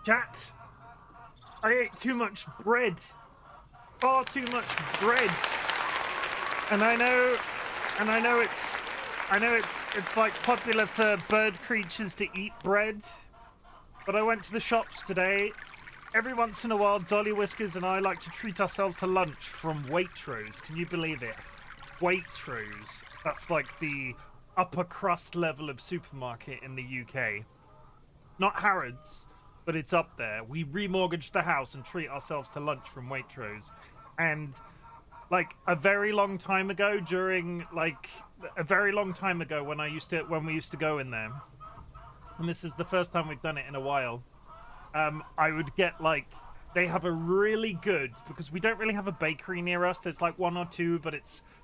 Chat, I ate too much bread. Far too much bread. And I know it's like popular for bird creatures to eat bread. But I went to the shops today. Every once in a while, DollyWhiskers and I like to treat ourselves to lunch from Waitrose. Can you believe it? Waitrose. That's like the upper crust level of supermarket in the UK. Not Harrods, but it's up there. We remortgaged the house and treat ourselves to lunch from Waitrose. And like a very long time ago when we used to go in there, and this is the first time we've done it in a while, I would get like, they have a really good, because we don't really have a bakery near us. There's like one or two, but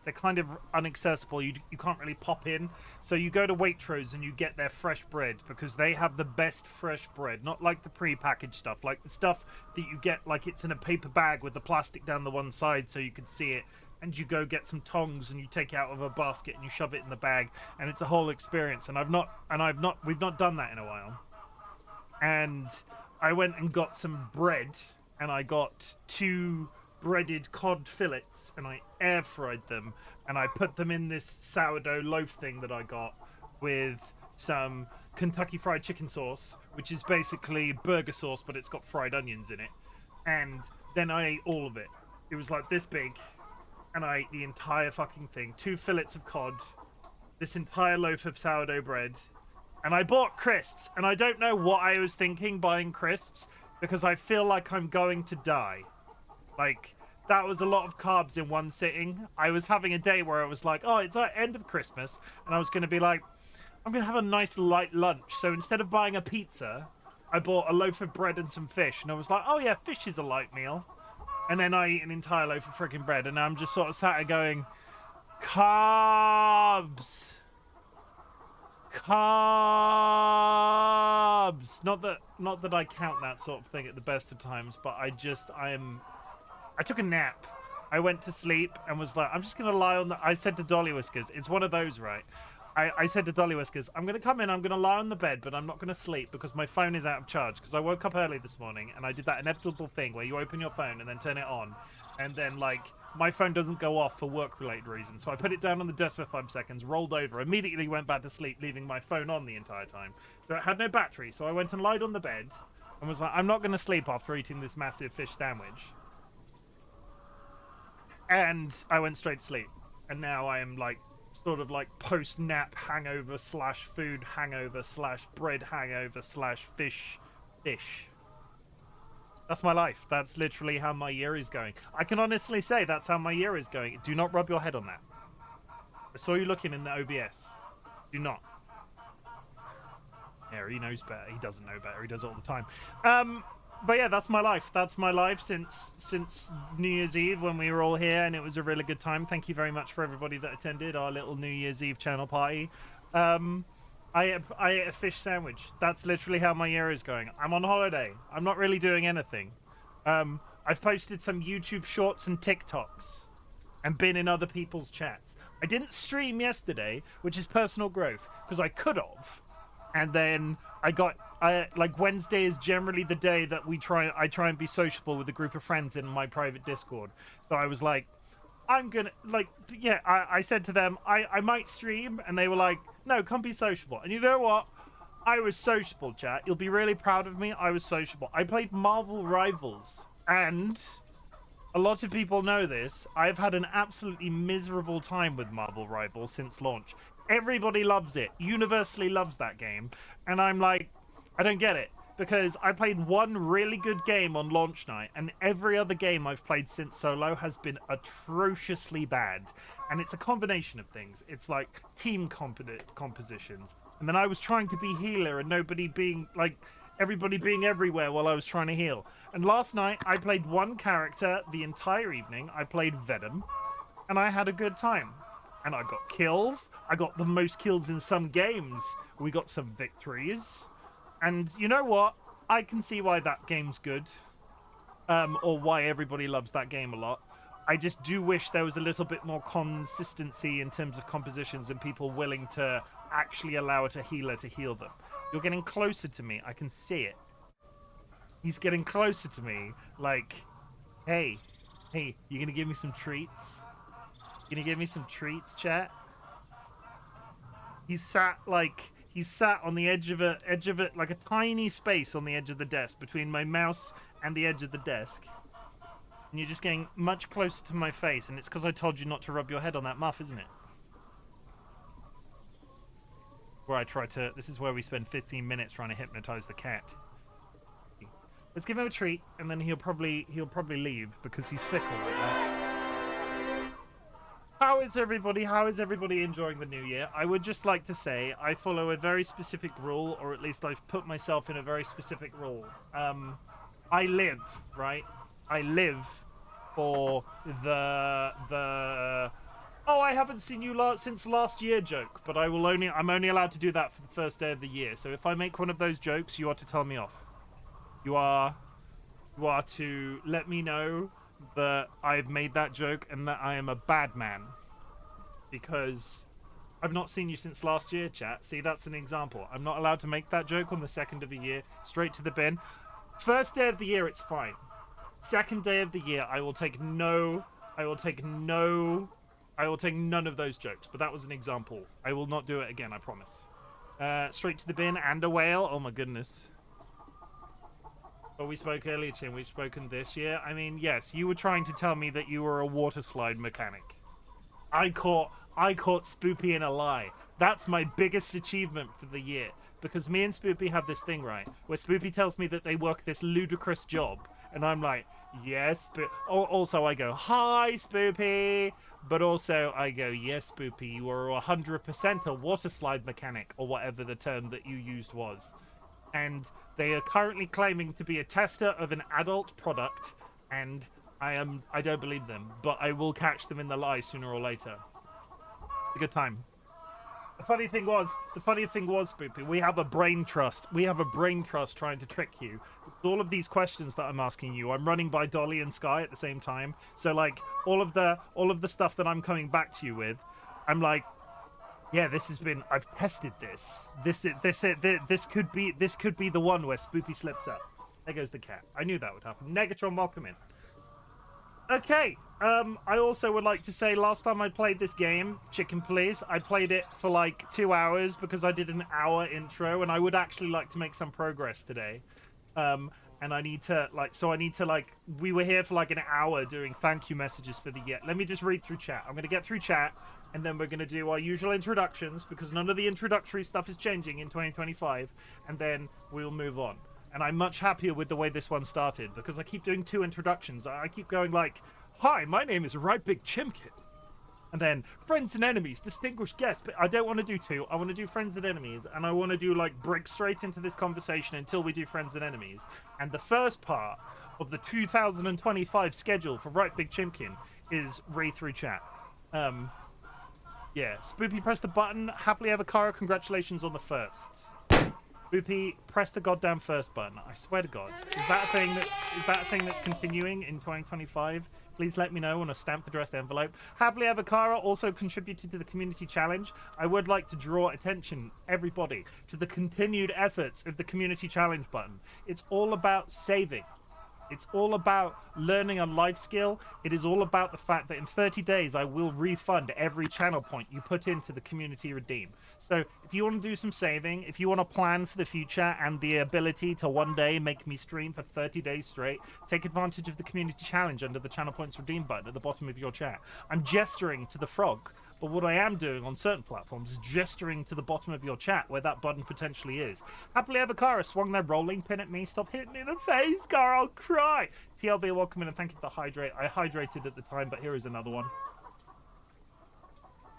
they're kind of inaccessible. You can't really pop in. So you go to Waitrose and you get their fresh bread, because they have the best fresh bread. Not like the pre-packaged stuff, like the stuff that you get like it's in a paper bag with the plastic down the one side so you can see it. And you go get some tongs and you take it out of a basket and you shove it in the bag, and it's a whole experience. And we've not done that in a while. And I went and got some bread, and I got 2 breaded cod fillets, and I air fried them, and I put them in this sourdough loaf thing that I got with some Kentucky Fried Chicken sauce, which is basically burger sauce, but it's got fried onions in it. And then I ate all of it. It was like this big, and I ate the entire fucking thing. 2 fillets of cod, this entire loaf of sourdough bread, and I bought crisps, and I don't know what I was thinking buying crisps, because I feel like I'm going to die. Like, that was a lot of carbs in one sitting. I was having a day where I was like, oh, it's like end of Christmas, and I was going to be like, I'm going to have a nice light lunch. So instead of buying a pizza, I bought a loaf of bread and some fish, and I was like, oh yeah, fish is a light meal. And then I eat an entire loaf of freaking bread, and I'm just sort of sat there going, carbs. Carbs. Not that I count that sort of thing at the best of times, but I took a nap. I went to sleep and was like, I'm just gonna lie on the. I said to DollyWhiskers, it's one of those, right? I said to DollyWhiskers, I'm gonna come in, I'm gonna lie on the bed, but I'm not gonna sleep because my phone is out of charge. Because I woke up early this morning and I did that inevitable thing where you open your phone and then turn it on, and then like my phone doesn't go off for work-related reasons. So I put it down on the desk for 5 seconds, rolled over, immediately went back to sleep, leaving my phone on the entire time. So it had no battery. So I went and lied on the bed and was like, I'm not gonna sleep after eating this massive fish sandwich. And I went straight to sleep. And now I am like sort of like post-nap hangover / food hangover / bread hangover / fish. That's my life. That's literally how my year is going. I can honestly say that's how my year is going. Do not rub your head on that. I saw you looking in the OBS. Do not. Yeah, he knows better. He doesn't know better. He does it all the time. But yeah, that's my life. That's my life since New Year's Eve when we were all here, and it was a really good time. Thank you very much for everybody that attended our little New Year's Eve channel party. I ate a fish sandwich. That's literally how my year is going. I'm on holiday. I'm not really doing anything. I've posted some YouTube shorts and TikToks and been in other people's chats. I didn't stream yesterday, which is personal growth, because I could have. And then like Wednesday is generally the day that I try and be sociable with a group of friends in my private Discord. So I was like, I'm gonna, like, yeah, I said to them, I might stream, and they were like, no, come be sociable. And you know what? I was sociable, chat. You'll be really proud of me. I was sociable. I played Marvel Rivals, and a lot of people know this. I've had an absolutely miserable time with Marvel Rivals since launch. Everybody loves it. Universally loves that game. And I'm like, I don't get it. Because I played one really good game on launch night, and every other game I've played since solo has been atrociously bad. And it's a combination of things. It's like team compositions. And then I was trying to be healer and everybody being everywhere while I was trying to heal. And last night I played one character the entire evening. I played Venom, and I had a good time. And I got kills. I got the most kills in some games. We got some victories. And you know what? I can see why that game's good. Or why everybody loves that game a lot. I just do wish there was a little bit more consistency in terms of compositions and people willing to actually allow a healer to heal them. You're getting closer to me. I can see it. He's getting closer to me, like, hey, you gonna give me some treats? You gonna give me some treats, chat? He's sat on the edge of it, like a tiny space on the edge of the desk between my mouse and the edge of the desk. And you're just getting much closer to my face, and it's because I told you not to rub your head on that muff, isn't it? Where I try to. This is where we spend 15 minutes trying to hypnotize the cat. Let's give him a treat, and then he'll probably leave because he's fickle like that. How is everybody? How is everybody enjoying the new year? I would just like to say I follow a very specific rule, or at least I've put myself in a very specific rule. I live, right? I live for the oh, I haven't seen you since last year joke, but I'm only allowed to do that for the first day of the year. So if I make one of those jokes, you are to tell me off. You are to let me know that I've made that joke and that I am a bad man. Because I've not seen you since last year, chat. See, that's an example. I'm not allowed to make that joke on the second of the year. Straight to the bin. First day of the year, it's fine. Second day of the year, I will take none of those jokes. But that was an example. I will not do it again, I promise. Straight to the bin and a whale. Oh my goodness. Well, we spoke earlier, Chim. We've spoken this year. I mean, yes, you were trying to tell me that you were a water slide mechanic. I caught Spoopy in a lie. That's my biggest achievement for the year. Because me and Spoopy have this thing, right? Where Spoopy tells me that they work this ludicrous job. And I'm like, yes, also I go, hi, Spoopy. But also I go, yes, Spoopy, you are 100% a water slide mechanic. Or whatever the term that you used was. And they are currently claiming to be a tester of an adult product, and I don't believe them, but I will catch them in the lie sooner or later. A good time. The funny thing was, Spoopy, we have a brain trust. We have a brain trust trying to trick you. All of these questions that I'm asking you, I'm running by Dolly and Sky at the same time. So like all of the stuff that I'm coming back to you with, I'm like, yeah, I've tested this. This could be the one where Spoopy slips up. There goes the cat. I knew that would happen. Negatron, welcome in. Okay, I also would like to say last time I played this game, Chicken Please, I played it for like 2 hours because I did an hour intro, and I would actually like to make some progress today. And I need to we were here for like an hour doing thank you messages for the year. Let me just read through chat. I'm going to get through chat, and then we're going to do our usual introductions because none of the introductory stuff is changing in 2025, and then we'll move on. And I'm much happier with the way this one started because I keep doing 2 introductions. I keep going like, hi, my name is RightBigChimken. And then friends and enemies, distinguished guests. But I don't want to do 2. I want to do friends and enemies. And I want to do like break straight into this conversation until we do friends and enemies. And the first part of the 2025 schedule for RightBigChimken is read through chat. Yeah, Spoopy, press the button. Happily Ever Kara, congratulations on the first. Spoopy, press the goddamn first button. I swear to God. Is that a thing that's continuing in 2025? Please let me know on a stamped addressed envelope. Happily Ever Kara also contributed to the community challenge. I would like to draw attention, everybody, to the continued efforts of the community challenge button. It's all about saving. It's all about learning a life skill. It is all about the fact that in 30 days, I will refund every channel point you put into the community redeem. So if you want to do some saving, if you want to plan for the future and the ability to one day make me stream for 30 days straight, take advantage of the community challenge under the channel points redeem button at the bottom of your chat. I'm gesturing to the frog. But what I am doing on certain platforms is gesturing to the bottom of your chat where that button potentially is. Happily Ever Kara swung their rolling pin at me. Stop hitting me in the face, Kara. I'll cry. TLB, welcome in and thank you for the hydrate. I hydrated at the time, but here is another one.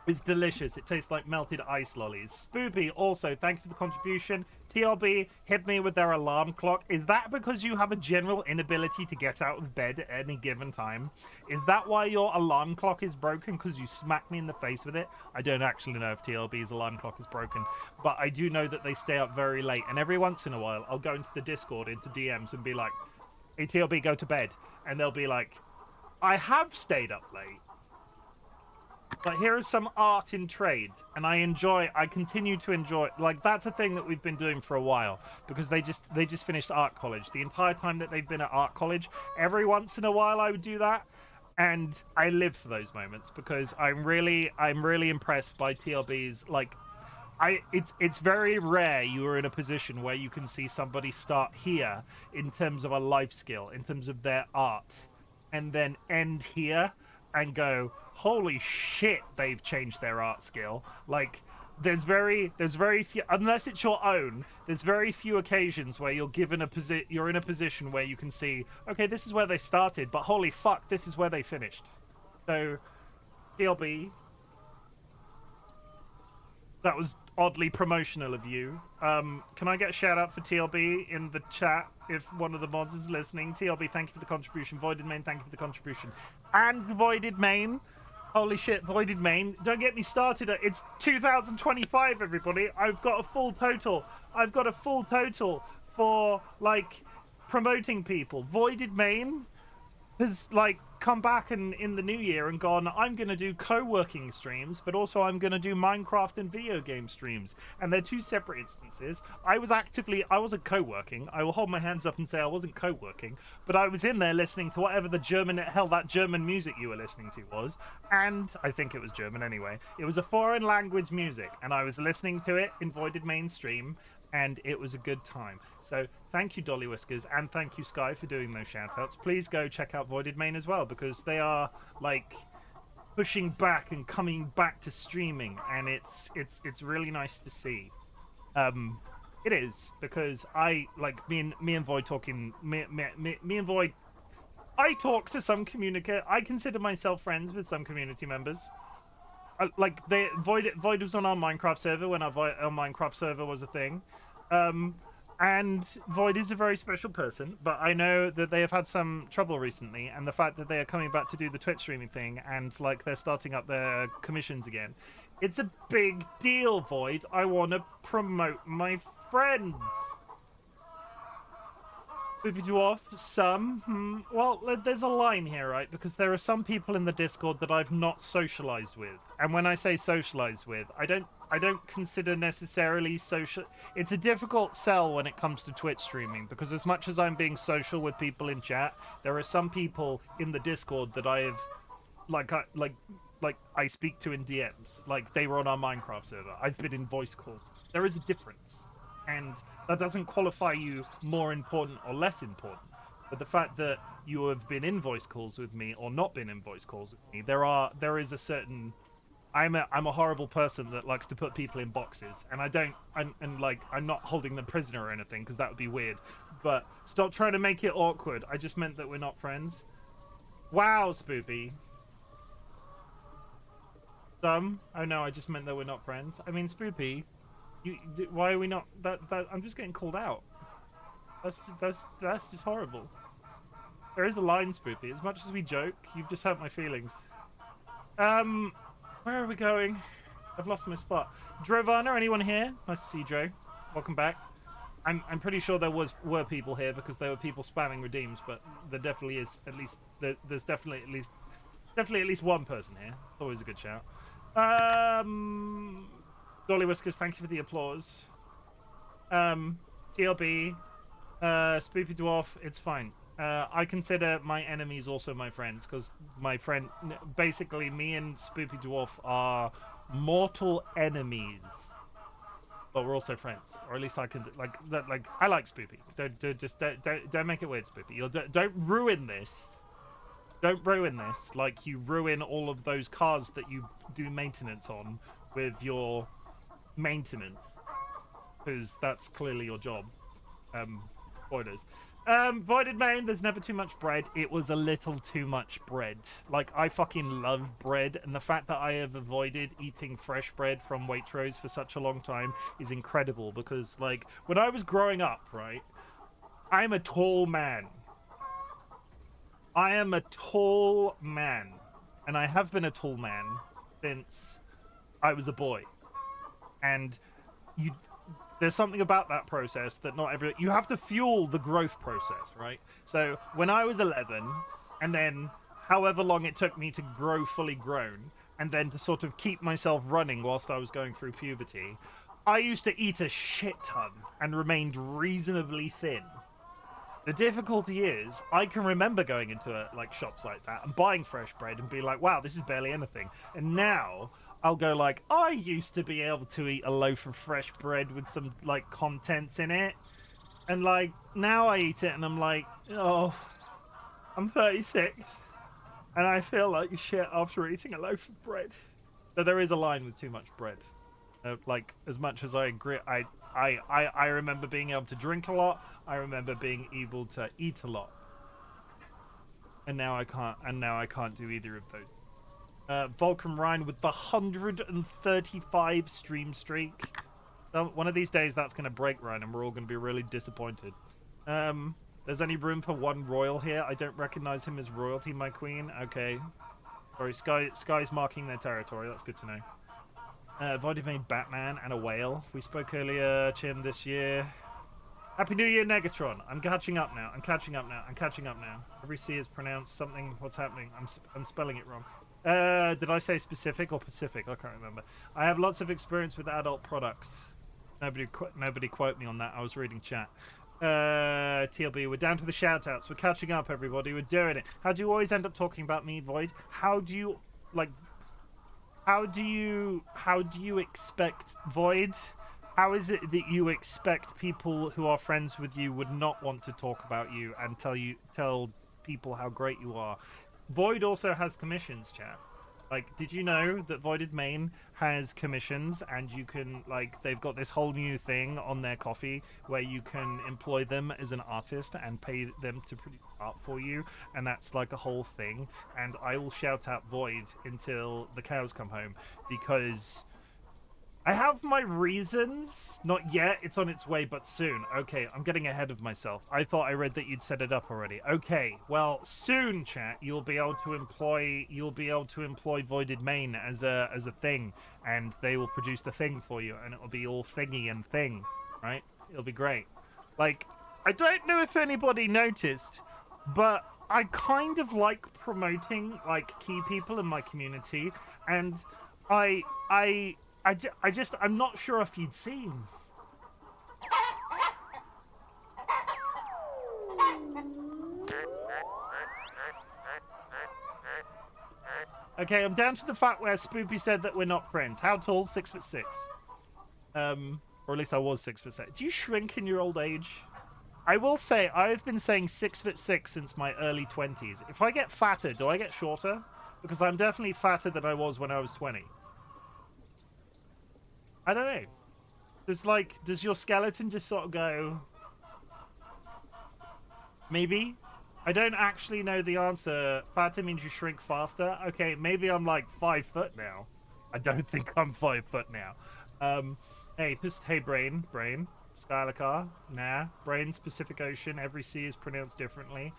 It's delicious. It tastes like melted ice lollies. Spoopy, also, thank you for the contribution. TLB, hit me with their alarm clock. Is that because you have a general inability to get out of bed at any given time? Is that why your alarm clock is broken? Because you smacked me in the face with it? I don't actually know if TLB's alarm clock is broken, but I do know that they stay up very late. And every once in a while, I'll go into the Discord, into DMs, and be like, hey, TLB, go to bed. And they'll be like, I have stayed up late. But here is some art in trade, and I continue to enjoy. Like, that's a thing that we've been doing for a while, because they just finished art college. The entire time that they've been at art college, every once in a while I would do that, and I live for those moments because I'm really impressed by TLB's, like, it's very rare you are in a position where you can see somebody start here in terms of a life skill, in terms of their art, and then end here and go, holy shit, they've changed their art skill. Like, there's very few, unless it's your own, there's very few occasions where you're given you're in a position where you can see, okay, this is where they started, but holy fuck, this is where they finished. So TLB, that was oddly promotional of you. Can I get a shout out for TLB in the chat if one of the mods is listening? TLB, thank you for the contribution. Voided Main, thank you for the contribution. And Voided Main, holy shit, Voided Main, don't get me started. It's 2025, everybody. I've got a full total. I've got a full total for, like, promoting people. Voided Main has, like, come back in the new year and gone, I'm going to do co-working streams, but also I'm going to do Minecraft and video game streams. And they're two separate instances. I wasn't co-working. I will hold my hands up and say I wasn't co-working, but I was in there listening to whatever the that German music you were listening to was. And I think it was German anyway. It was a foreign language music, and I was listening to it in Voided Mainstream, and it was a good time. So thank you, DollyWhiskers, and thank you, Sky, for doing those shoutouts. Please go check out Voided Main as well, because they are, like, pushing back and coming back to streaming, and it's really nice to see. It is, because I, like, me and Void talking, me and Void, I talk to some I consider myself friends with some community members. Like, Void was on our Minecraft server when our Minecraft server was a thing. And Void is a very special person, but I know that they have had some trouble recently, and the fact that they are coming back to do the Twitch streaming thing, and, like, they're starting up their commissions again. It's a big deal, Void. I want to promote my friends. Boopy Dwarf, some. Well, there's a line here, right? Because there are some people in the Discord that I've not socialized with. And when I say socialized with, I don't consider necessarily social. It's a difficult sell when it comes to Twitch streaming, because as much as I'm being social with people in chat, there are some people in the Discord that I have, like I speak to in DMs. Like, they were on our Minecraft server. I've been in voice calls. There is a difference. And that doesn't qualify you more important or less important. But the fact that you have been in voice calls with me or not been in voice calls with me, there is a certain. I'm a horrible person that likes to put people in boxes, and I'm not holding them prisoner or anything, because that would be weird. But stop trying to make it awkward. I just meant that we're not friends. Wow, Spoopy. Oh no, I just meant that we're not friends. I mean, Spoopy. Why are we not? I'm just getting called out. That's just horrible. There is a line, Spoopy. As much as we joke, you've just hurt my feelings. Where are we going? I've lost my spot. Drovana, anyone here? Nice to see you, Joe. Welcome back. I'm pretty sure there were people here, because there were people spamming redeems, but there definitely is there's definitely at least one person here. Always a good shout. DollyWhiskers, thank you for the applause. TLB, Spoopy Dwarf, it's fine. I consider my enemies also my friends, because basically me and Spoopy Dwarf are mortal enemies, but we're also friends, or at least I can, I like Spoopy. Don't make it weird, Spoopy. Don't ruin this. Don't ruin this like you ruin all of those cars that you do maintenance on with your maintenance, because that's clearly your job. Voiders. Voided Main, there's never too much bread. It was a little too much bread. Like, I fucking love bread, and the fact that I have avoided eating fresh bread from Waitrose for such a long time is incredible, because, like, when I was growing up, right, I'm a tall man. I am a tall man, and I have been a tall man since I was a boy. And there's something about that process that you have to fuel the growth process, right? So when I was 11, and then however long it took me to grow fully grown, and then to sort of keep myself running whilst I was going through puberty, I used to eat a shit ton and remained reasonably thin. The difficulty is, I can remember going into like shops like that and buying fresh bread and be like, wow, this is barely anything. And now I'll go like, I used to be able to eat a loaf of fresh bread with some like contents in it. And like, now I eat it and I'm like, oh, I'm 36 and I feel like shit after eating a loaf of bread. So there is a line with too much bread. Like, as much as I agree, I remember being able to drink a lot. I remember being able to eat a lot. And now I can't. And now I can't do either of those. Volcom Ryan with the 135 stream streak. One of these days that's going to break, Ryan, and we're all going to be really disappointed. There's only room for one royal here. I don't recognize him as royalty, my queen. Okay. Sorry, Sky's marking their territory. That's good to know. I've already made Batman and a whale. We spoke earlier, Chim, this year. Happy New Year, Negatron. I'm catching up now. I'm catching up now. Every C is pronounced something. What's happening? I'm spelling it wrong. Did I say specific or Pacific? I can't remember. I have lots of experience with adult products. Nobody quote me on that. I was reading chat. TLB, we're down to the shout-outs. We're catching up, everybody. We're doing it. How do you always end up talking about me, Void? How do you, like... How do you expect, Void? How is it that you expect people who are friends with you would not want to talk about you and tell people how great you are? Void also has commissions, chat. Like, did you know that Voided Main has commissions, and you can, like, they've got this whole new thing on their coffee where you can employ them as an artist and pay them to produce art for you, and that's like a whole thing. And I will shout out Void until the cows come home, because I have my reasons. Not yet, it's on its way, but soon. Okay, I'm getting ahead of myself. I thought I read that you'd set it up already. Okay, well, soon, chat, you'll be able to employ Voided Main as a thing, and they will produce the thing for you, and it'll be all thingy and thing, right? It'll be great. Like, I don't know if anybody noticed, but I kind of like promoting like key people in my community, and I'm not sure if you'd seen. Okay, I'm down to the fact where Spoopy said that we're not friends. How tall? 6'6". Or at least I was 6'6". Do you shrink in your old age? I will say, I've been saying 6'6" since my early 20s. If I get fatter, do I get shorter? Because I'm definitely fatter than I was when I was 20. I don't know. Does your skeleton just sort of go... Maybe? I don't actually know the answer. Fatter means you shrink faster. Okay, maybe I'm like 5 foot now. I don't think I'm 5 foot now. Hey, Brain. Skylacar, nah. Brains, Pacific Ocean, every C is pronounced differently.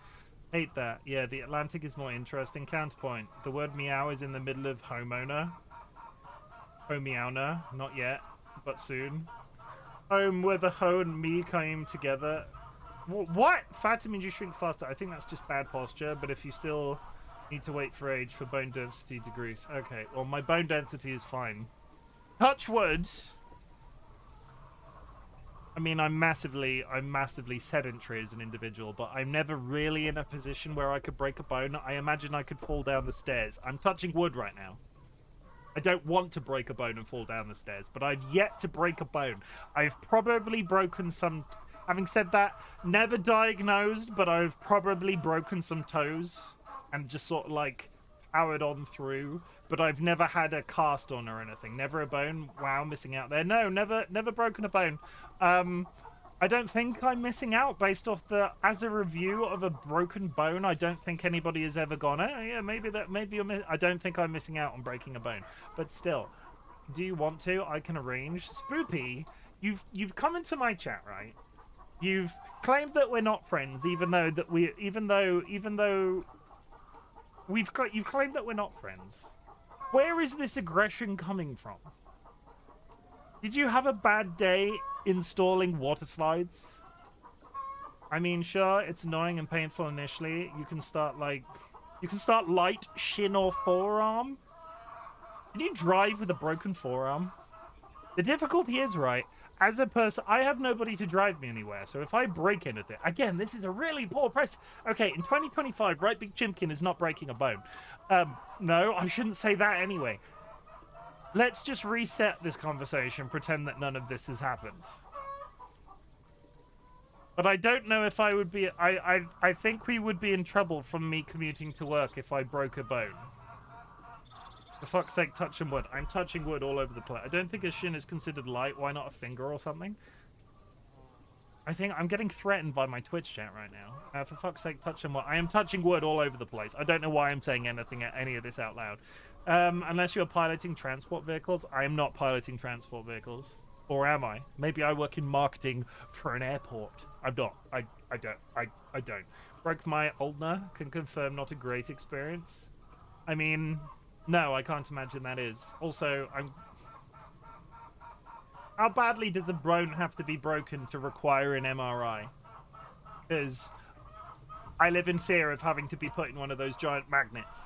Hate that. Yeah, the Atlantic is more interesting. Counterpoint. The word meow is in the middle of homeowner. Homeowner. Not yet, but soon. Home where the ho and me came together. What? Fatter means you shrink faster. I think that's just bad posture, but if you still need to wait for age for bone density degrees. Okay, well, my bone density is fine. Touch wood. I mean, I'm massively sedentary as an individual, but I'm never really in a position where I could break a bone. I imagine I could fall down the stairs. I'm touching wood right now. I don't want to break a bone and fall down the stairs, but I've yet to break a bone. I've probably broken some... Having said that, never diagnosed, but I've probably broken some toes and just sort of like powered on through. But I've never had a cast on or anything. Never a bone. Wow, missing out there. No, never broken a bone. I don't think I'm missing out based off as a review of a broken bone. I don't think anybody has ever gone, oh yeah, maybe you're I don't think I'm missing out on breaking a bone. But still, do you want to? I can arrange. Spoopy, you've come into my chat, right? You've claimed that we're not friends, even though you've claimed that we're not friends. Where is this aggression coming from? Did you have a bad day installing water slides? I mean, sure, it's annoying and painful initially. You can start light, shin or forearm. Can you drive with a broken forearm? The difficulty is, right, as a person, I have nobody to drive me anywhere. So if I break anything, again, this is a really poor press. Okay, in 2025, RightBigChimken is not breaking a bone. No, I shouldn't say that anyway. Let's just reset this conversation, pretend that none of this has happened. But I don't know if I would be... I think we would be in trouble from me commuting to work if I broke a bone. For fuck's sake, touching wood. I'm touching wood all over the place. I don't think a shin is considered light. Why not a finger or something? I think I'm getting threatened by my Twitch chat right now. For fuck's sake, touching wood. I am touching wood all over the place. I don't know why I'm saying any of this out loud. Unless you're piloting transport vehicles. I am not piloting transport vehicles. Or am I? Maybe I work in marketing for an airport. I'm not. I don't. Broke my ulnar. Can confirm not a great experience. I mean... No, I can't imagine that is. Also, how badly does a bone have to be broken to require an MRI? Because I live in fear of having to be put in one of those giant magnets.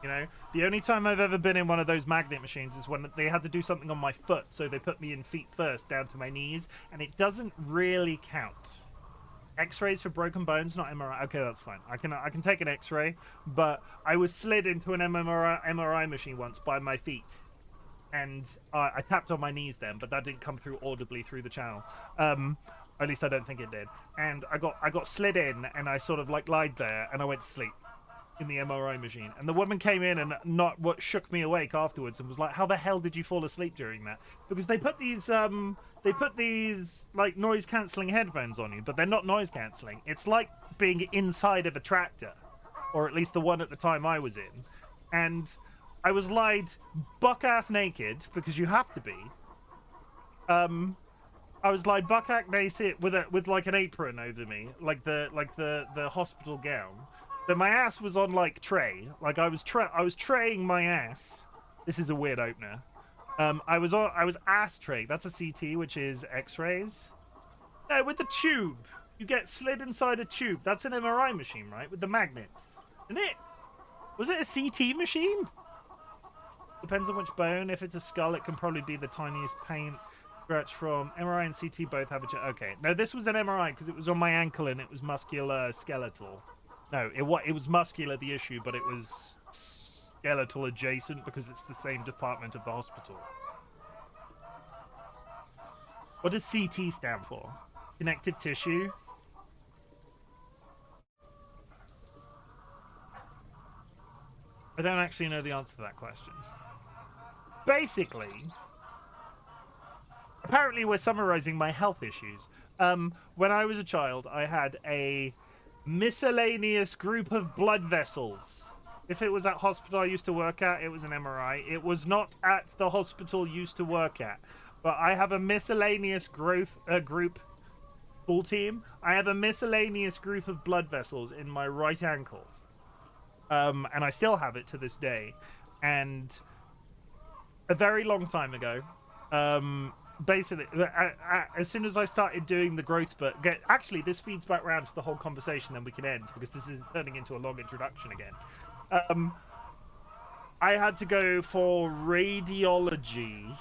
You know? The only time I've ever been in one of those magnet machines is when they had to do something on my foot, so they put me in feet first, down to my knees, and it doesn't really count. X-rays for broken bones, not MRI. Okay, that's fine. I can take an X-ray, but I was slid into an MRI machine once by my feet, and I tapped on my knees then, but that didn't come through audibly through the channel. At least I don't think it did. And I got slid in, and I sort of like lied there, and I went to sleep in the MRI machine. And the woman came in and shook me awake afterwards and was like, "How the hell did you fall asleep during that?" Because they put these like noise cancelling headphones on you, but they're not noise cancelling. It's like being inside of a tractor, or at least the one at the time I was in. And I was lied buck-ass naked, because you have to be. I was lied buck-ass naked with like an apron over me, like the hospital gown. So my ass was on like tray, like I was traying my ass. This is a weird opener. I was ass tray. That's a CT, which is X-rays. No, with the tube. You get slid inside a tube. That's an MRI machine, right? With the magnets, isn't it? Was it a CT machine? Depends on which bone. If it's a skull, it can probably be the tiniest paint scratch from MRI and CT. Both have a. Okay, no, this was an MRI because it was on my ankle and it was muscular skeletal. No, it was muscular, the issue, but it was skeletal adjacent because it's the same department of the hospital. What does CT stand for? Connective tissue? I don't actually know the answer to that question. Basically, apparently we're summarizing my health issues. When I was a child, I had a miscellaneous group of blood vessels. If it was at hospital I used to work at, it was an MRI. It was not at the hospital used to work at. But I have a miscellaneous group, full team. I have a miscellaneous group of blood vessels in my right ankle. And I still have it to this day. And a very long time ago, basically, as soon as I started doing the growth spurt, actually, this feeds back around to the whole conversation, then we can end, because this is turning into a long introduction again. I had to go for radiology.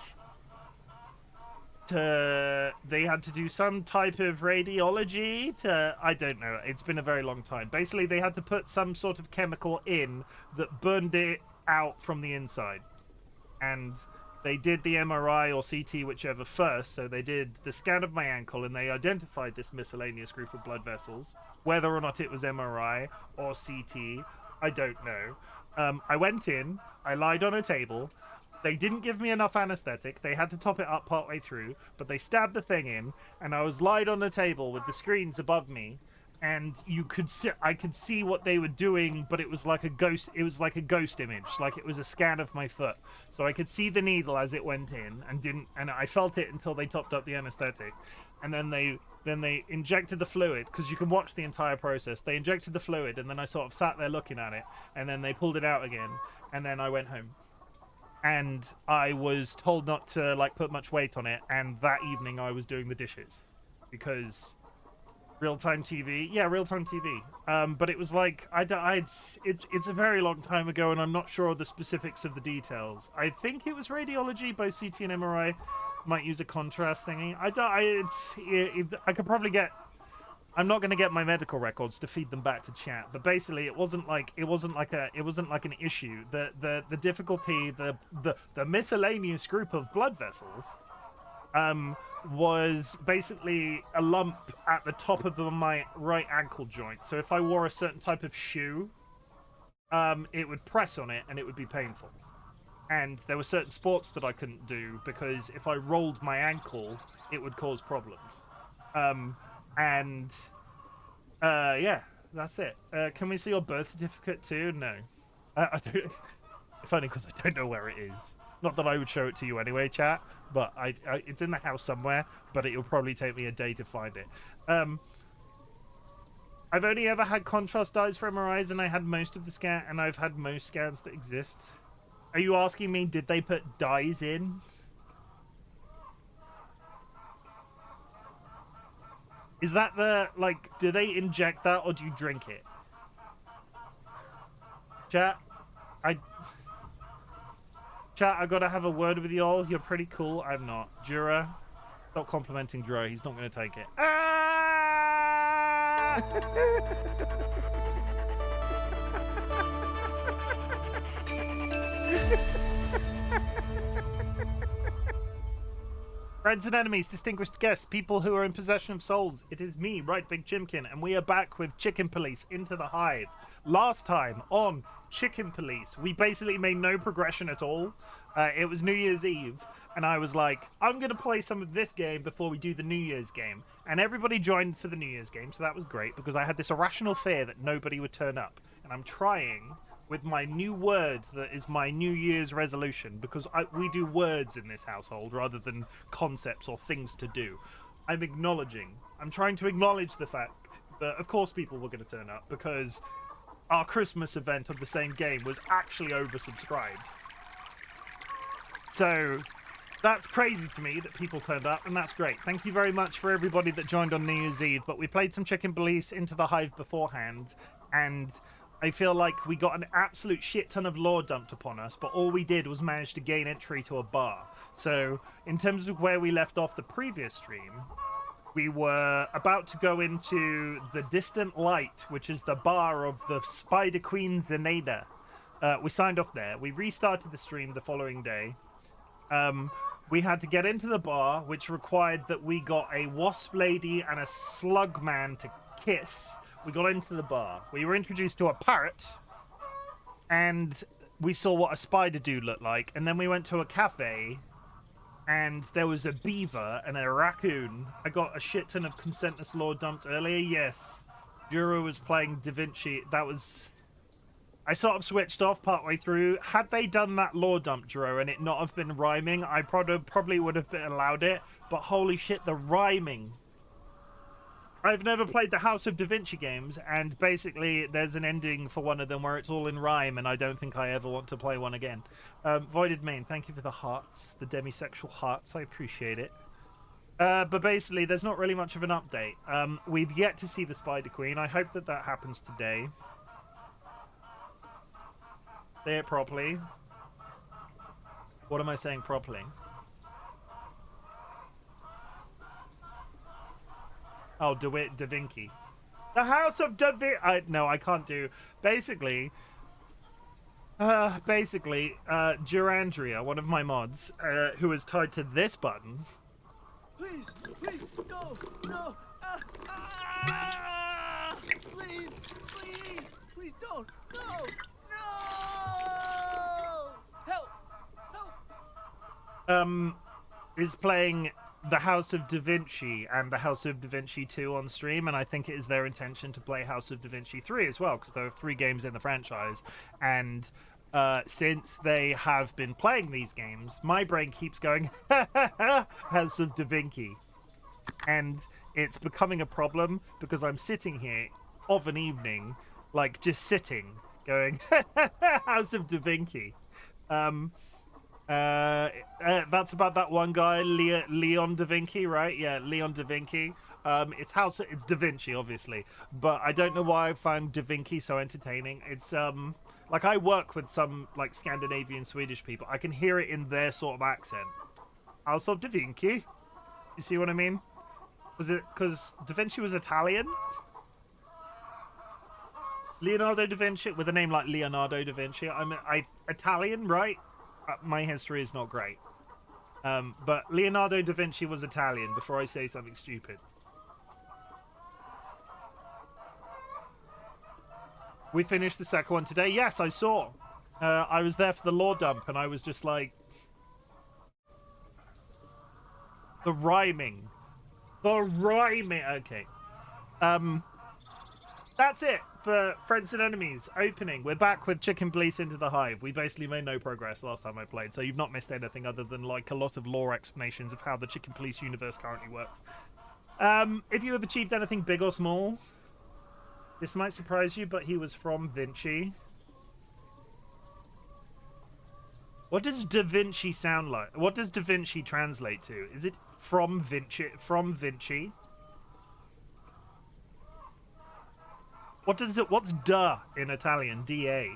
They had to do some type of radiology to, I don't know, it's been a very long time. Basically, they had to put some sort of chemical in that burned it out from the inside. And they did the MRI or CT, whichever first. So they did the scan of my ankle and they identified this miscellaneous group of blood vessels. Whether or not it was MRI or CT, I don't know. I went in, I lied on a table. They didn't give me enough anesthetic. They had to top it up partway through, but they stabbed the thing in, and I was lied on a table with the screens above me, and I could see what they were doing, but it was like a ghost. It was like a ghost image, like it was a scan of my foot. So I could see the needle as it went in, and I felt it until they topped up the anesthetic, and then they injected the fluid, because you can watch the entire process. They injected the fluid, and then I sort of sat there looking at it, and then they pulled it out again, and then I went home. And I was told not to like put much weight on it, and that evening I was doing the dishes because Real-time TV, yeah, real-time TV. But it was like it's a very long time ago, and I'm not sure of the specifics of the details. I think it was radiology, both CT and MRI. Might use a contrast thingy. I could probably get. I'm not going to get my medical records to feed them back to chat, but basically, it wasn't like an issue. The difficulty, the miscellaneous group of blood vessels, was basically a lump at the top of my right ankle joint. So if I wore a certain type of shoe, it would press on it and it would be painful. And there were certain sports that I couldn't do because if I rolled my ankle, it would cause problems. Yeah, that's it. Can we see your birth certificate too? No. I don't. If only because I don't know where it is. Not that I would show it to you anyway, chat, but it's in the house somewhere, but it'll probably take me a day to find it. I've only ever had contrast dyes for MRIs, and I had most of the scan, and I've had most scans that exist. Are you asking me, did they put dyes in? Is that the, like, do they inject that or do you drink it? Chat, I gotta have a word with y'all. You're pretty cool. I'm not. Jura, stop complimenting Jura. He's not gonna take it. Ah! Friends and enemies, distinguished guests, people who are in possession of souls, it is me, RightBigChimken, and we are back with Chicken Police Into the Hive. Last time on Chicken Police, we basically made no progression at all. It was New Year's Eve, and I was like, I'm going to play some of this game before we do the New Year's game. And everybody joined for the New Year's game, so that was great, because I had this irrational fear that nobody would turn up. And I'm trying with my new word that is my New Year's resolution, because we do words in this household rather than concepts or things to do. I'm trying to acknowledge the fact that, of course, people were going to turn up, because our Christmas event of the same game was actually oversubscribed. So that's crazy to me that people turned up, and that's great. Thank you very much for everybody that joined on New Year's Eve, but we played some Chicken Police Into the Hive beforehand, and I feel like we got an absolute shit ton of lore dumped upon us, but all we did was manage to gain entry to a bar. So, in terms of where we left off the previous stream, we were about to go into the Distant Light, which is the bar of the Spider Queen Zenaida. We signed off there. We restarted the stream the following day. We had to get into the bar, which required that we got a wasp lady and a slug man to kiss. We got into the bar. We were introduced to a parrot, and we saw what a spider dude looked like. And then we went to a cafe, and there was a beaver and a raccoon. I got a shit ton of consentless lore dumped earlier. Yes, Juro was playing Da Vinci. That was... I sort of switched off partway through. Had they done that lore dump, Juro, and it not have been rhyming, I probably would have allowed it. But holy shit, the rhyming... I've never played the House of Da Vinci games, and basically there's an ending for one of them where it's all in rhyme, and I don't think I ever want to play one again. Voided Main, thank you for the hearts, the demisexual hearts, I appreciate it. But basically, there's not really much of an update. We've yet to see the Spider Queen. I hope that that happens today. Say it properly. What am I saying properly? Oh, Da Vinci. The House of Da Vinci. No, I can't do. Basically, Durandria, one of my mods, who is tied to this button. Please, no, please don't, no, help. Is playing the House of Da Vinci and the House of Da Vinci 2 on stream, and I think it is their intention to play House of Da Vinci 3 as well, because there are 3 games in the franchise, and since they have been playing these games, my brain keeps going, House of Da Vinci, and it's becoming a problem, because I'm sitting here of an evening, like, just sitting, going, House of Da Vinci. That's about that one guy, Leon da Vinci, right? Yeah, Leon da Vinci. It's Da Vinci, obviously, but I don't know why I found Da Vinci so entertaining. It's like I work with some like Scandinavian Swedish people. I can hear it in their sort of accent. House of Da Vinci. You see what I mean? Was it because Da Vinci was Italian? Leonardo da Vinci with a name like Leonardo da Vinci. I Italian, right? My history is not great. But Leonardo da Vinci was Italian. Before I say something stupid. We finished the second one today. Yes, I saw. I was there for the law dump, and I was just like, the rhyming. Okay. That's it for Friends and Enemies opening. We're back with Chicken Police into the Hive. We basically made no progress last time I played, so you've not missed anything other than like a lot of lore explanations of how the Chicken Police universe currently works. If you have achieved anything big or small, this might surprise you, but he was from Vinci. What does Da Vinci sound like? What does Da Vinci translate to? Is it from Vinci? From Vinci? What's da in Italian? Da.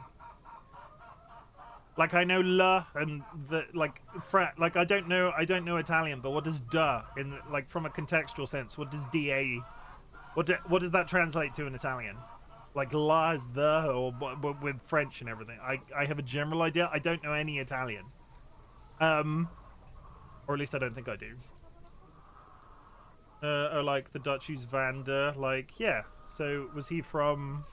Like I know la and the like I don't know Italian, but what does da in like from a contextual sense? What does da? What does that translate to in Italian? Like la is the, or with French and everything. I have a general idea. I don't know any Italian. Or at least I don't think I do. Or like the Dutch use Van der. Like, yeah. So was he from?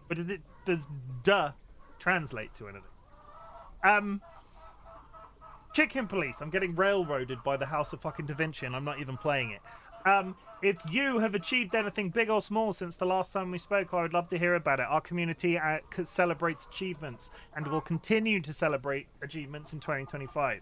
But does "da" translate to anything? Chicken Police. I'm getting railroaded by the House of fucking Da Vinci, and I'm not even playing it. If you have achieved anything big or small since the last time we spoke, I would love to hear about it. Our community celebrates achievements and will continue to celebrate achievements in 2025.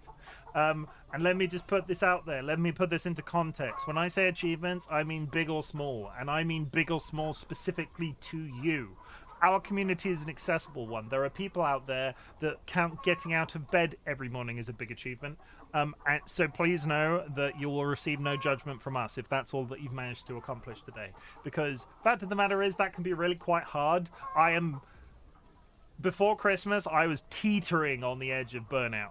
And let me just put this out there. Let me put this into context. When I say achievements, I mean big or small. And I mean big or small specifically to you. Our community is an accessible one. There are people out there that count getting out of bed every morning as a big achievement. And so please know that you will receive no judgment from us if that's all that you've managed to accomplish today. Because fact of the matter is that can be really quite hard. Before Christmas, I was teetering on the edge of burnout.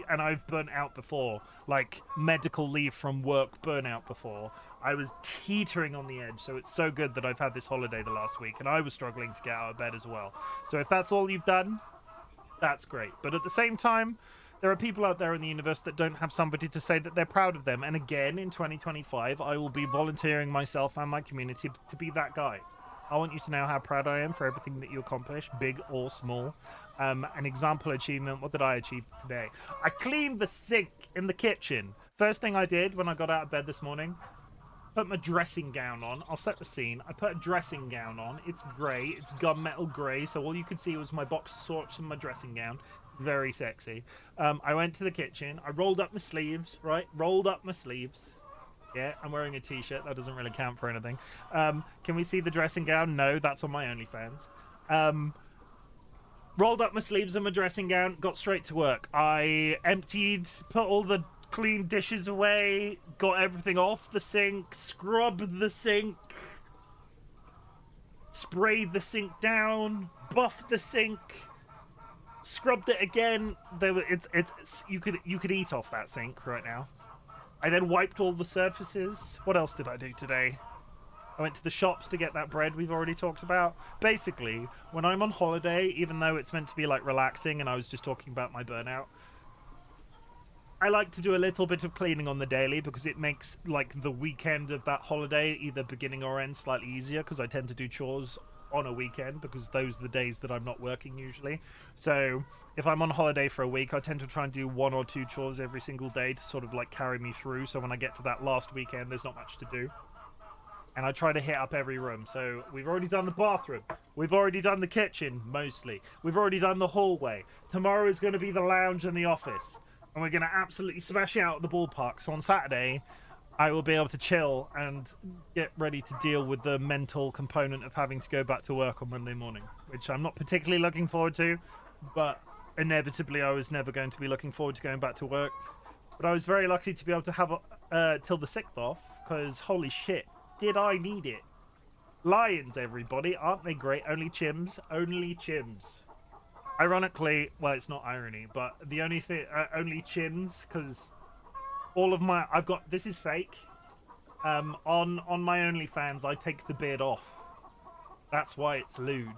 And I've burnt out before. Like medical leave from work burnout before. I was teetering on the edge, so it's so good that I've had this holiday the last week, and I was struggling to get out of bed as well. So if that's all you've done, that's great. But at the same time, there are people out there in the universe that don't have somebody to say that they're proud of them. And again, in 2025, I will be volunteering myself and my community to be that guy. I want you to know how proud I am for everything that you accomplish, big or small. An example achievement, what did I achieve today? I cleaned the sink in the kitchen. First thing I did when I got out of bed this morning, put my dressing gown on. I'll set the scene. I put a dressing gown on. It's grey. It's gunmetal grey, so all you could see was my boxer shorts and my dressing gown. Very sexy. I went to the kitchen. I rolled up my sleeves, right? Rolled up my sleeves. Yeah, I'm wearing a t-shirt. That doesn't really count for anything. Can we see the dressing gown? No, that's on my OnlyFans. Rolled up my sleeves and my dressing gown. Got straight to work. I emptied, put all the clean dishes away, got everything off the sink, scrubbed the sink, sprayed the sink down, buffed the sink, scrubbed it again. You could eat off that sink right now. I then wiped all the surfaces. What else did I do today? I went to the shops to get that bread we've already talked about. Basically, when I'm on holiday, even though it's meant to be like relaxing and I was just talking about my burnout, I like to do a little bit of cleaning on the daily because it makes like the weekend of that holiday, either beginning or end, slightly easier because I tend to do chores on a weekend because those are the days that I'm not working usually. So if I'm on holiday for a week, I tend to try and do 1 or 2 chores every single day to sort of like carry me through. So when I get to that last weekend, there's not much to do. And I try to hit up every room. So we've already done the bathroom. We've already done the kitchen, mostly. We've already done the hallway. Tomorrow is going to be the lounge and the office. And we're going to absolutely smash it out at the ballpark. So on Saturday, I will be able to chill and get ready to deal with the mental component of having to go back to work on Monday morning, which I'm not particularly looking forward to, but inevitably I was never going to be looking forward to going back to work. But I was very lucky to be able to have till the 6th off, because holy shit, did I need it. Lions, everybody, aren't they great? Only Chims, only Chims. Ironically, well, it's not irony, but the only thing, only Chims, because all of my, this is fake. On my OnlyFans, I take the beard off. That's why it's lewd.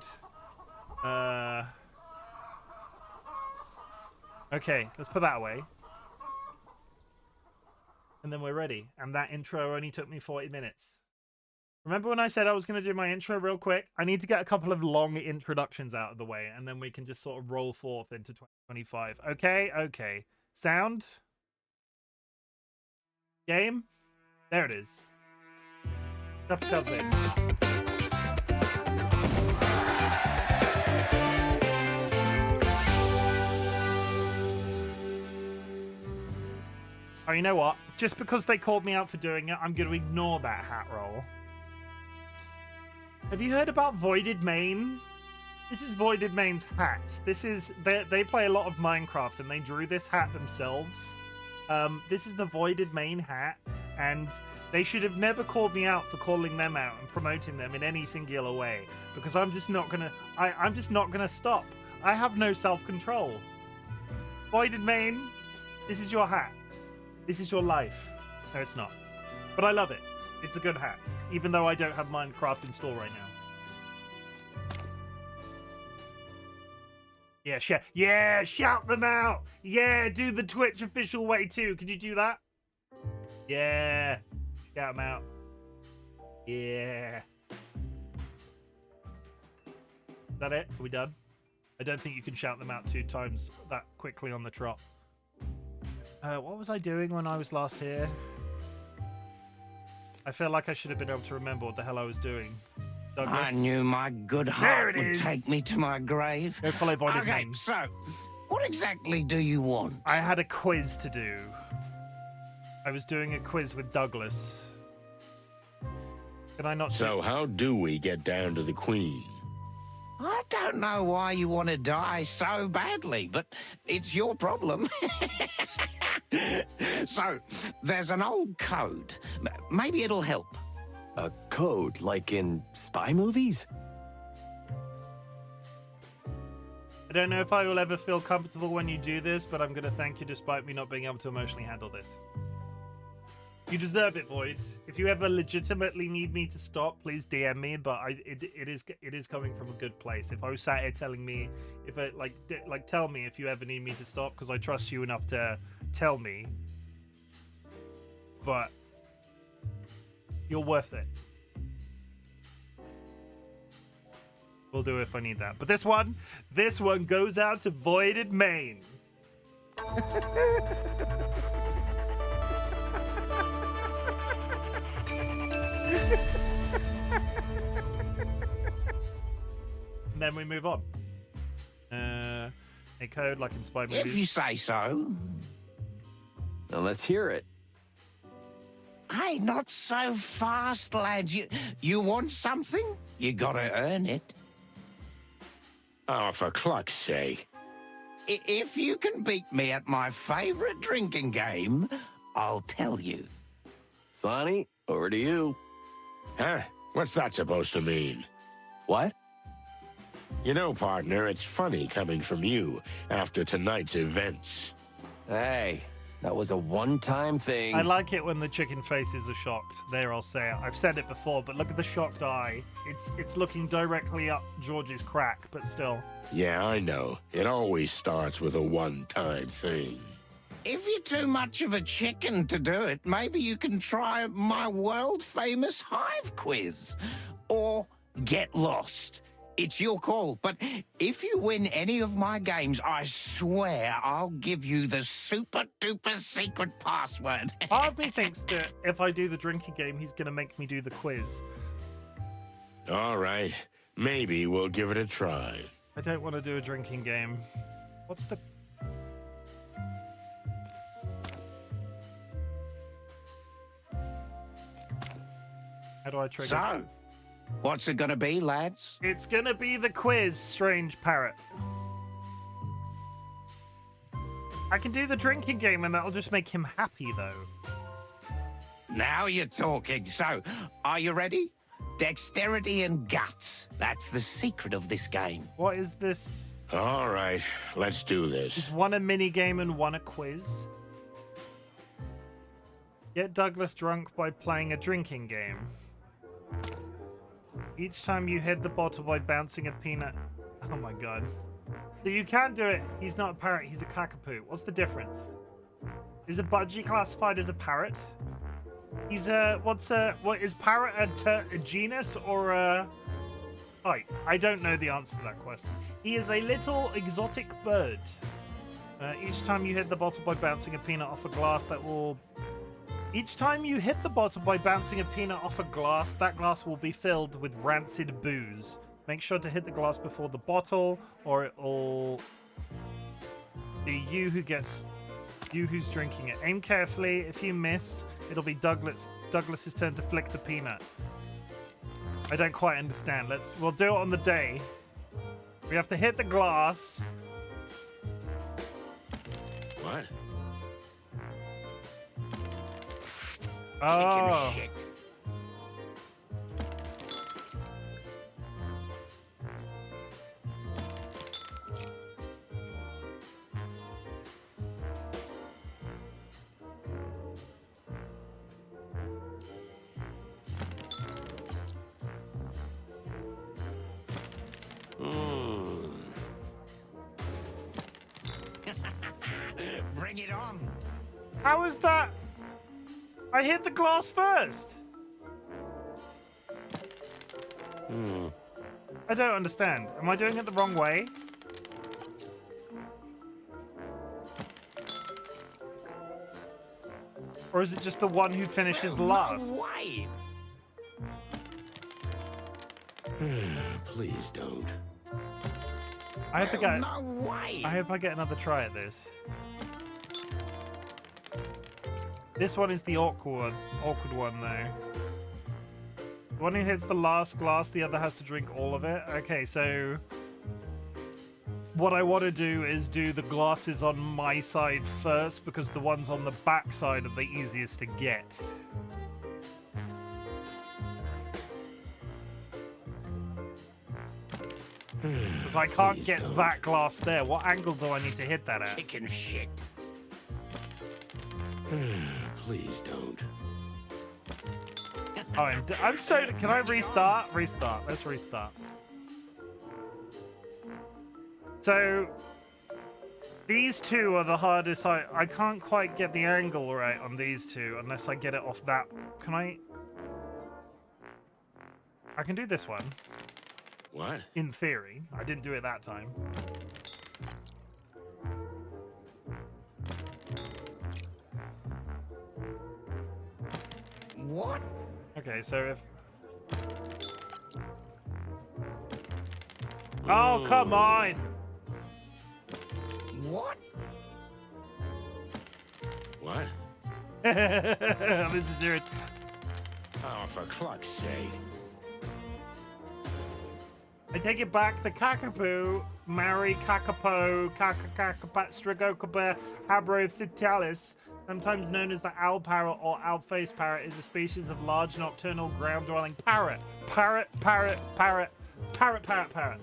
Okay, let's put that away. And then we're ready. And that intro only took me 40 minutes. Remember when I said I was going to do my intro real quick? I need to get a couple of long introductions out of the way, and then we can just sort of roll forth into 2025. Okay, okay. Sound? Game? There it is. Strap yourselves in. Oh, you know what? Just because they called me out for doing it, I'm going to ignore that hat roll. Have you heard about Voided Main? This is Voided Main's hat. This is they play a lot of Minecraft and they drew this hat themselves. This is the Voided Main hat, and they should have never called me out for calling them out and promoting them in any singular way, because I'm just not gonna. I'm just not gonna stop. I have no self-control. Voided Main, this is your hat. This is your life. No, it's not. But I love it. It's a good hat, even though I don't have Minecraft installed right now. Yeah, shout them out. Yeah, do the Twitch official way too. Can you do that? Yeah, shout them out. Yeah. Is that it? Are we done? I don't think you can shout them out 2 times that quickly on the trot. What was I doing when I was last here? I feel like I should have been able to remember what the hell I was doing. Douglas? I knew my good heart would take me to my grave. Go follow Voided Okay, Main. so what exactly do you want? I had a quiz to do. I was doing a quiz with Douglas. Can I not? So how do we get down to the Queen? I don't know why you want to die so badly, but it's your problem. So, there's an old code. Maybe it'll help. A code, like in spy movies? I don't know if I will ever feel comfortable when you do this, but I'm going to thank you despite me not being able to emotionally handle this. You deserve it, Void. If you ever legitimately need me to stop, please DM me. But it is coming from a good place. If I was sat here telling me, if it like tell me if you ever need me to stop, because I trust you enough to tell me. But you're worth it. We'll do it if I need that. But this one goes out to Voided Main. And then we move on. A code like in spy movies. If you say so. Now let's hear it. Hey, not so fast, lads. You want something? You gotta earn it. Oh, for cluck's sake. If you can beat me at my favorite drinking game, I'll tell you. Sonny, over to you. Huh? What's that supposed to mean? What? You know, partner, it's funny coming from you after tonight's events. Hey, that was a one-time thing. I like it when the chicken faces are shocked. There, I'll say it. I've said it before, but look at the shocked eye. It's looking directly up George's crack, but still. Yeah, I know. It always starts with a one-time thing. If you're too much of a chicken to do it, maybe you can try my world-famous HIVE quiz. Or get lost. It's your call, but if you win any of my games, I swear I'll give you the super-duper secret password. Part of me thinks that if I do the drinking game, he's going to make me do the quiz. All right. Maybe we'll give it a try. I don't want to do a drinking game. What's the... How do I trigger? So, what's it gonna be, lads? It's gonna be the quiz, strange parrot. I can do the drinking game, and that'll just make him happy, though. Now you're talking. So, are you ready? Dexterity and guts. That's the secret of this game. What is this? All right, let's do this. Is one a mini game and one a quiz? Get Douglas drunk by playing a drinking game. Each time you hit the bottle by bouncing a peanut. Oh my god. So you can't do it. He's not a parrot, he's a cockapoo. What's the difference? Is a budgie classified as a parrot? He's a, what is parrot a genus or a type? I don't know the answer to that question. He is a little exotic bird. Each time you hit the bottle by bouncing a peanut off a glass, that will... Each time you hit the bottle by bouncing a peanut off a glass, that glass will be filled with rancid booze. Make sure to hit the glass before the bottle, or it'll be you who's drinking it. Aim carefully. If you miss, it'll be Douglas's turn to flick the peanut. I don't quite understand. We'll do it on the day. We have to hit the glass. What? Oh. Chicken shit. Bring it on. How is that? I hit the glass first. I don't understand. Am I doing it the wrong way? Or is it just the one who finishes last? No way. Please don't. I hope I get. No way. I hope I get another try at this. This one is the awkward one though. The one who hits the last glass, the other has to drink all of it. Okay, so what I want to do is do the glasses on my side first, because the ones on the back side are the easiest to get. Because I can't get that glass there. What angle do I need to hit that at? Chicken shit. Please don't. Oh, I'm so... Can I restart? Restart. Let's restart. So, these two are the hardest. I can't quite get the angle right on these two unless I get it off that. Can I... I can do this one. What? In theory. I didn't do it that time. What? Okay, so if... Oh, come on! What? What? Let's do it. Oh, for cluck's sake. I take it back. The Kakapoo, Mary Kakapo, Strigocaba, Habrofitalis, sometimes known as the owl parrot or owl-faced parrot, is a species of large nocturnal ground-dwelling parrot. Parrot, parrot, parrot, parrot, parrot, parrot.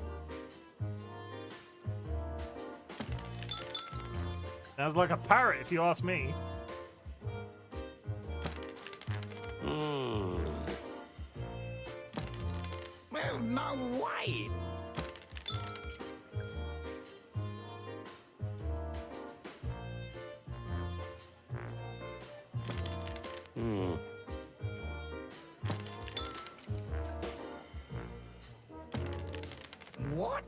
Sounds like a parrot, if you ask me. Well, no way. What?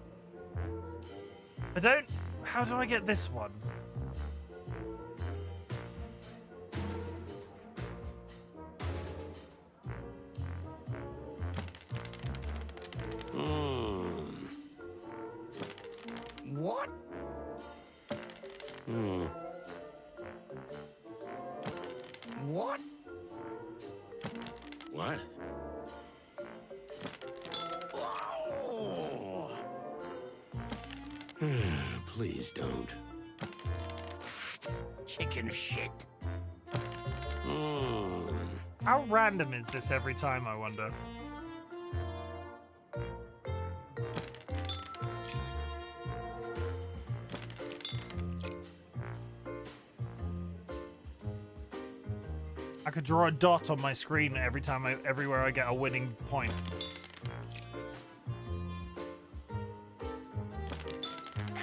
I don't... How do I get this one? What? What? What? Oh. Please don't. chicken shit. How random is this every time, I wonder? I could draw a dot on my screen everywhere I get a winning point.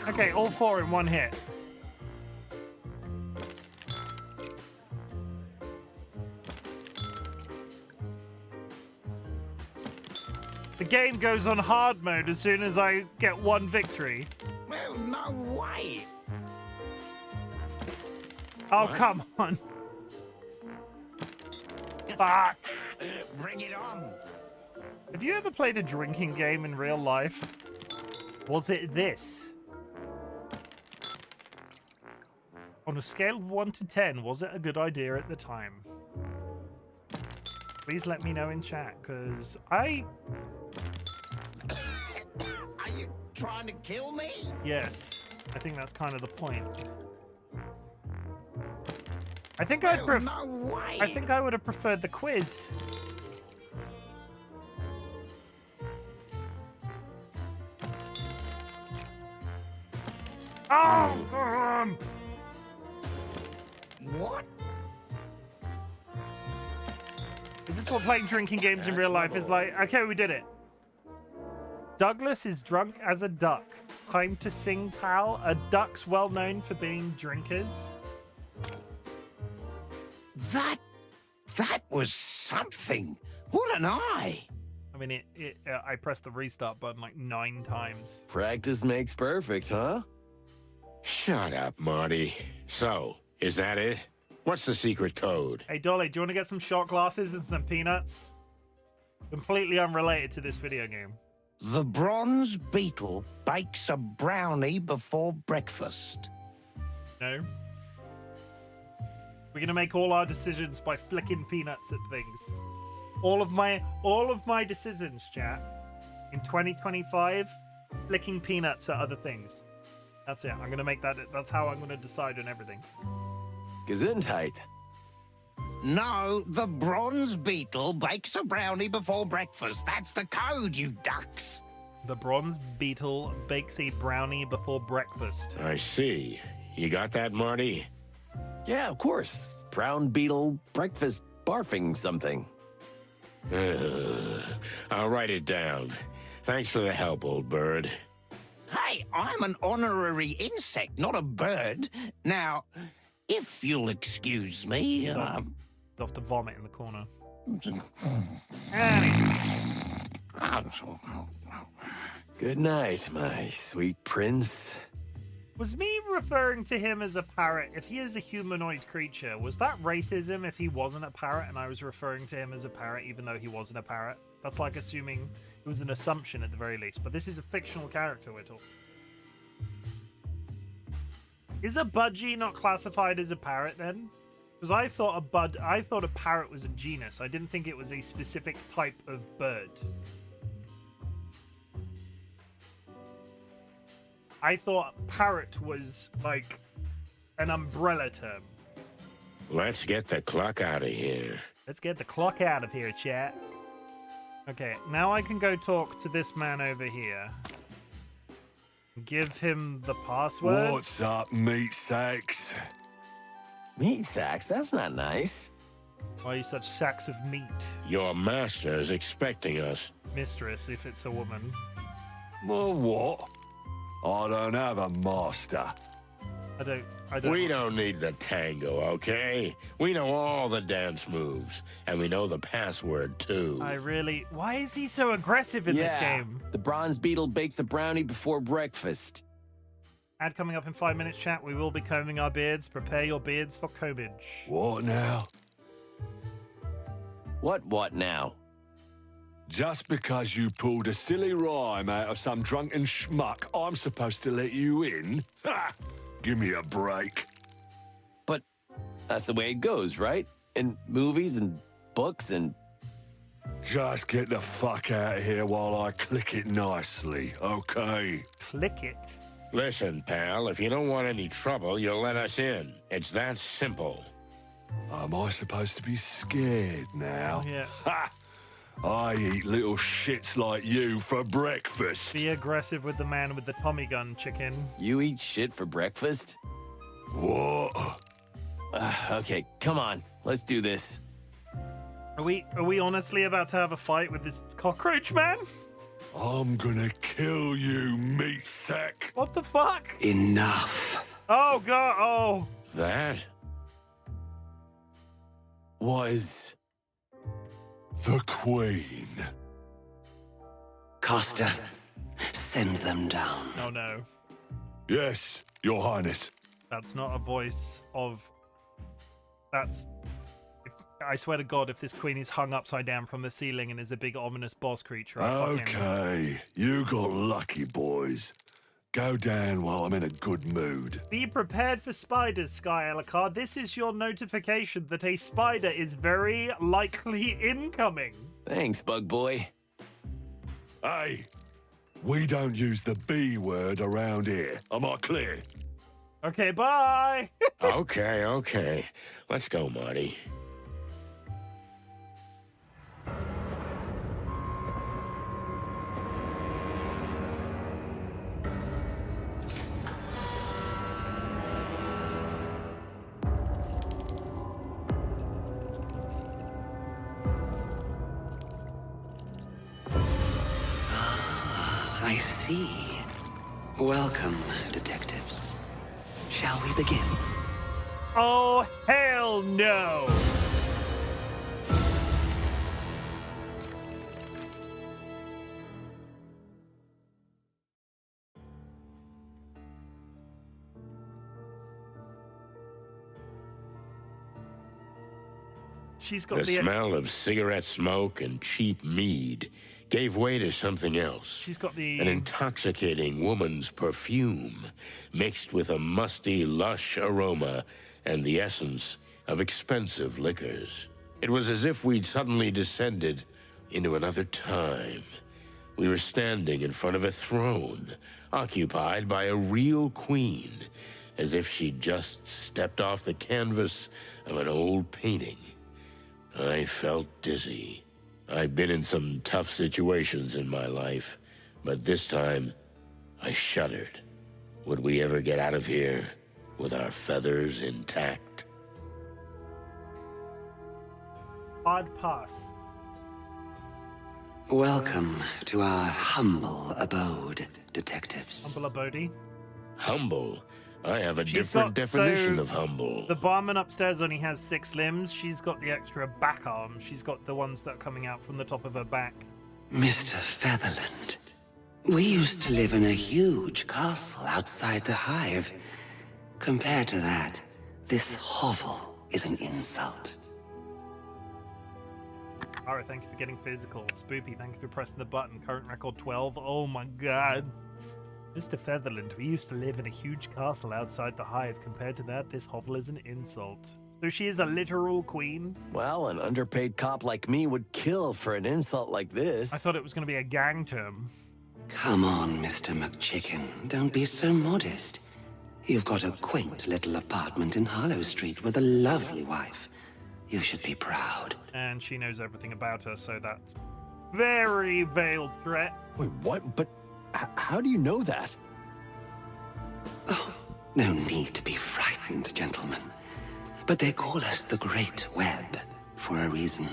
Okay, all 4 in one hit. The game goes on hard mode as soon as I get 1 victory. Well, no way. Oh, come on. Fuck. Bring it on. Have you ever played a drinking game in real life? Was it this? On a scale of 1 to 10, was it a good idea at the time? Please let me know in chat, because Are you trying to kill me? Yes, I think that's kind of the point. I think No way. I think I would have preferred the quiz. Oh, God. What? Is this what playing drinking games in real life is like? Okay, we did it. Douglas is drunk as a duck. Time to sing, pal. Are ducks well known for being drinkers? That was something. What an eye. I mean, I pressed the restart button like 9 times. Practice makes perfect, huh? Shut up, Marty. So, is that it? What's the secret code? Hey, Dolly, do you want to get some shot glasses and some peanuts? Completely unrelated to this video game. The bronze beetle bakes a brownie before breakfast. No. We're gonna make all our decisions by flicking peanuts at things. All of my decisions, chat, in 2025, flicking peanuts at other things. That's it. I'm gonna make that. That's how I'm gonna decide on everything. Gesundheit. No, the bronze beetle bakes a brownie before breakfast. That's the code, you ducks. The bronze beetle bakes a brownie before breakfast. I see. You got that, Marty? Yeah, of course. Brown beetle breakfast barfing something. I'll write it down. Thanks for the help, old bird. Hey, I'm an honorary insect, not a bird. Now, if you'll excuse me, He's off to vomit in the corner. And he's Good night, my sweet prince. Was me referring to him as a parrot, if he is a humanoid creature, was that racism if he wasn't a parrot and I was referring to him as a parrot even though he wasn't a parrot? That's like assuming it was an assumption at the very least, but this is a fictional character we're talking. Is a budgie not classified as a parrot then? Because I thought a parrot was a genus. I didn't think it was a specific type of bird. I thought parrot was like an umbrella term. Let's get the clock out of here. Let's get the clock out of here, chat. Okay, now I can go talk to this man over here. Give him the password. What's up, meat sacks? Meat sacks? That's not nice. Why are you such sacks of meat? Your master is expecting us. Mistress, if it's a woman. Well, what? I don't have a master. I don't. We don't need the tango, okay? We know all the dance moves, and we know the password, too. Why is he so aggressive in this game? The bronze beetle bakes a brownie before breakfast. Ad coming up in 5 minutes, chat. We will be combing our beards. Prepare your beards for combage. What now? What now? Just because you pulled a silly rhyme out of some drunken schmuck, I'm supposed to let you in? Ha! Give me a break. But that's the way it goes, right? In movies and books and... Just get the fuck out of here while I click it nicely, okay? Click it. Listen, pal, if you don't want any trouble, you'll let us in. It's that simple. Am I supposed to be scared now? Yeah. Ha! I eat little shits like you for breakfast. Be aggressive with the man with the Tommy gun, chicken. You eat shit for breakfast? What? Okay, come on. Let's do this. Are we honestly about to have a fight with this cockroach man? I'm gonna kill you, meat sack. What the fuck? Enough. Oh god, oh. That? Was The Queen. Costa, send them down. Oh no. Yes, Your Highness. That's not a voice of... That's... I swear to God, if this queen is hung upside down from the ceiling and is a big ominous boss creature, I fucking... Okay, you got lucky, boys. Go down while I'm in a good mood. Be prepared for spiders, Sky Alucard. This is your notification that a spider is very likely incoming. thanks, bug boy. Hey, we don't use the B word around here. Am I clear? Okay, bye. Okay. Let's go, Marty. I see. Welcome, detectives. Shall we begin? Oh, hell no. She's got The smell of cigarette smoke and cheap mead gave way to something else. She's got the... An intoxicating woman's perfume, mixed with a musty, lush aroma and the essence of expensive liquors. It was as if we'd suddenly descended into another time. We were standing in front of a throne, occupied by a real queen, as if she'd just stepped off the canvas of an old painting. I felt dizzy. I've been in some tough situations in my life, but this time, I shuddered. Would we ever get out of here with our feathers intact? Hard pass. Welcome to our humble abode, detectives. Humble Abode. Humble? I have a She's different got- definition so of humble. The barman upstairs only has 6 limbs. She's got the extra back arms. She's got the ones that are coming out from the top of her back. Mr. Featherland, we used to live in a huge castle outside the Hive. Compared to that, this hovel is an insult. Alright, thank you for getting physical. Spoopy, thank you for pressing the button. Current record 12. Oh my god. Mr. Featherland, we used to live in a huge castle outside the Hive. Compared to that, this hovel is an insult. So she is a literal queen? Well, an underpaid cop like me would kill for an insult like this. I thought it was going to be a gang term. Come on, Mr. McChicken. Don't be so modest. You've got a quaint little apartment in Harlow Street with a lovely wife. You should be proud. And she knows everything about her, so that's very veiled threat. Wait, what? But how do you know that? Oh, no need to be frightened, gentlemen. But they call us the Great Web for a reason.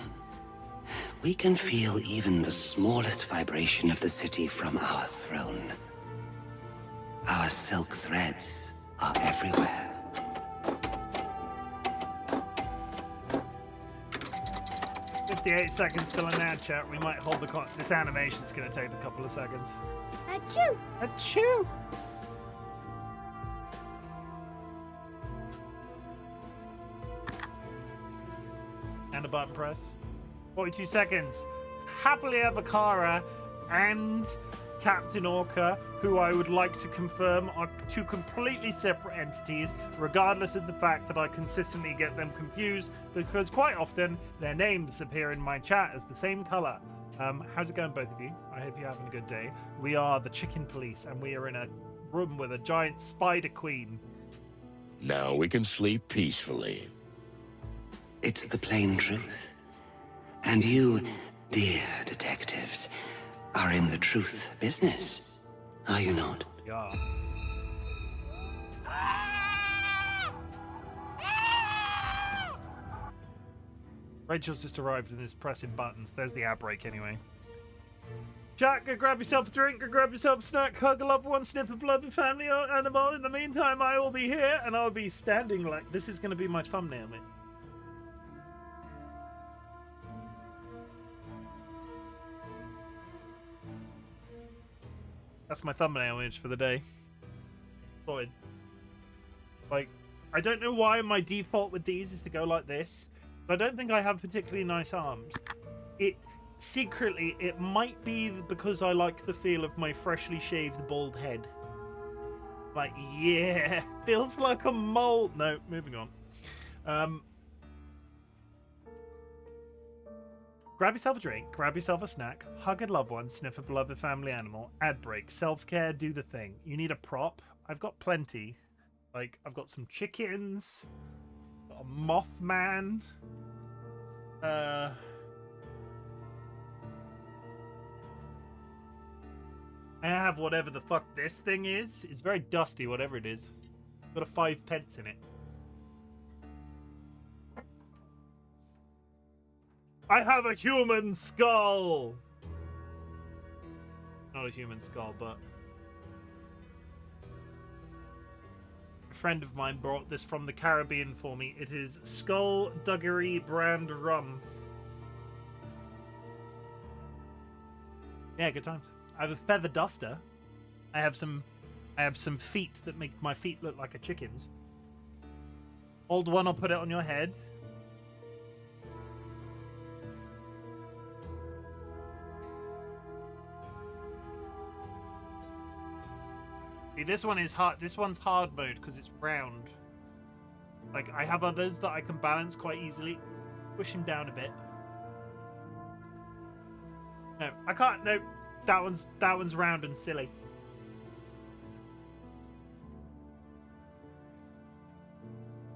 We can feel even the smallest vibration of the city from our throne. Our silk threads are everywhere. 58 seconds till an ad chat. We might hold the this animation's going to take a couple of seconds. Achoo! Achoo! And a button press. 42 seconds. Happily Ever Kara and Captain Orca, who I would like to confirm are 2 completely separate entities, regardless of the fact that I consistently get them confused, because quite often their names appear in my chat as the same color. How's it going, both of you? I hope you're having a good day. We are the Chicken Police, and we are in a room with a giant spider queen. Now we can sleep peacefully. It's the plain truth. And you, dear detectives, are in the truth business, are you not? Yeah. Rachel's just arrived and is pressing buttons. There's the ad break anyway. Jack, go grab yourself a drink, go grab yourself a snack, hug a loved one, sniff a beloved family animal. In the meantime, I will be here and I'll be standing like this is going to be my thumbnail, mate. That's my thumbnail image for the day. Sorted. Like, I don't know why my default with these is to go like this. I don't think I have particularly nice arms. Secretly, it might be because I like the feel of my freshly shaved bald head. Like, yeah, feels like a mole. No, moving on. Grab yourself a drink, grab yourself a snack, hug a loved one, sniff a beloved family animal, ad break, self-care, do the thing. You need a prop. I've got plenty. Like, I've got some chickens, got a Mothman. I have whatever the fuck this thing is. It's very dusty, whatever it is. Got a 5 pence in it. I have a human skull! Not a human skull, but... a friend of mine brought this from the Caribbean for me. It is Skullduggery brand rum. Yeah, good times. I have a feather duster. I have some feet that make my feet look like a chicken's. Hold one, I'll put it on your head. See, this one is hard. This one's hard mode because it's round. Like, I have others that I can balance quite easily. Push him down a bit. No, I can't. No. That one's round and silly.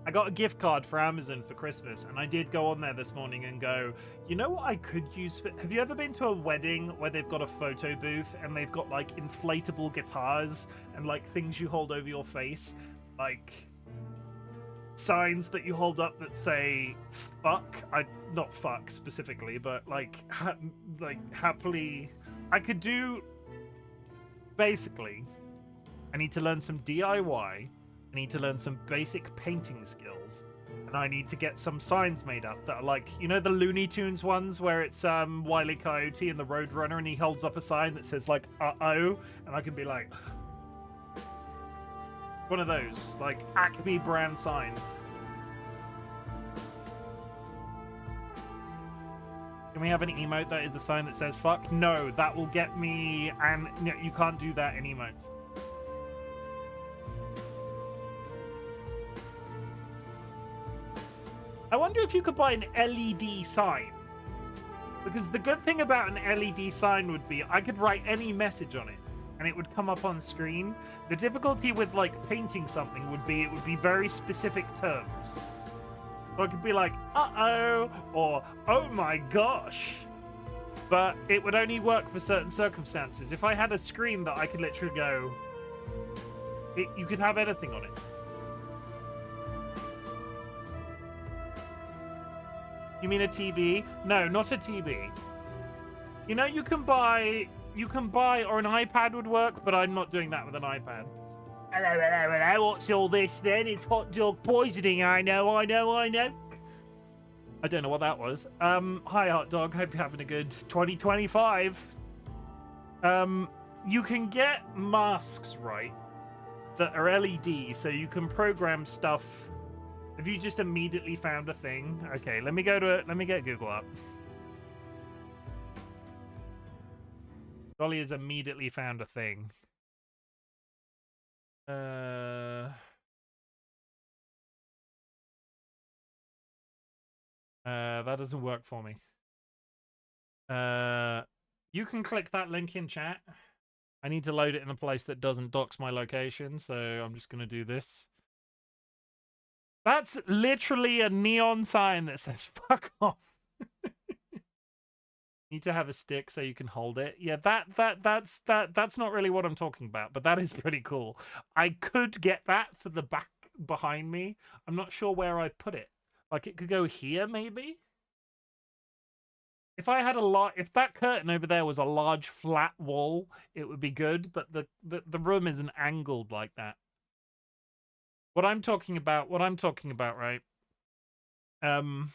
I got a gift card for Amazon for Christmas, and I did go on there this morning and go, you know what I could use for... Have you ever been to a wedding where they've got a photo booth and they've got like inflatable guitars and like things you hold over your face? Like signs that you hold up that say fuck. Not fuck specifically, but like happily... I could do... Basically, I need to learn some DIY. I need to learn some basic painting skills. And I need to get some signs made up that are like... You know the Looney Tunes ones where it's Wile E. Coyote and the Roadrunner and he holds up a sign that says like, uh-oh. And I can be like... One of those. Like Acme brand signs. Can we have an emote that is a sign that says fuck? No, that will get me, and no, you can't do that in emotes. I wonder if you could buy an LED sign. Because the good thing about an LED sign would be I could write any message on it and it would come up on screen. The difficulty with like painting something would be it would be very specific terms. So it could be like, uh-oh, or oh my gosh. But it would only work for certain circumstances. If I had a screen that I could literally go, you could have anything on it. You mean a TV? No, not a TV. You know, you can buy, or an iPad would work, but I'm not doing that with an iPad. Hello, what's all this then? It's hot dog poisoning, I know. I don't know what that was. Hi, hot dog. Hope you're having a good 2025. You can get masks, right, that are LED, so you can program stuff. Have you just immediately found a thing? Okay, let me get Google up. Dolly has immediately found a thing. That doesn't work for me. You can click that link in chat. I need to load it in a place that doesn't dox my location, so I'm just going to do this. That's literally a neon sign that says fuck off. Need to have a stick so you can hold it. Yeah, that's not really what I'm talking about, but that is pretty cool. I could get that for the back behind me. I'm not sure where I'd put it. Like it could go here maybe? If I had if that curtain over there was a large flat wall, it would be good, but the room isn't angled like that. What I'm talking about, right? One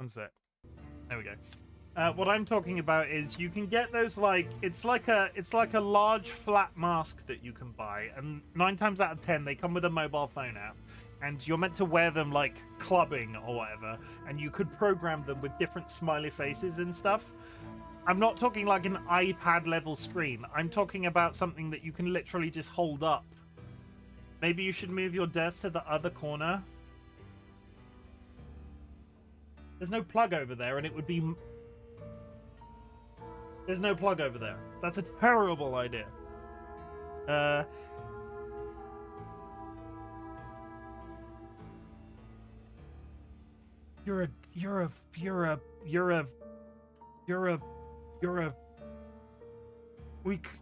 sec. There we go. What I'm talking about is you can get those it's like a large flat mask that you can buy, and 9 times out of 10 they come with a mobile phone app, and you're meant to wear them like clubbing or whatever, and you could program them with different smiley faces and stuff. I'm not talking like an iPad level screen. I'm talking about something that you can literally just hold up. Maybe you should move your desk to the other corner. There's no plug over there, and it would be... There's no plug over there. That's a terrible idea. You're a...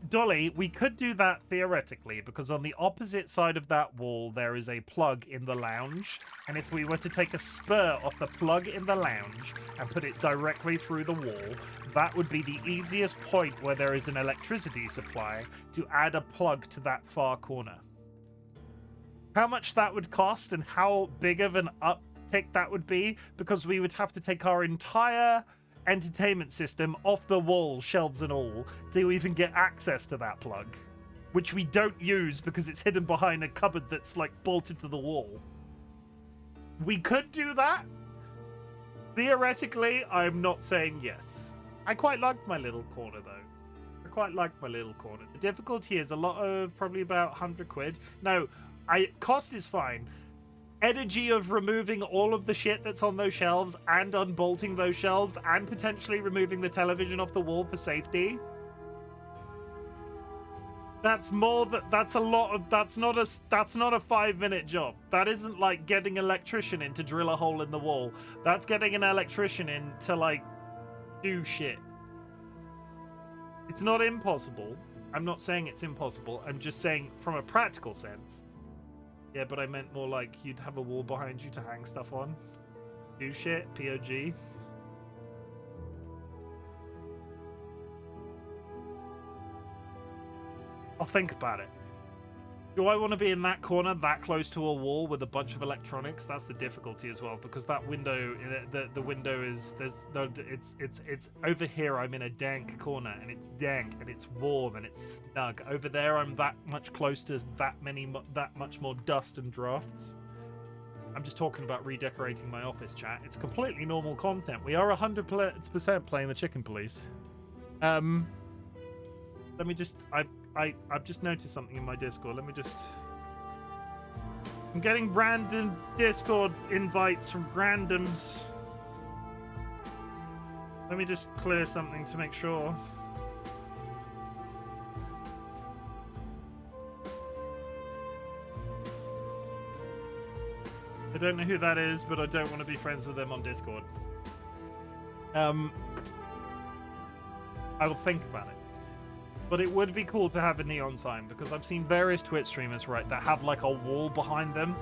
Dolly, we could do that theoretically, because on the opposite side of that wall there is a plug in the lounge, and if we were to take a spur off the plug in the lounge and put it directly through the wall, that would be the easiest point where there is an electricity supply to add a plug to that far corner. How much that would cost and how big of an uptick that would be, because we would have to take our entire entertainment system off the wall, shelves and all, to even get access to that plug, which we don't use because it's hidden behind a cupboard that's like bolted to the wall. We could do that theoretically. I'm not saying yes. I quite like my little corner though. I quite like my little corner. The difficulty is a lot of probably about 100 quid. No, cost is fine. Energy of removing all of the shit that's on those shelves and unbolting those shelves and potentially removing the television off the wall for safety. That's a lot of, that's not a 5-minute job. That isn't like getting an electrician in to drill a hole in the wall. That's getting an electrician in to like do shit. It's not impossible. I'm not saying it's impossible. I'm just saying from a practical sense. Yeah, but I meant more like you'd have a wall behind you to hang stuff on. Do shit, POG. I'll think about it. Do I want to be in that corner, that close to a wall with a bunch of electronics? That's the difficulty as well, because that window, the window is it's over here. I'm in a dank corner, and it's dank and it's warm and it's snug. Over there, I'm that much close to that much more dust and drafts. I'm just talking about redecorating my office, chat. It's completely normal content. We are 100% playing the Chicken Police. Let me just I've just noticed something in my Discord. Let me just... I'm getting random Discord invites from randoms. Let me just clear something to make sure. I don't know who that is, but I don't want to be friends with them on Discord. I will think about it. But it would be cool to have a neon sign, because I've seen various Twitch streamers, right, that have like a wall behind them.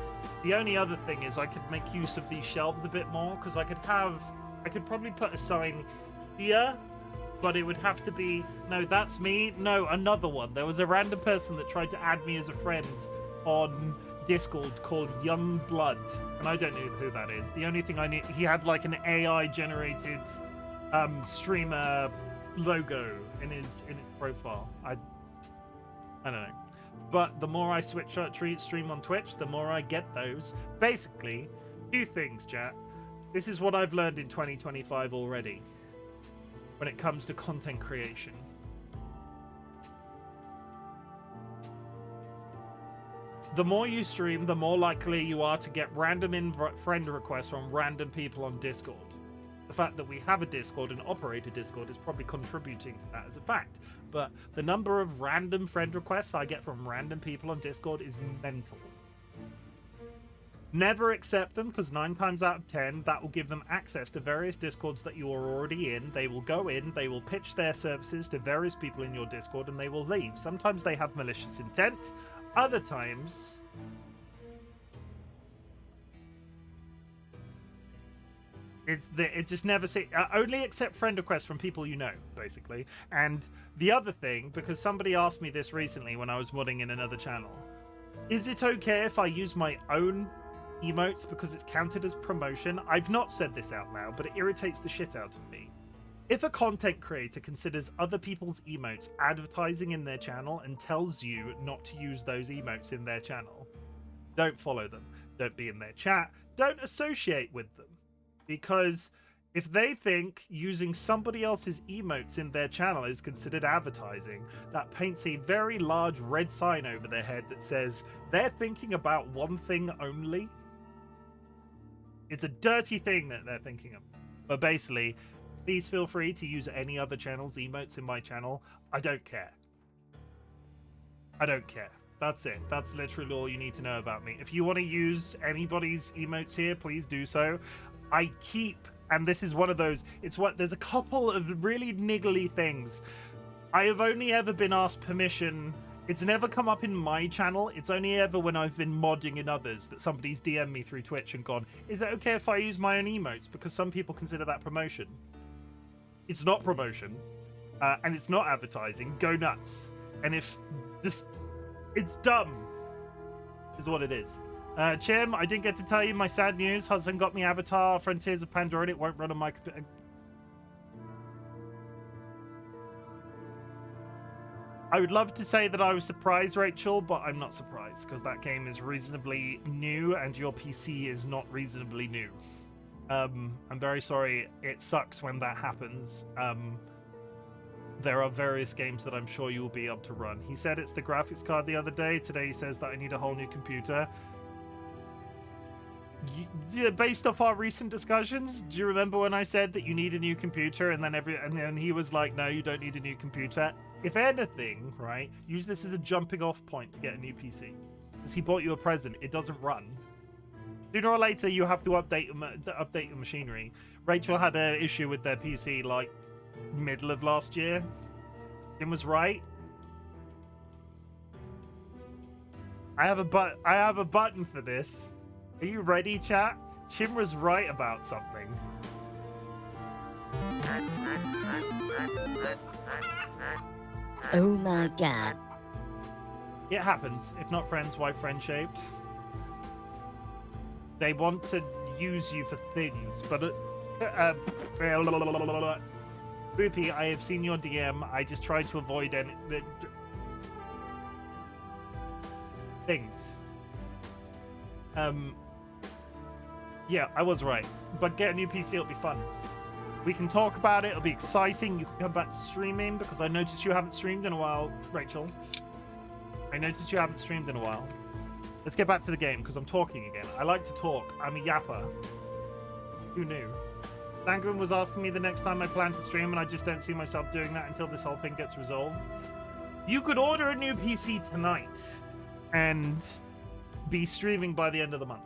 The only other thing is I could make use of these shelves a bit more, because I could probably put a sign here, but it would have to be, no, that's me, no, another one. There was a random person that tried to add me as a friend on Discord called Young Blood, and I don't know who that is. The only thing I knew, he had like an AI generated streamer logo in his profile. I don't know, but the more I stream on Twitch, the more I get those. Basically, 2 things, chat. This is what I've learned in 2025 already when it comes to content creation. The more you stream, the more likely you are to get random friend requests from random people on Discord. The fact that we have a Discord and operate a Discord is probably contributing to that as a fact. But the number of random friend requests I get from random people on Discord is mental. Never accept them, because 9 times out of 10, that will give them access to various Discords that you are already in. They will go in, they will pitch their services to various people in your Discord, and they will leave. Sometimes they have malicious intent. Other times... it just never only accept friend requests from people you know, basically. And the other thing, because somebody asked me this recently when I was modding in another channel, is it okay if I use my own emotes because it's counted as promotion? I've not said this out loud, but it irritates the shit out of me. If a content creator considers other people's emotes advertising in their channel and tells you not to use those emotes in their channel, don't follow them. Don't be in their chat. Don't associate with them. Because if they think using somebody else's emotes in their channel is considered advertising, that paints a very large red sign over their head that says they're thinking about one thing only. It's a dirty thing that they're thinking of. But basically, please feel free to use any other channel's emotes in my channel. I don't care. I don't care. That's it. That's literally all you need to know about me. If you want to use anybody's emotes here, please do so. I keep, and this is one of those, there's a couple of really niggly things. I have only ever been asked permission. It's never come up in my channel. It's only ever when I've been modding in others that somebody's DM'd me through Twitch and gone, is it okay if I use my own emotes? Because some people consider that promotion. It's not promotion, and it's not advertising. Go nuts. And if it's dumb, is what it is. Chim, I didn't get to tell you my sad news. Husband got me Avatar, Frontiers of Pandora, and it won't run on my computer. I would love to say that I was surprised, Rachel, but I'm not surprised, because that game is reasonably new, and your PC is not reasonably new. I'm very sorry. It sucks when that happens. There are various games that I'm sure you will be able to run. He said it's the graphics card the other day. Today he says that I need a whole new computer. Based off our recent discussions, do you remember when I said that you need a new computer, and then he was like, no, you don't need a new computer? If anything, right, use this as a jumping off point to get a new PC, because he bought you a present. It doesn't run. Sooner or later you have to update your machinery. Rachel had an issue with their PC like middle of last year. Jim was right. I have a button for this. Are you ready, chat? Chim was right about something. Oh my god. It happens. If not friends, why friend-shaped? They want to use you for things, but... Boopy, I have seen your DM. I just tried to avoid any... things. Yeah, I was right. But get a new PC, it'll be fun. We can talk about it, it'll be exciting. You can come back to streaming, because I noticed you haven't streamed in a while, Rachel. I noticed you haven't streamed in a while. Let's get back to the game, because I'm talking again. I like to talk. I'm a yapper. Who knew? Sangren was asking me the next time I plan to stream, and I just don't see myself doing that until this whole thing gets resolved. You could order a new PC tonight and be streaming by the end of the month.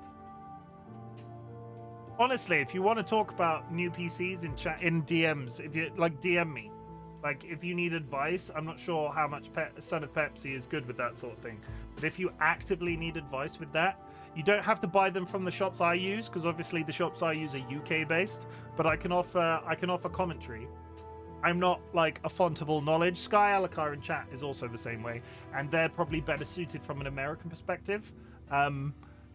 Honestly, if you want to talk about new PCs in chat, in DMs, if you like, DM me. Like, if you need advice, I'm not sure how much Son of Pepsi is good with that sort of thing. But if you actively need advice with that, you don't have to buy them from the shops I use, because obviously the shops I use are UK based. But I can offer commentary. I'm not like a font of all knowledge. Sky Alakar in chat is also the same way, and they're probably better suited from an American perspective.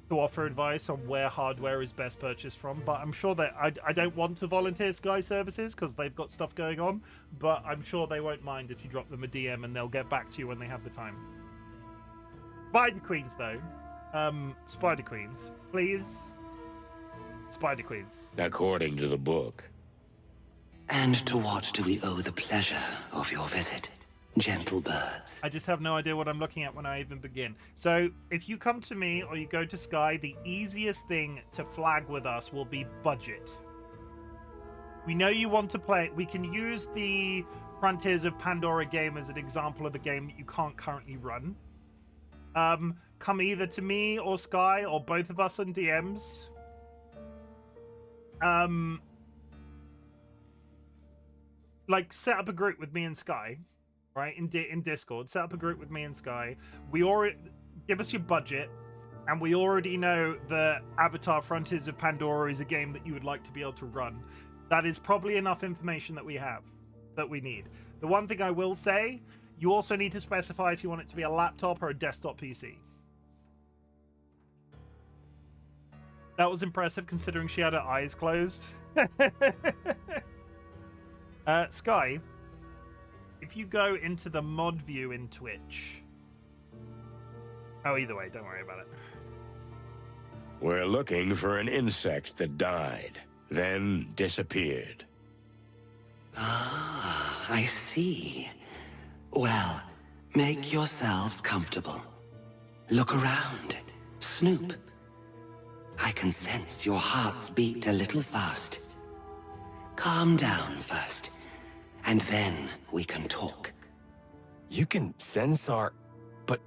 To offer advice on where hardware is best purchased from. But I'm sure that I don't want to volunteer Sky Services because they've got stuff going on, but I'm sure they won't mind if you drop them a DM and they'll get back to you when they have the time. Spider Queens, though. Spider Queens, please. Spider Queens. According to the book. And to what do we owe the pleasure of your visit, gentle birds? I just have no idea what I'm looking at when I even begin. So if you come to me or you go to Sky, the easiest thing to flag with us will be budget. We know you want to play. We can use the Frontiers of Pandora game as an example of a game that you can't currently run. Come either to me or Sky or both of us on DMs. Like, set up a group with me and Sky, right? In Discord, set up a group with me and Sky. We already give us your budget, and we already know that Avatar: Frontiers of Pandora is a game that you would like to be able to run. That is probably enough information that we need. The one thing I will say, you also need to specify if you want it to be a laptop or a desktop PC. That was impressive considering she had her eyes closed. Sky, if you go into the mod view in Twitch. Oh, either way, don't worry about it. We're looking for an insect that died, then disappeared. Ah, I see. Well, make yourselves comfortable. Look around. Snoop. I can sense your hearts beat a little fast. Calm down first, and then we can talk. You can sense our... But...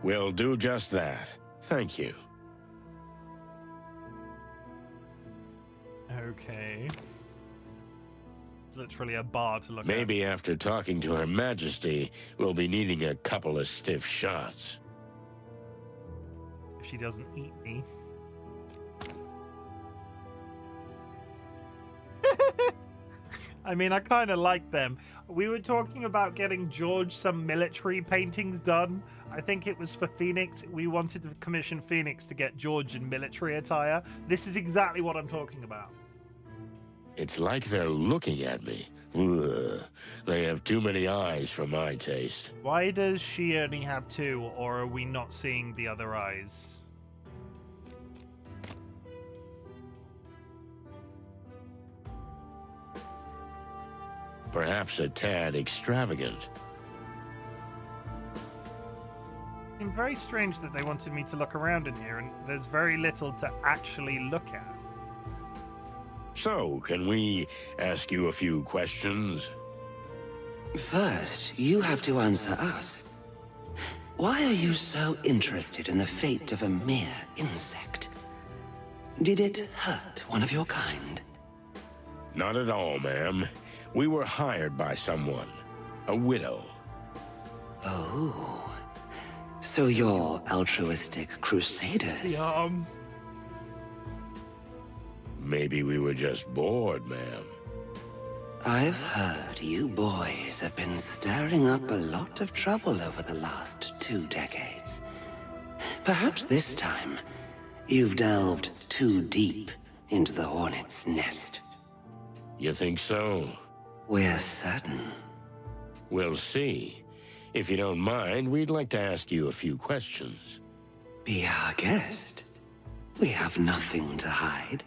We'll do just that. Thank you. Okay. It's literally a bar to look at. Maybe after talking to Her Majesty, we'll be needing a couple of stiff shots. If she doesn't eat me. I mean, I kind of like them. We were talking about getting George some military paintings done. I think it was for Phoenix. We wanted to commission Phoenix to get George in military attire. This is exactly what I'm talking about. It's like they're looking at me. Ugh. They have too many eyes for my taste. Why does she only have two, or are we not seeing the other eyes? Perhaps a tad extravagant. It's very strange that they wanted me to look around in here, and there's very little to actually look at. So, can we ask you a few questions? First, you have to answer us. Why are you so interested in the fate of a mere insect? Did it hurt one of your kind? Not at all, ma'am. We were hired by someone. A widow. Oh. So you're altruistic crusaders? Maybe we were just bored, ma'am. I've heard you boys have been stirring up a lot of trouble over the last 2 decades. Perhaps this time, you've delved too deep into the hornet's nest. You think so? We're certain. We'll see. If you don't mind, we'd like to ask you a few questions. Be our guest. We have nothing to hide.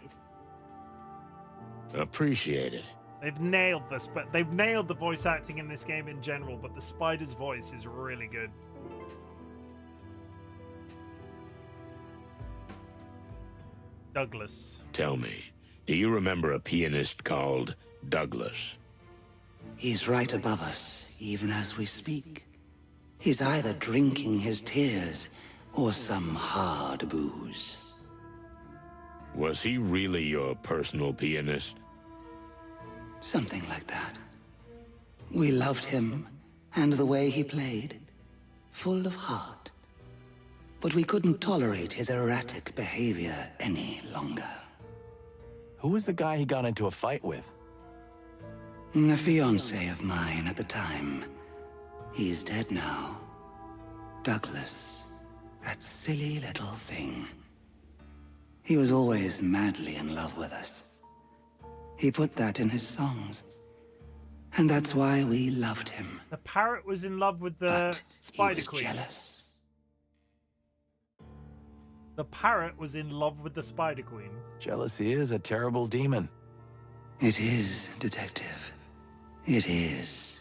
Appreciate it. They've nailed this, but they've nailed the voice acting in this game in general, but the spider's voice is really good. Douglas. Tell me, do you remember a pianist called Douglas? He's right above us, even as we speak. He's either drinking his tears or some hard booze. Was he really your personal pianist? Something like that. We loved him and the way he played, full of heart. But we couldn't tolerate his erratic behavior any longer. Who was the guy he got into a fight with? A fiancé of mine at the time. He's dead now. Douglas. That silly little thing. He was always madly in love with us. He put that in his songs. And that's why we loved him. The parrot was in love with the Spider Queen. He was jealous. The parrot was in love with the Spider Queen. Jealousy is a terrible demon. It is, Detective. It is.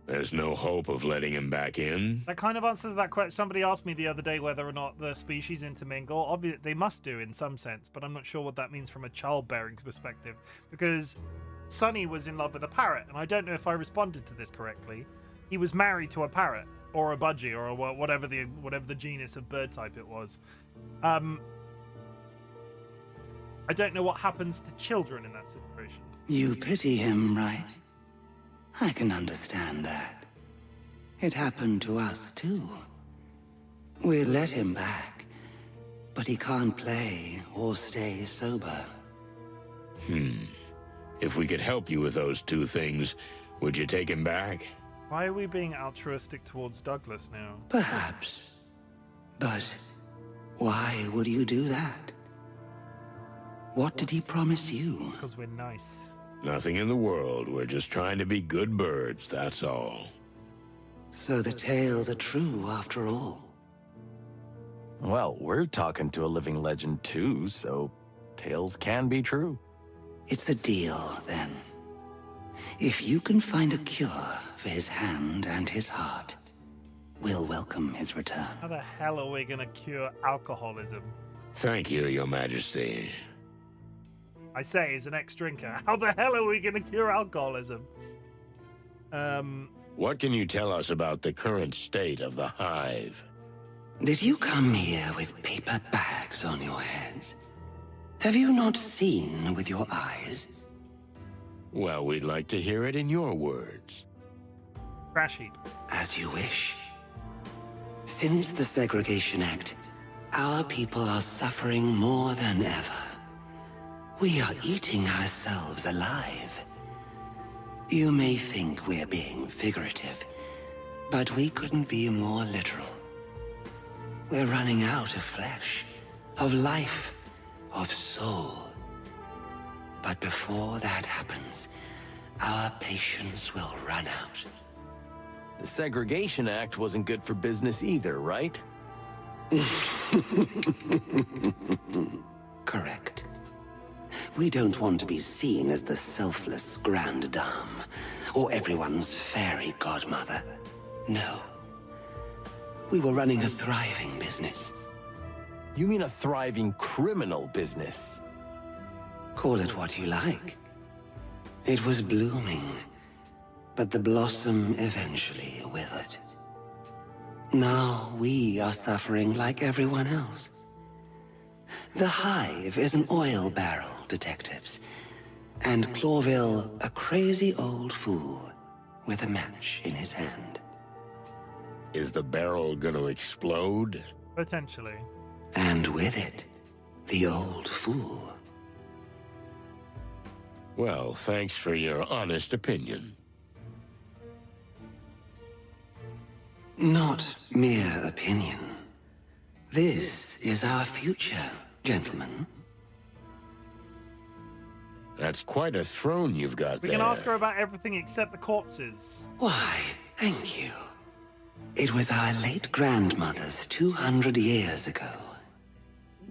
There's no hope of letting him back in? That kind of answers that question. Somebody asked me the other day whether or not the species intermingle. Obviously, they must do in some sense, but I'm not sure what that means from a childbearing perspective. Because Sonny was in love with a parrot, and I don't know if I responded to this correctly. He was married to a parrot, or a budgie, or whatever the genus of bird type it was. I don't know what happens to children in that situation. You pity him, right? I can understand that. It happened to us, too. We let him back, but he can't play or stay sober. If we could help you with those two things, would you take him back? Why are we being altruistic towards Douglas now? Perhaps. But why would you do that? What did he promise you? Because we're nice. Nothing in the world. We're just trying to be good birds, that's all. So the tales are true after all. Well, we're talking to a living legend too, so tales can be true. It's a deal, then. If you can find a cure for his hand and his heart, we'll welcome his return. How the hell are we gonna cure alcoholism? Thank you, Your Majesty. I say, as an ex-drinker, how the hell are we gonna cure alcoholism? What can you tell us about the current state of the hive? Did you come here with paper bags on your heads? Have you not seen with your eyes? Well, we'd like to hear it in your words. Crash heap. As you wish. Since the Segregation Act, our people are suffering more than ever. We are eating ourselves alive. You may think we're being figurative, but we couldn't be more literal. We're running out of flesh, of life, of soul. But before that happens, our patience will run out. The Segregation Act wasn't good for business either, right? Correct. We don't want to be seen as the selfless grande dame, or everyone's fairy godmother. No. We were running a thriving business. You mean a thriving criminal business? Call it what you like. It was blooming, but the blossom eventually withered. Now we are suffering like everyone else. The Hive is an oil barrel, detectives. And Clawville, a crazy old fool with a match in his hand. Is the barrel gonna explode? Potentially. And with it, the old fool. Well, thanks for your honest opinion. Not mere opinion. This is our future, gentlemen. That's quite a throne you've got We there. can ask her about everything except the corpses. Why, thank you. It was our late grandmother's 200 years ago.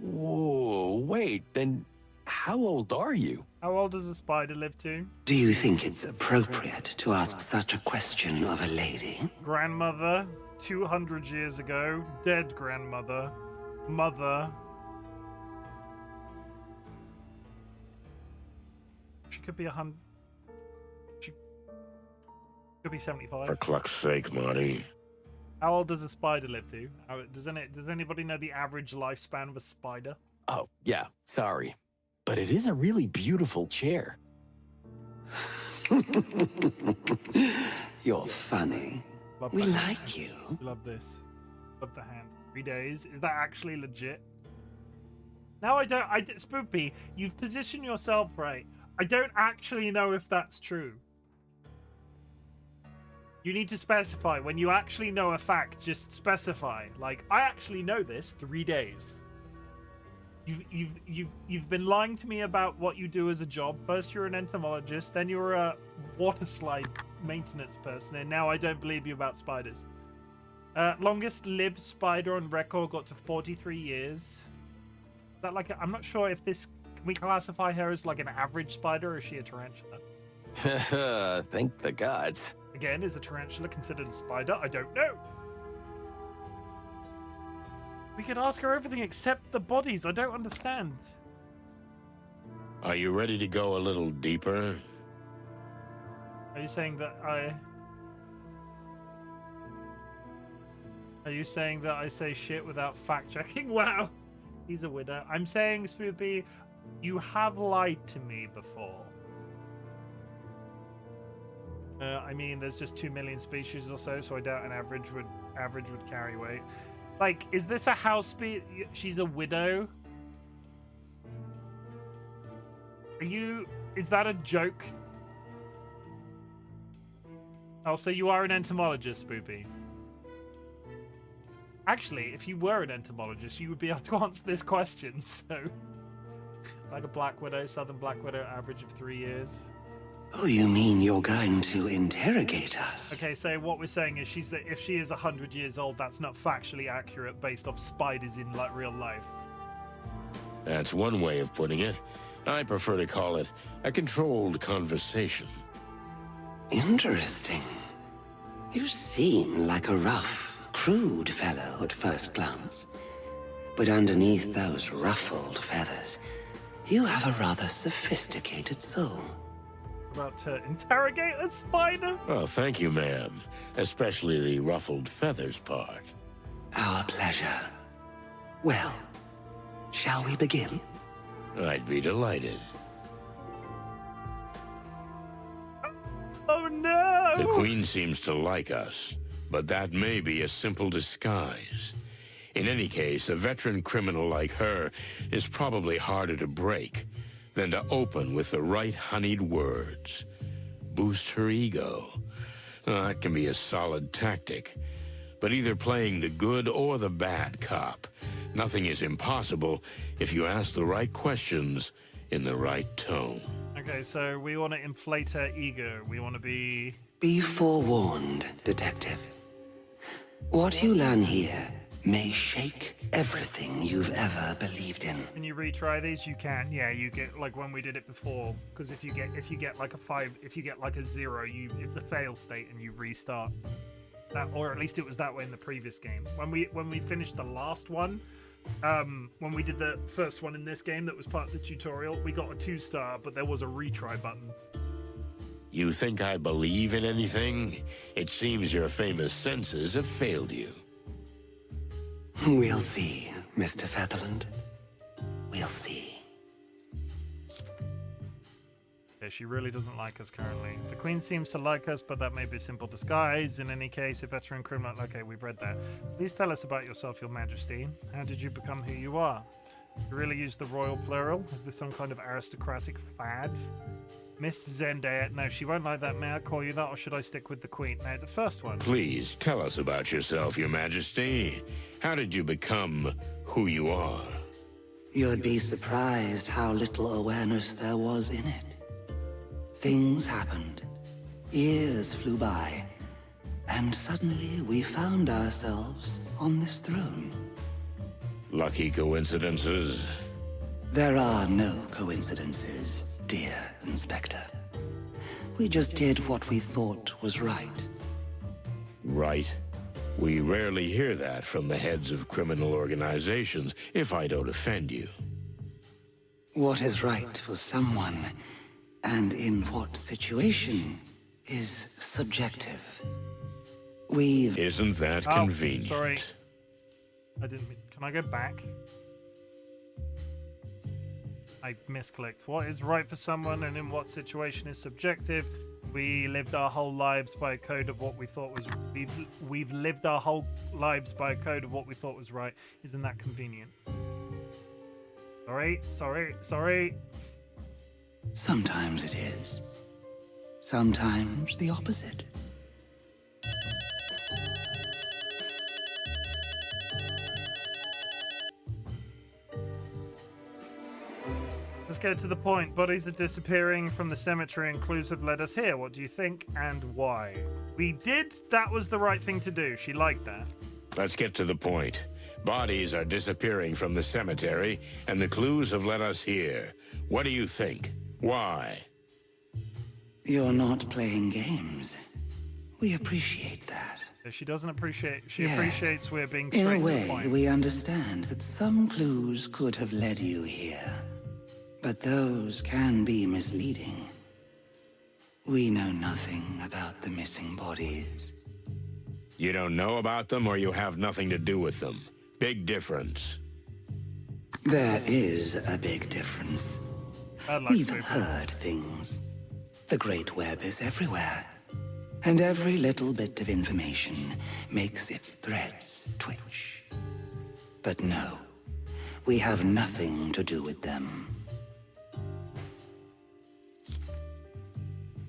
Whoa, wait, then how old are you? How old does a spider live to? Do you think it's appropriate to ask such a question of a lady? Grandmother, 200 years ago. Dead grandmother. Mother. She could be 100. She could be 75. For cluck's sake, Marty. How old does a spider live to? Does anybody know the average lifespan of a spider? Oh, yeah, sorry. But it is a really beautiful chair. You're funny. Love We the like hand. you. Love this. Love the hand. 3 days. Is that actually legit? No, I don't. Spoopy, you've positioned yourself right. I don't actually know if that's true. You need to specify. When you actually know a fact, just specify. Like, I actually know this. 3 days. You've been lying to me about what you do as a job. First you're an entomologist, then you're a water slide maintenance person, and now I don't believe you about spiders. Longest lived spider on record got to 43 years. Is that like I'm not sure if this, can we classify her as like an average spider, or is she a tarantula? Thank the gods. Again, is a tarantula considered a spider? I don't know. We could ask her everything except the bodies. I don't understand. Are you ready to go a little deeper? Are you saying that I... Are you saying that I say shit without fact-checking? Wow. He's a widow. I'm saying, Spoopy, you have lied to me before. I mean, there's just 2 million species or so, so I doubt an average would carry weight. Like, is this a house she's a widow? Are you... Is that a joke? Oh, so you are an entomologist, Spoopy. Actually, if you were an entomologist, you would be able to answer this question, so... Like a black widow, southern black widow, average of 3 years. Oh, you mean you're going to interrogate us? Okay, so what we're saying is if she is 100 years old, that's not factually accurate based off spiders in real life. That's one way of putting it. I prefer to call it a controlled conversation. Interesting. You seem like a rough, crude fellow at first glance. But underneath those ruffled feathers, you have a rather sophisticated soul. About to interrogate a spider? Oh, thank you, ma'am. Especially the ruffled feathers part. Our pleasure. Well, shall we begin? I'd be delighted. Oh no! The Queen seems to like us, but that may be a simple disguise. In any case, a veteran criminal like her is probably harder to break than to open with the right honeyed words. Boost her ego. That can be a solid tactic. But either playing the good or the bad cop, nothing is impossible if you ask the right questions in the right tone. Okay, so we want to inflate her ego. We want to be... Be forewarned, detective. What you learn here may shake everything you've ever believed in. Can you retry these? You can. Yeah, you get like when we did it before. Because if you get like a 5, if you get like a 0, it's a fail state and you restart. That, or at least it was that way in the previous game. When we finished the last one, when we did the first one in this game that was part of the tutorial, we got a 2-star, but there was a retry button. You think I believe in anything? It seems your famous senses have failed you. We'll see, Mr. Featherland. We'll see. Yeah, she really doesn't like us currently. The Queen seems to like us, but that may be a simple disguise. In any case, a veteran criminal... Okay, we've read that. Please tell us about yourself, Your Majesty. How did you become who you are? You really use the royal plural? Is this some kind of aristocratic fad? Miss Zendaya... No, she won't like that. May I call you that, or should I stick with the Queen? No, the first one. Please, tell us about yourself, Your Majesty. How did you become who you are? You'd be surprised how little awareness there was in it. Things happened. Years flew by. And suddenly we found ourselves on this throne. Lucky coincidences? There are no coincidences, dear Inspector. We just did what we thought was right. Right. We rarely hear that from the heads of criminal organizations, if I don't offend you. What is right for someone, and in what situation, is subjective. Isn't that convenient? Sorry. I didn't mean... Can I go back? I misclicked. What is right for someone and in what situation is subjective? We lived our whole lives by a code of what we thought was... We've lived our whole lives by a code of what we thought was right. Isn't that convenient? Sorry. Sometimes it is. Sometimes the opposite. Let's get to the point. Bodies are disappearing from the cemetery and clues have led us here. What do you think and why? We did. That was the right thing to do. She liked that. Let's get to the point. Bodies are disappearing from the cemetery, and the clues have led us here. What do you think? Why? You're not playing games. We appreciate that. She doesn't appreciate. She Yes. appreciates we're being In straight a to the way, point. we understand that some clues could have led you here, but those can be misleading. We know nothing about the missing bodies. You don't know about them, or you have nothing to do with them. Big difference. There is a big difference. Bad luck, We've Swoopy. heard things. The Great Web is everywhere, and every little bit of information makes its threads twitch. But no, we have nothing to do with them.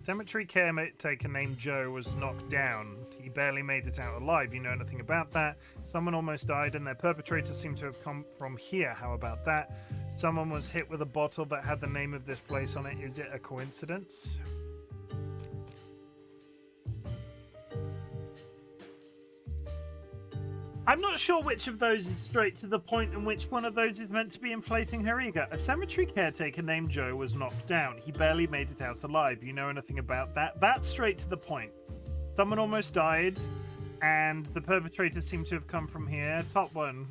Cemetery caretaker named Joe was knocked down. He barely made it out alive. You know anything about that? Someone almost died, and their perpetrator seemed to have come from here. How about that? Someone was hit with a bottle that had the name of this place on it. Is it a coincidence? I'm not sure which of those is straight to the point and which one of those is meant to be inflating her ego. A cemetery caretaker named Joe was knocked down. He barely made it out alive. You know anything about that? That's straight to the point. Someone almost died, and the perpetrator seemed to have come from here. Top one.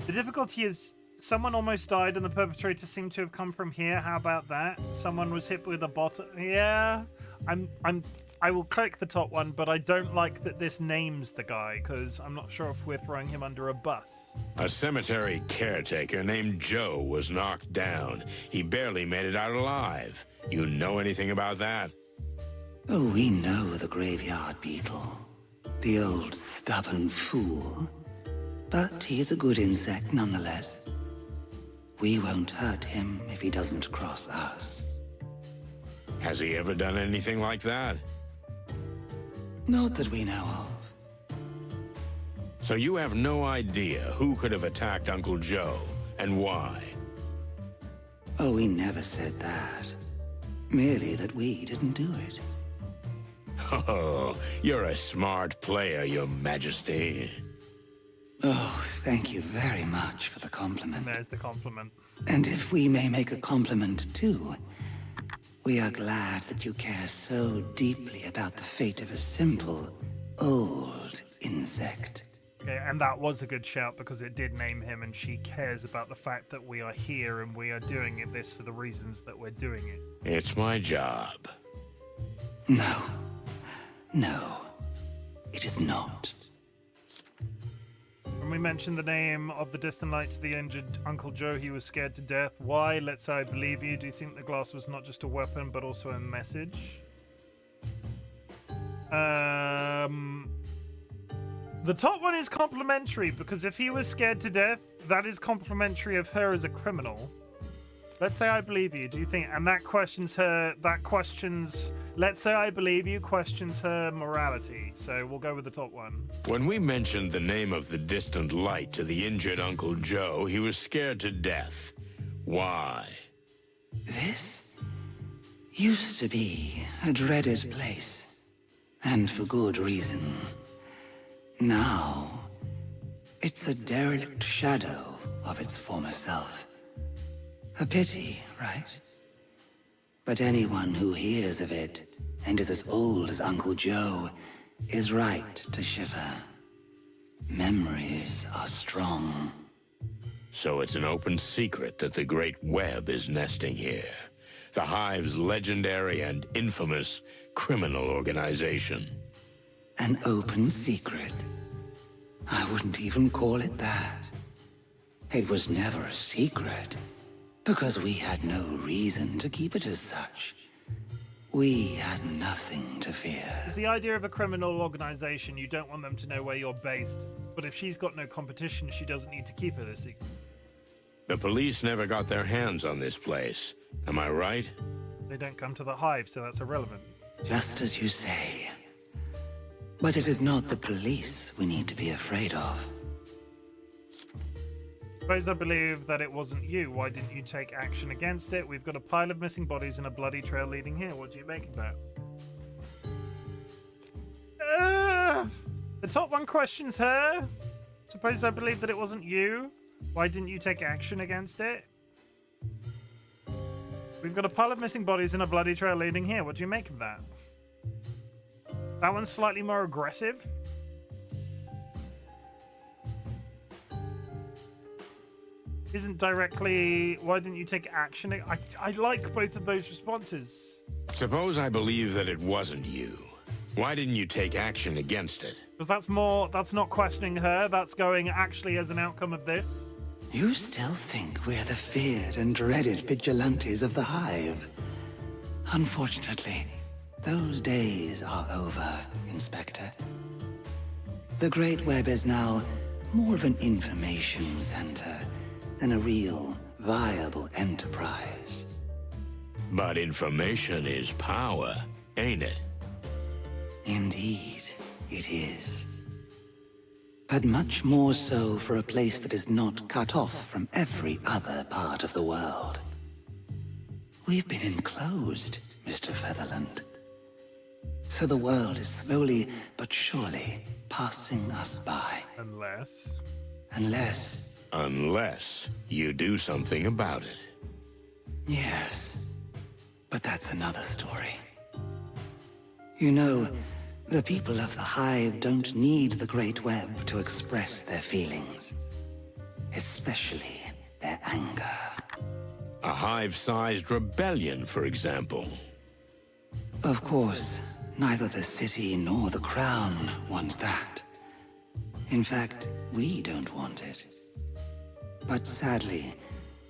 The difficulty is someone almost died, and the perpetrator seemed to have come from here. How about that? Someone was hit with a bottle. Yeah, I will click the top one, but I don't like that this names the guy, because I'm not sure if we're throwing him under a bus. A cemetery caretaker named Joe was knocked down. He barely made it out alive. You know anything about that? Oh, we know the graveyard beetle. The old stubborn fool. But he's a good insect nonetheless. We won't hurt him if he doesn't cross us. Has he ever done anything like that? Not that we know of. So you have no idea who could have attacked Uncle Joe and why? Oh, we never said that. Merely that we didn't do it. Oh, you're a smart player, Your Majesty. Oh, thank you very much for the compliment. There's the compliment. And if we may make a compliment too, we are glad that you care so deeply about the fate of a simple, old insect. Okay, and that was a good shout because it did name him, and she cares about the fact that we are here and we are doing this for the reasons that we're doing it. It's my job. No. No. It is not. When we mentioned the name of the distant light to the injured Uncle Joe, he was scared to death. Why? Let's say I believe you. Do you think the glass was not just a weapon, but also a message? The top one is complimentary, because if he was scared to death, that is complimentary of her as a criminal. Let's say I believe you. Do you think... And that questions her... That questions... Let's say I believe you questions her morality. So we'll go with the top one. When we mentioned the name of the distant light to the injured Uncle Joe, he was scared to death. Why? This used to be a dreaded place. And for good reason. Now, it's a derelict shadow of its former self. A pity, right? But anyone who hears of it and is as old as Uncle Joe is right to shiver. Memories are strong. So it's an open secret that the Great Web is nesting here. The Hive's legendary and infamous criminal organization. An open secret. I wouldn't even call it that. It was never a secret, because we had no reason to keep it as such. We had nothing to fear. The idea of a criminal organization, you don't want them to know where you're based. But if she's got no competition, she doesn't need to keep it a secret. The police never got their hands on this place. Am I right? They don't come to the Hive, so that's irrelevant. Just as you say. But it is not the police we need to be afraid of. Suppose I believe that it wasn't you. Why didn't you take action against it? We've got a pile of missing bodies and a bloody trail leading here. What do you make of that? The top one questions her. Suppose I believe that it wasn't you. Why didn't you take action against it? We've got a pile of missing bodies and a bloody trail leading here. What do you make of that? That one's slightly more aggressive. Isn't directly... Why didn't you take action? I like both of those responses. Suppose I believe that it wasn't you. Why didn't you take action against it? Because that's more... That's not questioning her. That's going actually as an outcome of this. You still think we're the feared and dreaded vigilantes of the Hive. Unfortunately, those days are over, Inspector. The Great Web is now more of an information center than a real, viable enterprise. But information is power, ain't it? Indeed, it is. But much more so for a place that is not cut off from every other part of the world. We've been enclosed, Mr. Featherland. So the world is slowly but surely passing us by. Unless... Unless you do something about it. Yes. But that's another story. You know, the people of the Hive don't need the Great Web to express their feelings. Especially their anger. A hive-sized rebellion, for example. Of course, neither the city nor the Crown wants that. In fact, we don't want it. But sadly,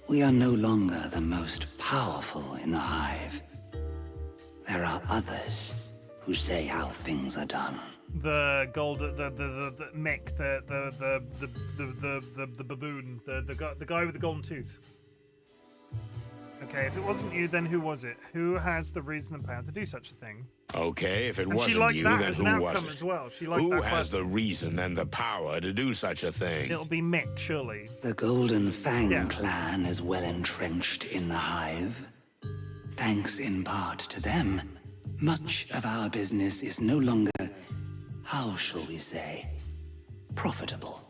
we are no longer the most powerful in the Hive. There are others who say how things are done. The gold, the Mick, the baboon, the guy with the golden tooth. Okay, if it wasn't you, then who was it? Who has the reason and power to do such a thing? Okay, if it And wasn't she liked you, that then as an who was outcome it? as well. She liked Who that has question. the reason and the power to do such a thing? It'll be Mick, surely. The Golden Fang Yeah. clan is well entrenched in the Hive. Thanks in part to them, much of our business is no longer, how shall we say, profitable.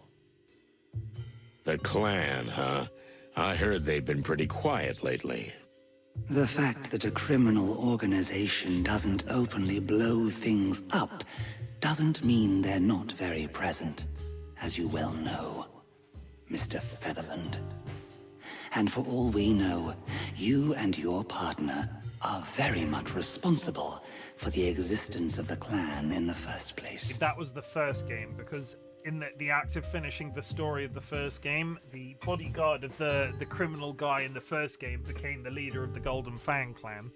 The clan, huh? I heard they've been pretty quiet lately. The fact that a criminal organization doesn't openly blow things up doesn't mean they're not very present, as you well know, Mr. Featherland. And for all we know, you and your partner are very much responsible for the existence of the clan in the first place. That was the first game, because in the act of finishing the story of the first game, the bodyguard of the criminal guy in the first game became the leader of the Golden Fang clan.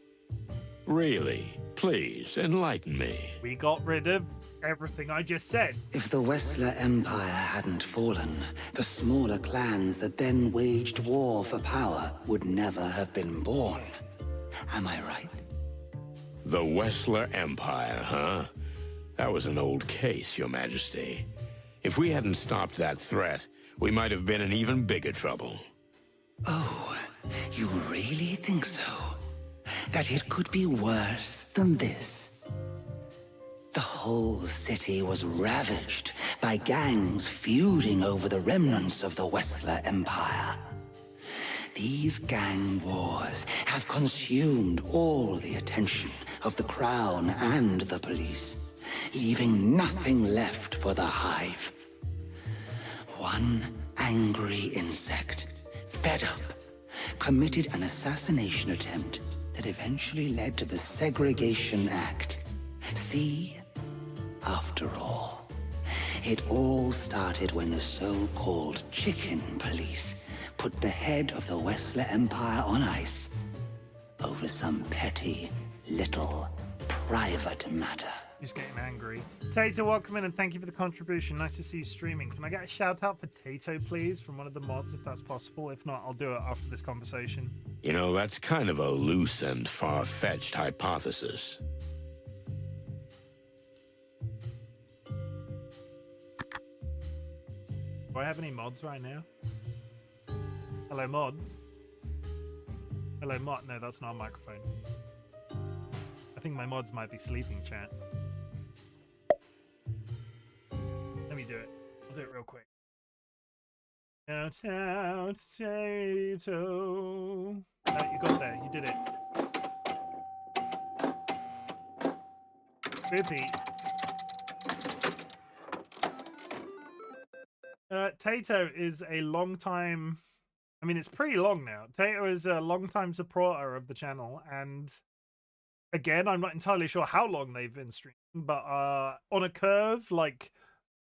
Really? Please, enlighten me. We got rid of everything I just said. If the Wessler Empire hadn't fallen, the smaller clans that then waged war for power would never have been born. Am I right? The Wessler Empire, huh? That was an old case, Your Majesty. If we hadn't stopped that threat, we might have been in even bigger trouble. Oh, you really think so? That it could be worse than this? The whole city was ravaged by gangs feuding over the remnants of the Wessler Empire. These gang wars have consumed all the attention of the Crown and the police, leaving nothing left for the Hive. One angry insect, fed up, committed an assassination attempt that eventually led to the Segregation Act. See? After all, it all started when the so-called Chicken Police put the head of the Wessler Empire on ice over some petty, little, private matter. Just getting angry. Tato, welcome in and thank you for the contribution. Nice to see you streaming. Can I get a shout out for Tato, please, from one of the mods, if that's possible? If not, I'll do it after this conversation. You know, that's kind of a loose and far-fetched hypothesis. Do I have any mods right now? Hello, mods. Hello, mod. No, that's not a microphone. I think my mods might be sleeping, chat. Let me do it. I'll do it real quick. Out, out, Tato. You got there. You did it. Bippy. Tato is a long time. I mean, it's pretty long now. Tato is a long time supporter of the channel, and again, I'm not entirely sure how long they've been streaming, but on a curve, like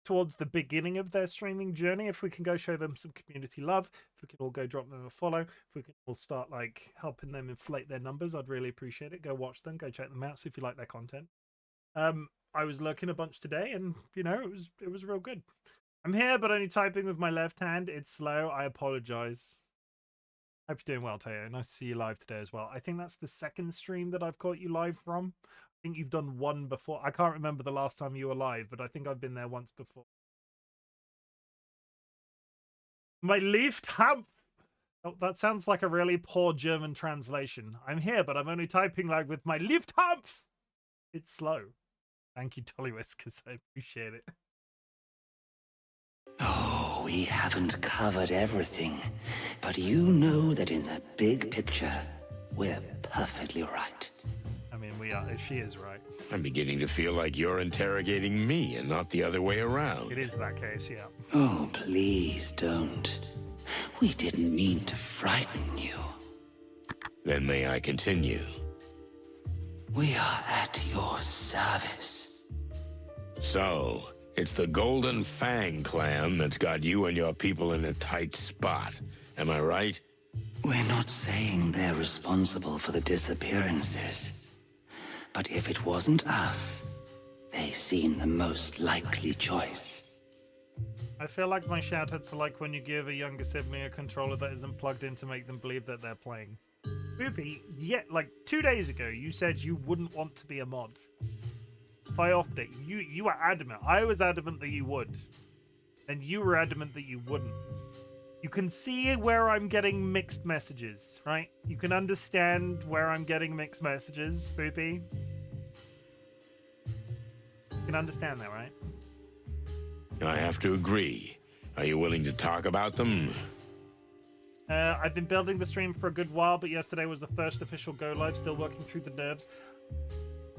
towards the beginning of their streaming journey, if we can go show them some community love, if we can all go drop them a follow, if we can all start like helping them inflate their numbers, I'd really appreciate it. Go watch them, go check them out, see if you like their content. I was lurking a bunch today, and you know, it was real good. I'm here, but only typing with my left hand. It's slow. I apologize. Hope you're doing well, Teo. Nice to see you live today as well. I think that's the second stream that I've caught you live from. I think you've done one before. I can't remember the last time you were live, but I think I've been there once before. My left hand. Oh, that sounds like a really poor German translation. I'm here, but I'm only typing like with my left hand. It's slow. Thank you, DollyWhiskers. I appreciate it. Oh, we haven't covered everything, but you know that in the big picture, we're perfectly right. I mean, we are. She is right. I'm beginning to feel like you're interrogating me and not the other way around. It is that case, yeah. Oh, please don't. We didn't mean to frighten you. Then may I continue? We are at your service. So, it's the Golden Fang clan that's got you and your people in a tight spot. Am I right? We're not saying they're responsible for the disappearances. But if it wasn't us, they seem the most likely choice. I feel like my shoutouts are like when you give a younger sibling a controller that isn't plugged in to make them believe that they're playing. Spoopy, yet like 2 days ago, you said you wouldn't want to be a mod. If I offered it, you were adamant. I was adamant that you would. And you were adamant that you wouldn't. You can see where I'm getting mixed messages, right? You can understand where I'm getting mixed messages, Spoopy. You can understand that, right? I have to agree. Are you willing to talk about them? I've been building the stream for a good while, but yesterday was the first official go live, still working through the nerves.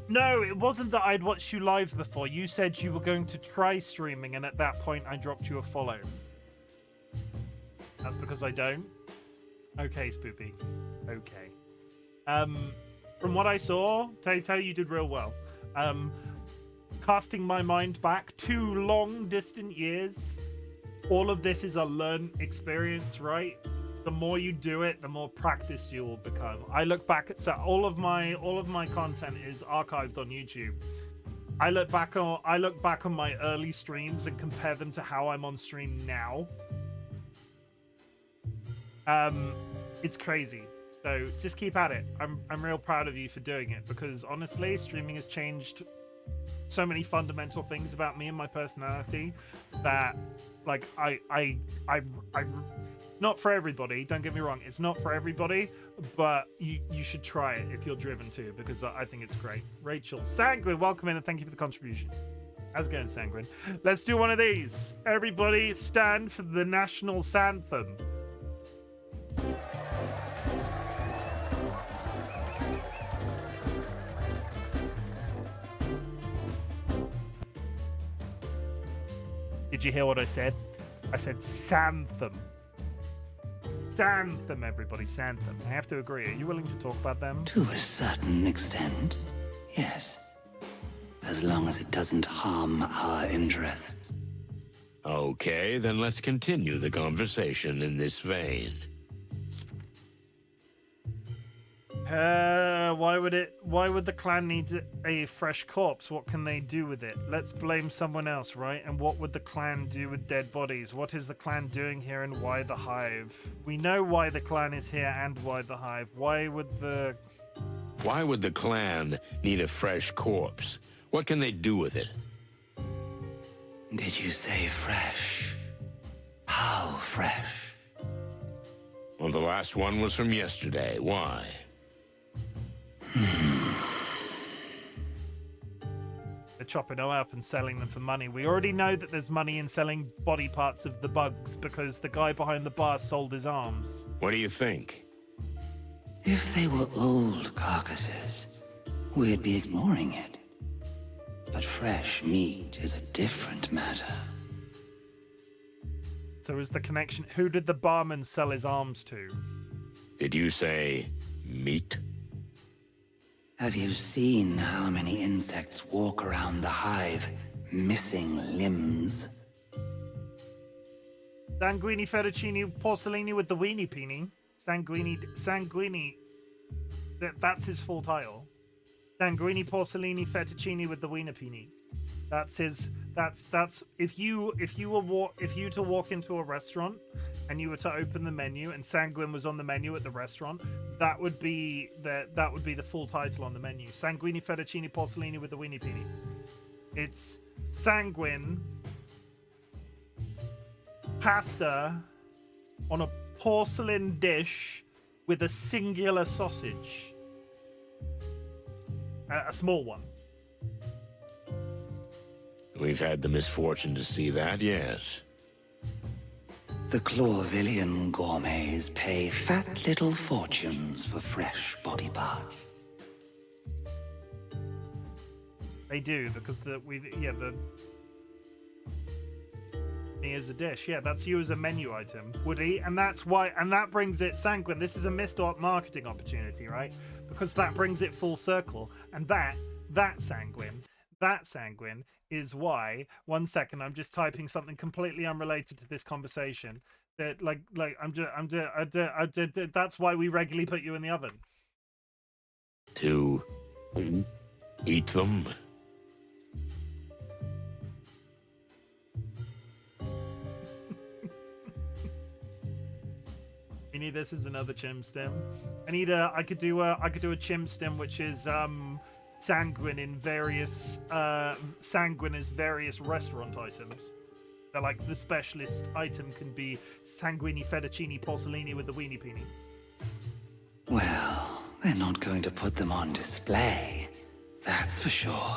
No, it wasn't that I'd watched you live before. You said you were going to try streaming, and at that point I dropped you a follow. That's because I don't? Okay, Spoopy. Okay. From what I saw, Tato, you did real well. Casting my mind back 2 long, distant years, all of this is a learned experience, right? The more you do it, the more practiced you will become. I look back at all of my content is archived on YouTube. I look back on my early streams and compare them to how I'm on stream now. It's crazy. So just keep at it. I'm real proud of you for doing it, because honestly, streaming has changed so many fundamental things about me and my personality that, like, I not for everybody, don't get me wrong, it's not for everybody, but you should try it if you're driven to, because I think it's great. Rachel Sanguine, welcome in and thank you for the contribution. How's it going, Sanguine? Let's do one of these. Everybody stand for the national anthem. Did you hear what I said? I said Santham. Santham, everybody, Santham. I have to agree. Are you willing to talk about them? To a certain extent, yes. As long as it doesn't harm our interests. Okay, then let's continue the conversation in this vein. Why would the clan need a fresh corpse? What can they do with it? Let's blame someone else, right? And what would the clan do with dead bodies? What is the clan doing here, and why the Hive? We know why the clan is here and why the Hive. Why would the clan need a fresh corpse? What can they do with it? Did you say fresh? How fresh? Well, the last one was from yesterday. Why? They're chopping them up and selling them for money. We already know that there's money in selling body parts of the bugs because the guy behind the bar sold his arms. What do you think? If they were old carcasses, we'd be ignoring it. But fresh meat is a different matter. So is the connection... Who did the barman sell his arms to? Did you say meat? Have you seen how many insects walk around the hive, missing limbs? Sanguini fettuccine porcellini with the weenie peenie. Sanguini. That's his full title. Sanguini porcellini fettuccine with the wiener peenie. That's his. That's if you were to walk into a restaurant and you were to open the menu and Sanguine was on the menu at the restaurant, that would be the full title on the menu. Sanguini fettuccine porcellini with the weenie peenie. It's Sanguine pasta on a porcelain dish with a singular sausage. A small one. We've had the misfortune to see that, yes. The Clawvillian gourmets pay fat little fortunes for fresh body parts. They do, because me as a dish. Yeah, that's you as a menu item, Woody, and that's why, and that brings it Sanguine. This is a missed marketing opportunity, right? Because that brings it full circle, and that Sanguine is why. 1 second, I'm just typing something completely unrelated to this conversation. That that's why we regularly put you in the oven. To eat them? This is another Chim stem. I could do a Chim stem which is Sanguine in various Sanguine as various restaurant items. So like the specialist item can be Sanguini fettuccine porcellini with the weenie peenie. Well, they're not going to put them on display, that's for sure.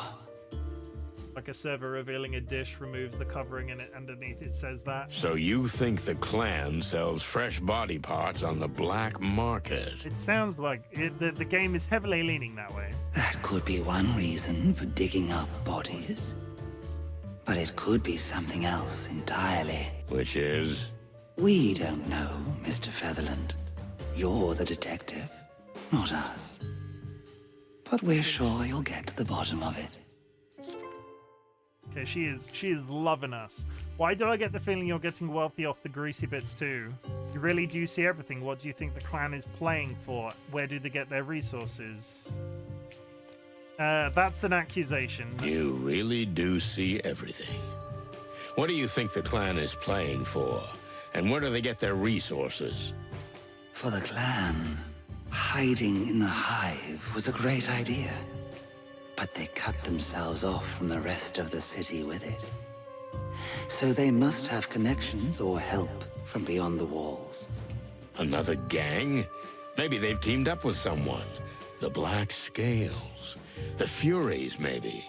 Like a server revealing a dish removes the covering and underneath it says that. So you think the clan sells fresh body parts on the black market? It sounds like the game is heavily leaning that way. That could be one reason for digging up bodies. But it could be something else entirely. Which is? We don't know, Mr. Featherland. You're the detective, not us. But we're sure you'll get to the bottom of it. Okay, she is loving us. Why do I get the feeling you're getting wealthy off the greasy bits too? You really do see everything. What do you think the clan is playing for? Where do they get their resources? That's an accusation. You really do see everything. What do you think the clan is playing for? And where do they get their resources? For the clan, hiding in the hive was a great idea. But they cut themselves off from the rest of the city with it. So they must have connections or help from beyond the walls. Another gang? Maybe they've teamed up with someone. The Black Scales. The Furies, maybe.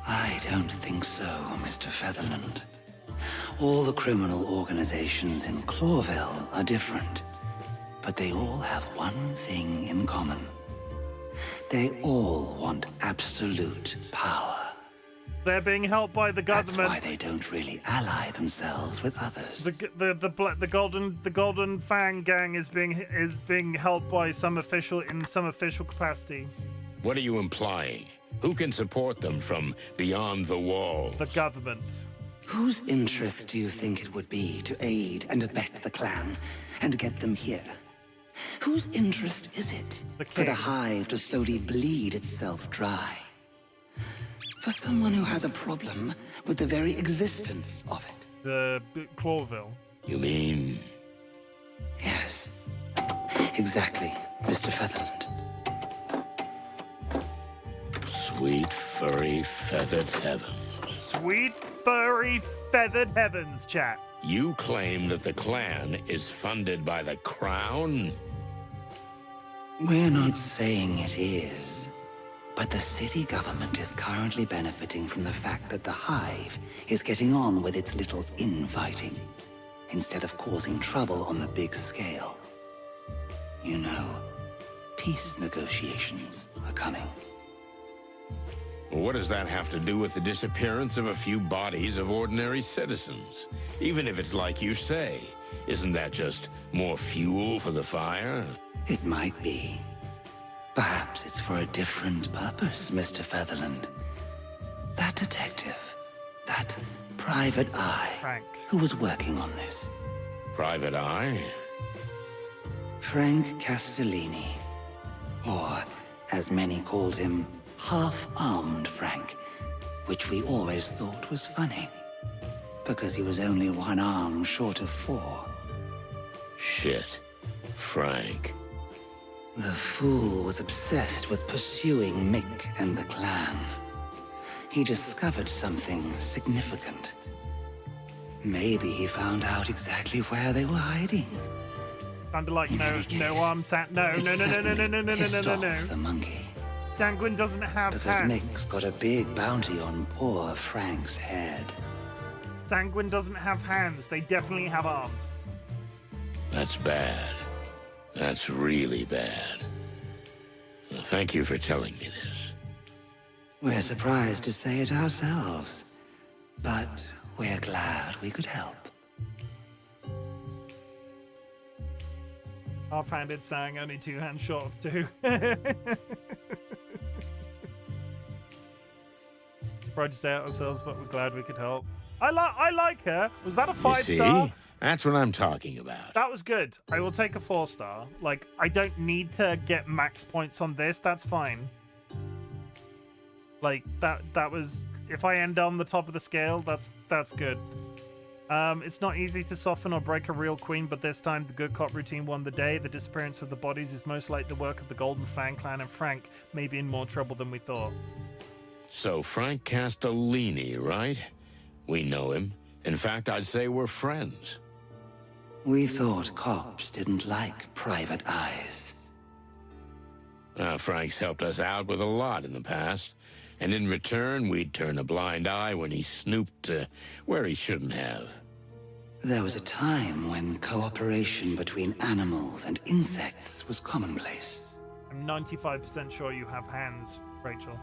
I don't think so, Mr. Featherland. All the criminal organizations in Clawville are different. But they all have one thing in common. They all want absolute power. They're being helped by the government. That's why they don't really ally themselves with others. The Golden Fang gang is being helped by some official capacity. What are you implying? Who can support them from beyond the walls? The government. Whose interest do you think it would be to aid and abet the clan and get them here? Whose interest is it for the hive to slowly bleed itself dry? For someone who has a problem with the very existence of it. The Clawville. You mean? Yes. Exactly, Mr. Featherland. Sweet, furry, feathered heavens. Sweet, furry, feathered heavens, chat. You claim that the clan is funded by the crown? We're not saying it is, but the city government is currently benefiting from the fact that the hive is getting on with its little infighting, instead of causing trouble on the big scale. You know, peace negotiations are coming. What does that have to do with the disappearance of a few bodies of ordinary citizens? Even if it's like you say, isn't that just more fuel for the fire? It might be. Perhaps it's for a different purpose, Mr. Featherland. That detective, that private eye, Frank. who was working on this. Private Eye? Frank Castellini. Or, as many called him, half-armed Frank, which we always thought was funny, because he was only one arm short of 4. Shit. Frank. The fool was obsessed with pursuing Mick and the clan. He discovered something significant. Maybe he found out exactly where they were hiding. Kind of like In no any case, arm no it certainly pissed off no. the monkey. Sanguine doesn't have Because hands. Mick's got a big bounty on poor Frank's head. Sanguine doesn't have hands. They definitely have arms. That's bad. That's really bad. Well, thank you for telling me this. We're surprised to say it ourselves, but we're glad we could help. Half-handed Sang, only 2 hands short of 2. Surprised to say it ourselves, but we're glad we could help. I like her. Was that a 5-star? See? That's what I'm talking about. That was good. I will take a 4-star. Like, I don't need to get max points on this. That's fine. Like, that was... If I end on the top of the scale, that's good. It's not easy to soften or break a real queen, but this time the good cop routine won the day. The disappearance of the bodies is most like the work of the Golden Fang clan, and Frank may be in more trouble than we thought. So Frank Castellini, right? We know him. In fact, I'd say we're friends. We thought cops didn't like private eyes. Frank's helped us out with a lot in the past, and in return, we'd turn a blind eye when he snooped where he shouldn't have. There was a time when cooperation between animals and insects was commonplace. I'm 95% sure you have hands, Rachel.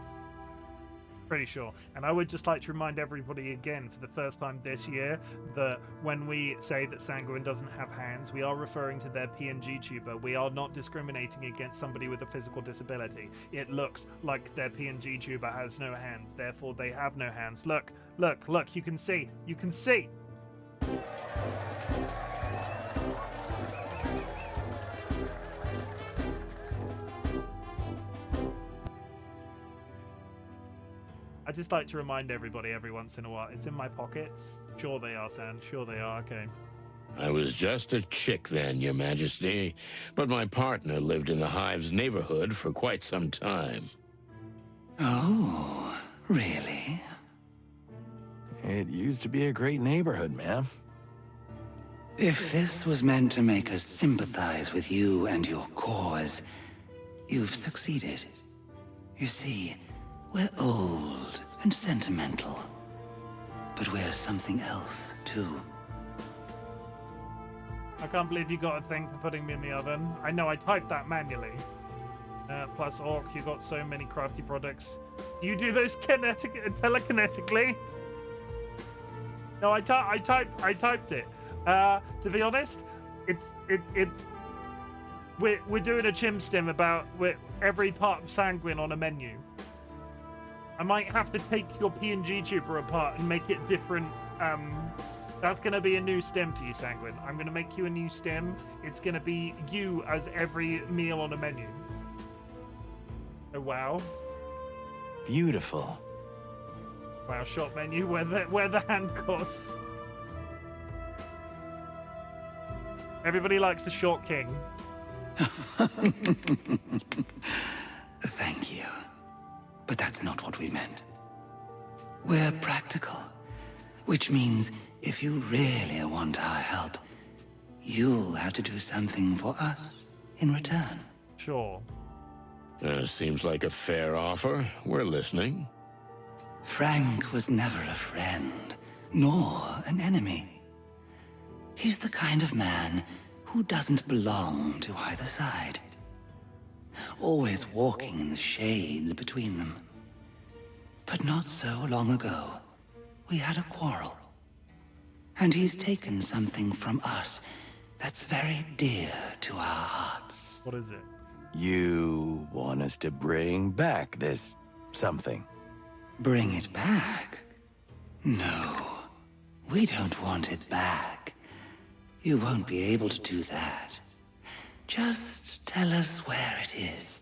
Pretty sure. And I would just like to remind everybody again, for the first time this year, that when we say that Sanguine doesn't have hands, we are referring to their PNG tuber. We are not discriminating against somebody with a physical disability. It looks like their PNG tuber has no hands, therefore they have no hands. Look, look, look, you can see. You can see. I just like to remind everybody every once in a while. It's in my pockets. Sure they are, Sand. Sure they are. Okay. I was just a chick then, Your Majesty, but my partner lived in the Hive's neighborhood for quite some time. Oh, really? It used to be a great neighborhood, ma'am. If this was meant to make us sympathize with you and your cause, you've succeeded. You see, we're old and sentimental, but we're something else, too. I can't believe you got a thing for putting me in the oven. I know I typed that manually. Plus, Orc, you got so many crafty products. Do you do those telekinetically? No, I typed it. To be honest, we're doing a Chim stim about every part of Sanguine on a menu. I might have to take your PNG tuber apart and make it different. That's going to be a new stem for you, Sanguine. I'm going to make you a new stem. It's going to be you as every meal on a menu. Oh, wow. Beautiful. Wow, shop menu, where the hand costs. Everybody likes the short king. Thank you. But that's not what we meant. We're practical, which means if you really want our help, you'll have to do something for us in return. Sure. Seems like a fair offer. We're listening. Frank was never a friend, nor an enemy. He's the kind of man who doesn't belong to either side. Always walking in the shades between them. But not so long ago, we had a quarrel. And he's taken something from us that's very dear to our hearts. What is it? You want us to bring back this something? Bring it back? No, we don't want it back. You won't be able to do that. Just tell us where it is.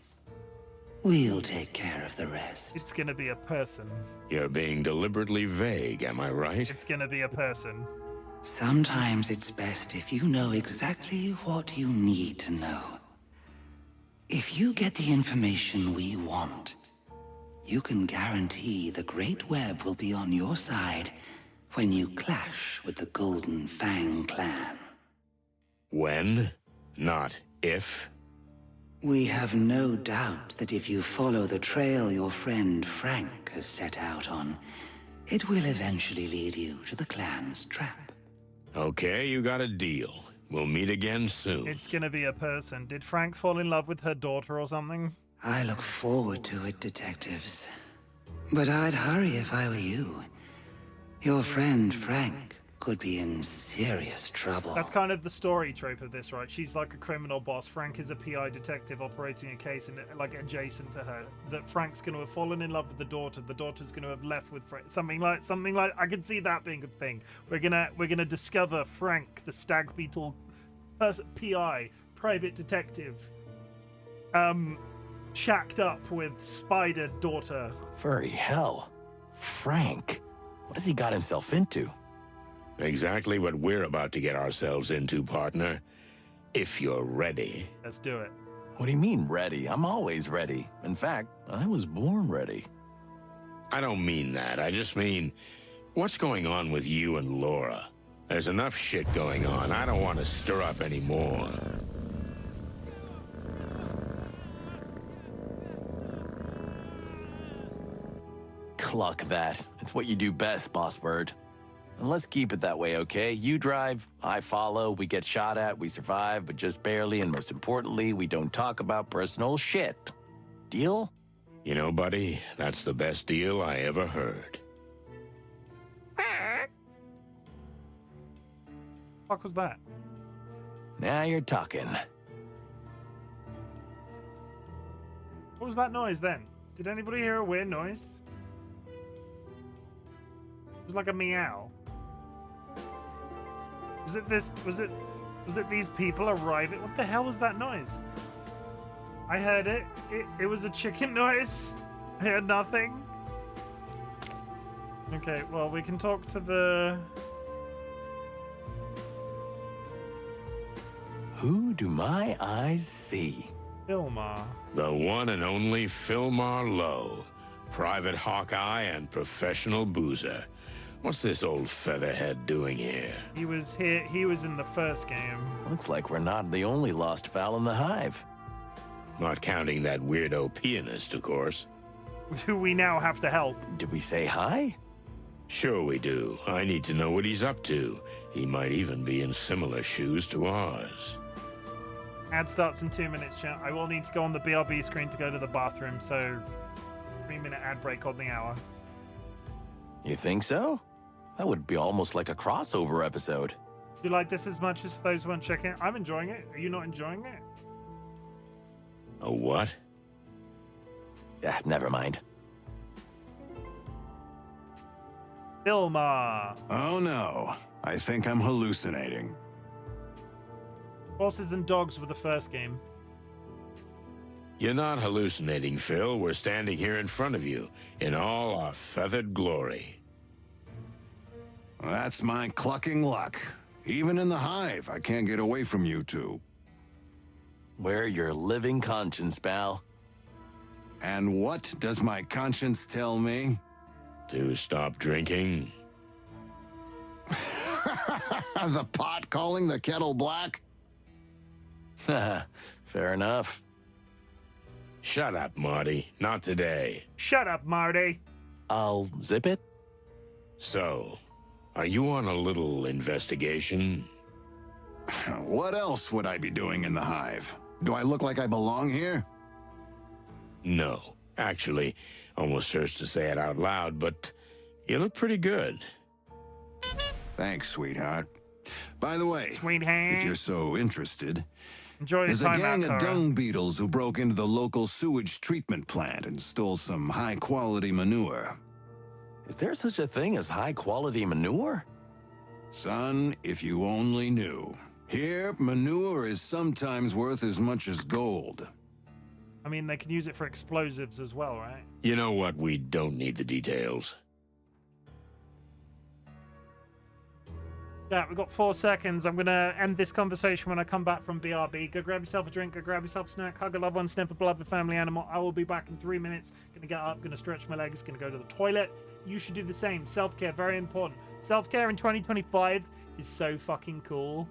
We'll take care of the rest. It's gonna be a person. You're being deliberately vague, am I right? It's gonna be a person. Sometimes it's best if you know exactly what you need to know. If you get the information we want, you can guarantee the Great Web will be on your side when you clash with the Golden Fang clan. When, not if. We have no doubt that if you follow the trail your friend Frank has set out on, it will eventually lead you to the clan's trap. Okay, you got a deal. We'll meet again soon. It's gonna be a person. Did Frank fall in love with her daughter or something? I look forward to it, detectives. But I'd hurry if I were you. Your friend Frank could be in serious trouble. That's kind of the story trope of this, right? She's like a criminal boss. Frank is a PI detective operating a case and like adjacent to her. That Frank's going to have fallen in love with the daughter. The daughter's going to have left with Frank. Something like I can see that being a thing. We're gonna discover Frank, the stag beetle PI, private detective, shacked up with spider daughter. Furry hell. Frank. What has he got himself into? Exactly what we're about to get ourselves into, partner. If you're ready. Let's do it. What do you mean, ready? I'm always ready. In fact, I was born ready. I don't mean that. I just mean, what's going on with you and Laura? There's enough shit going on. I don't want to stir up any more. Cluck that. It's what you do best, Boss Bird. And let's keep it that way, okay? You drive, I follow, we get shot at, we survive, but just barely, and most importantly, we don't talk about personal shit. Deal? You know, buddy, that's the best deal I ever heard. What was that? Now you're talking. What was that noise then? Did anybody hear a weird noise? It was like a meow. Was it these people arriving? What the hell was that noise? I heard it. It was a chicken noise. I heard nothing. Okay, well, we can talk to the... Who do my eyes see? Filmar. The one and only Filmar Lowe, private Hawkeye and professional boozer. What's this old featherhead doing here? He was here. He was in the first game. Looks like we're not the only lost fowl in the hive. Not counting that weirdo pianist, of course. Who we now have to help. Did we say hi? Sure we do. I need to know what he's up to. He might even be in similar shoes to ours. Ad starts in 2 minutes, chat. I will need to go on the BRB screen to go to the bathroom, so 3-minute ad break on the hour. You think so? That would be almost like a crossover episode. Do you like this as much as those who weren't checking? I'm enjoying it. Are you not enjoying it? A what? Never mind. Filmar. Oh no, I think I'm hallucinating. Horses and dogs were the first game. You're not hallucinating, Phil. We're standing here in front of you, in all our feathered glory. That's my clucking luck. Even in the hive, I can't get away from you two. We're your living conscience, pal. And what does my conscience tell me? To stop drinking? The pot calling the kettle black? Fair enough. Shut up, Marty. Not today. Shut up, Marty. I'll zip it. So, are you on a little investigation? What else would I be doing in the hive? Do I look like I belong here? No. Actually, almost hurts to say it out loud, but you look pretty good. Thanks, sweetheart. By the way, Sweetheart. if you're so interested, Enjoy your there's a time gang out, of Cora. dung beetles who broke into the local sewage treatment plant and stole some high-quality manure. Is there such a thing as high-quality manure? Son, if you only knew. Here, manure is sometimes worth as much as gold. I mean, they can use it for explosives as well, right? You know what? We don't need the details. Yeah, we've got 4 seconds. I'm going to end this conversation when I come back from BRB. Go grab yourself a drink, go grab yourself a snack, hug a loved one, sniff a beloved family animal. I will be back in 3 minutes. Going to get up, going to stretch my legs, going to go to the toilet. You should do the same. Self-care, very important. Self-care in 2025 is so fucking cool.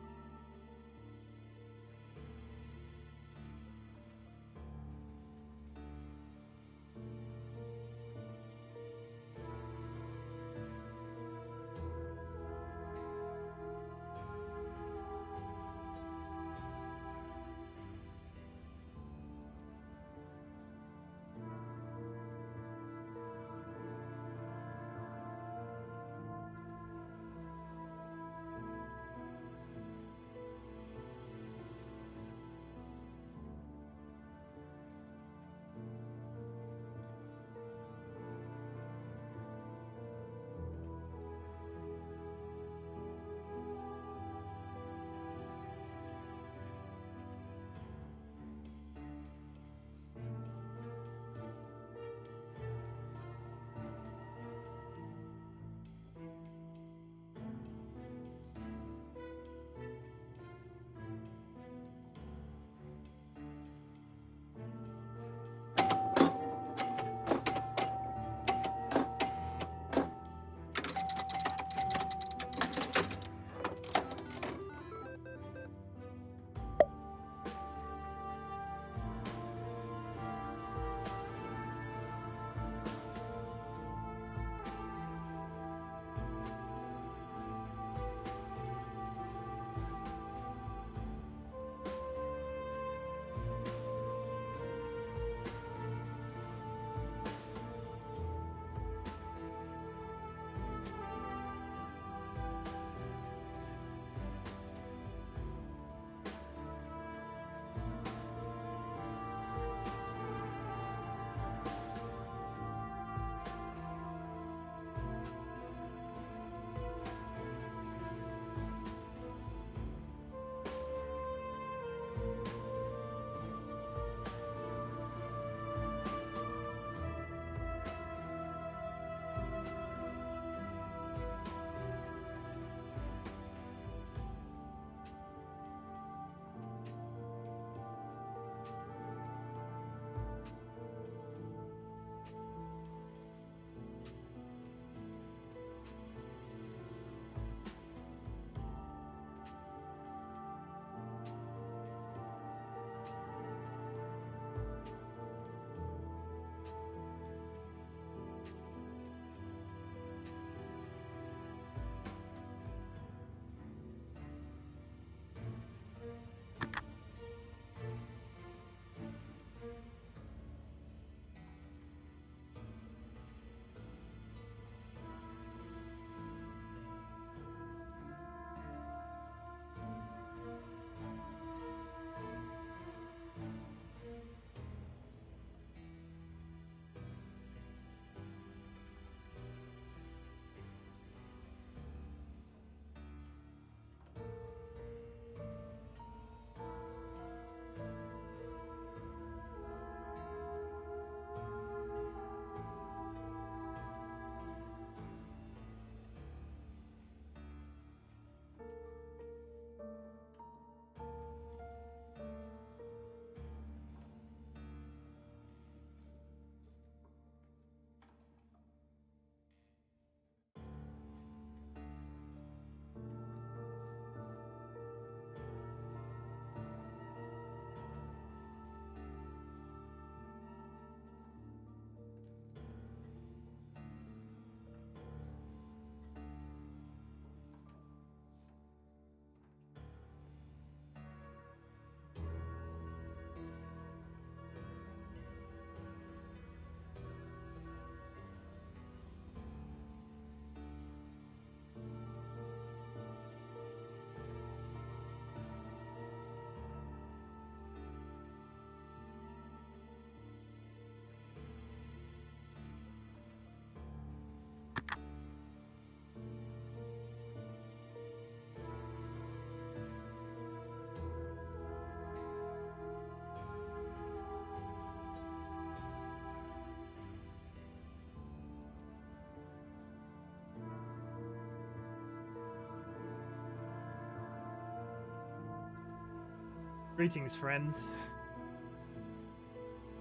Greetings, friends.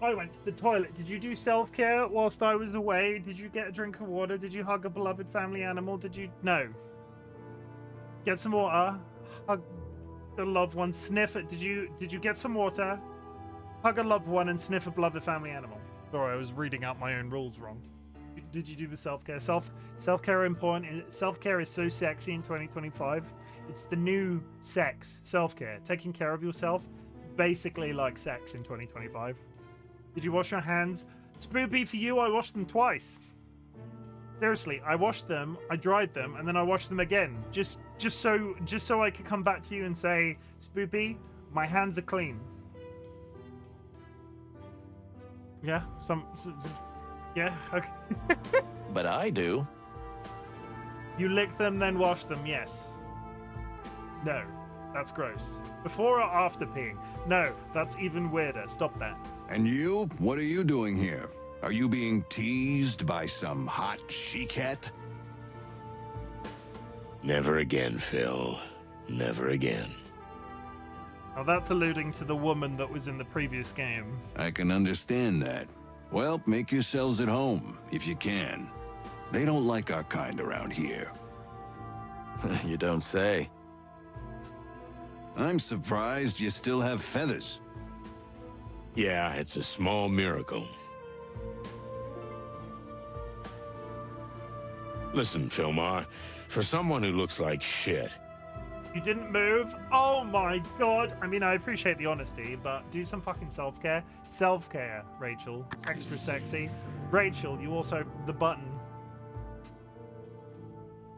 I went to the toilet. Did you do self-care whilst I was away? Did you get a drink of water? Did you hug a beloved family animal? Did you... No. Get some water. Hug a loved one. Sniff it. Did you get some water? Hug a loved one and sniff a beloved family animal. Sorry, I was reading out my own rules wrong. Did you do the self-care? Self-care important. Self-care is so sexy in 2025. It's the new sex. Self-care. Taking care of yourself. Basically like sex in 2025. Did you wash your hands? Spoopy, for you, I washed them twice. Seriously, I washed them, I dried them, and then I washed them again. Just so I could come back to you and say, Spoopy, my hands are clean. Yeah, yeah, okay. But I do. You lick them, then wash them, yes. No, that's gross. Before or after peeing? No, that's even weirder. Stop that. And you? What are you doing here? Are you being teased by some hot chiquette? Never again, Phil. Never again. Now that's alluding to the woman that was in the previous game. I can understand that. Well, make yourselves at home, if you can. They don't like our kind around here. You don't say. I'm surprised you still have feathers. Yeah, it's a small miracle. Listen, Philmar, for someone who looks like shit... You didn't move? Oh my god. I mean, I appreciate the honesty, but do some fucking self-care. Self-care, Rachel. Extra sexy. Rachel, you also... The button.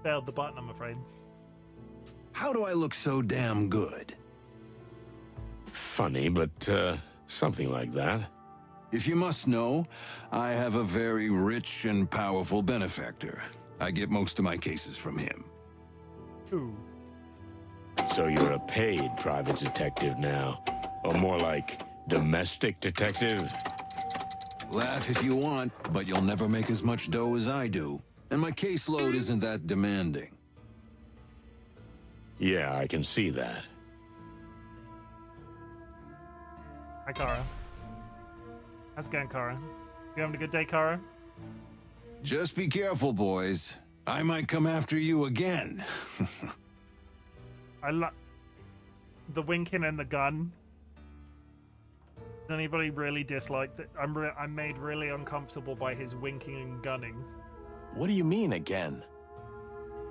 Failed the button, I'm afraid. How do I look so damn good? Funny, but, something like that. If you must know, I have a very rich and powerful benefactor. I get most of my cases from him. Ooh. So you're a paid private detective now. Or more like, domestic detective? Laugh if you want, but you'll never make as much dough as I do. And my caseload isn't that demanding. Yeah, I can see that. Hi, Kara. How's it going, Kara? You having a good day, Kara? Just be careful, boys. I might come after you again. I love the winking and the gun. Does anybody really dislike that? I'm made really uncomfortable by his winking and gunning. What do you mean again?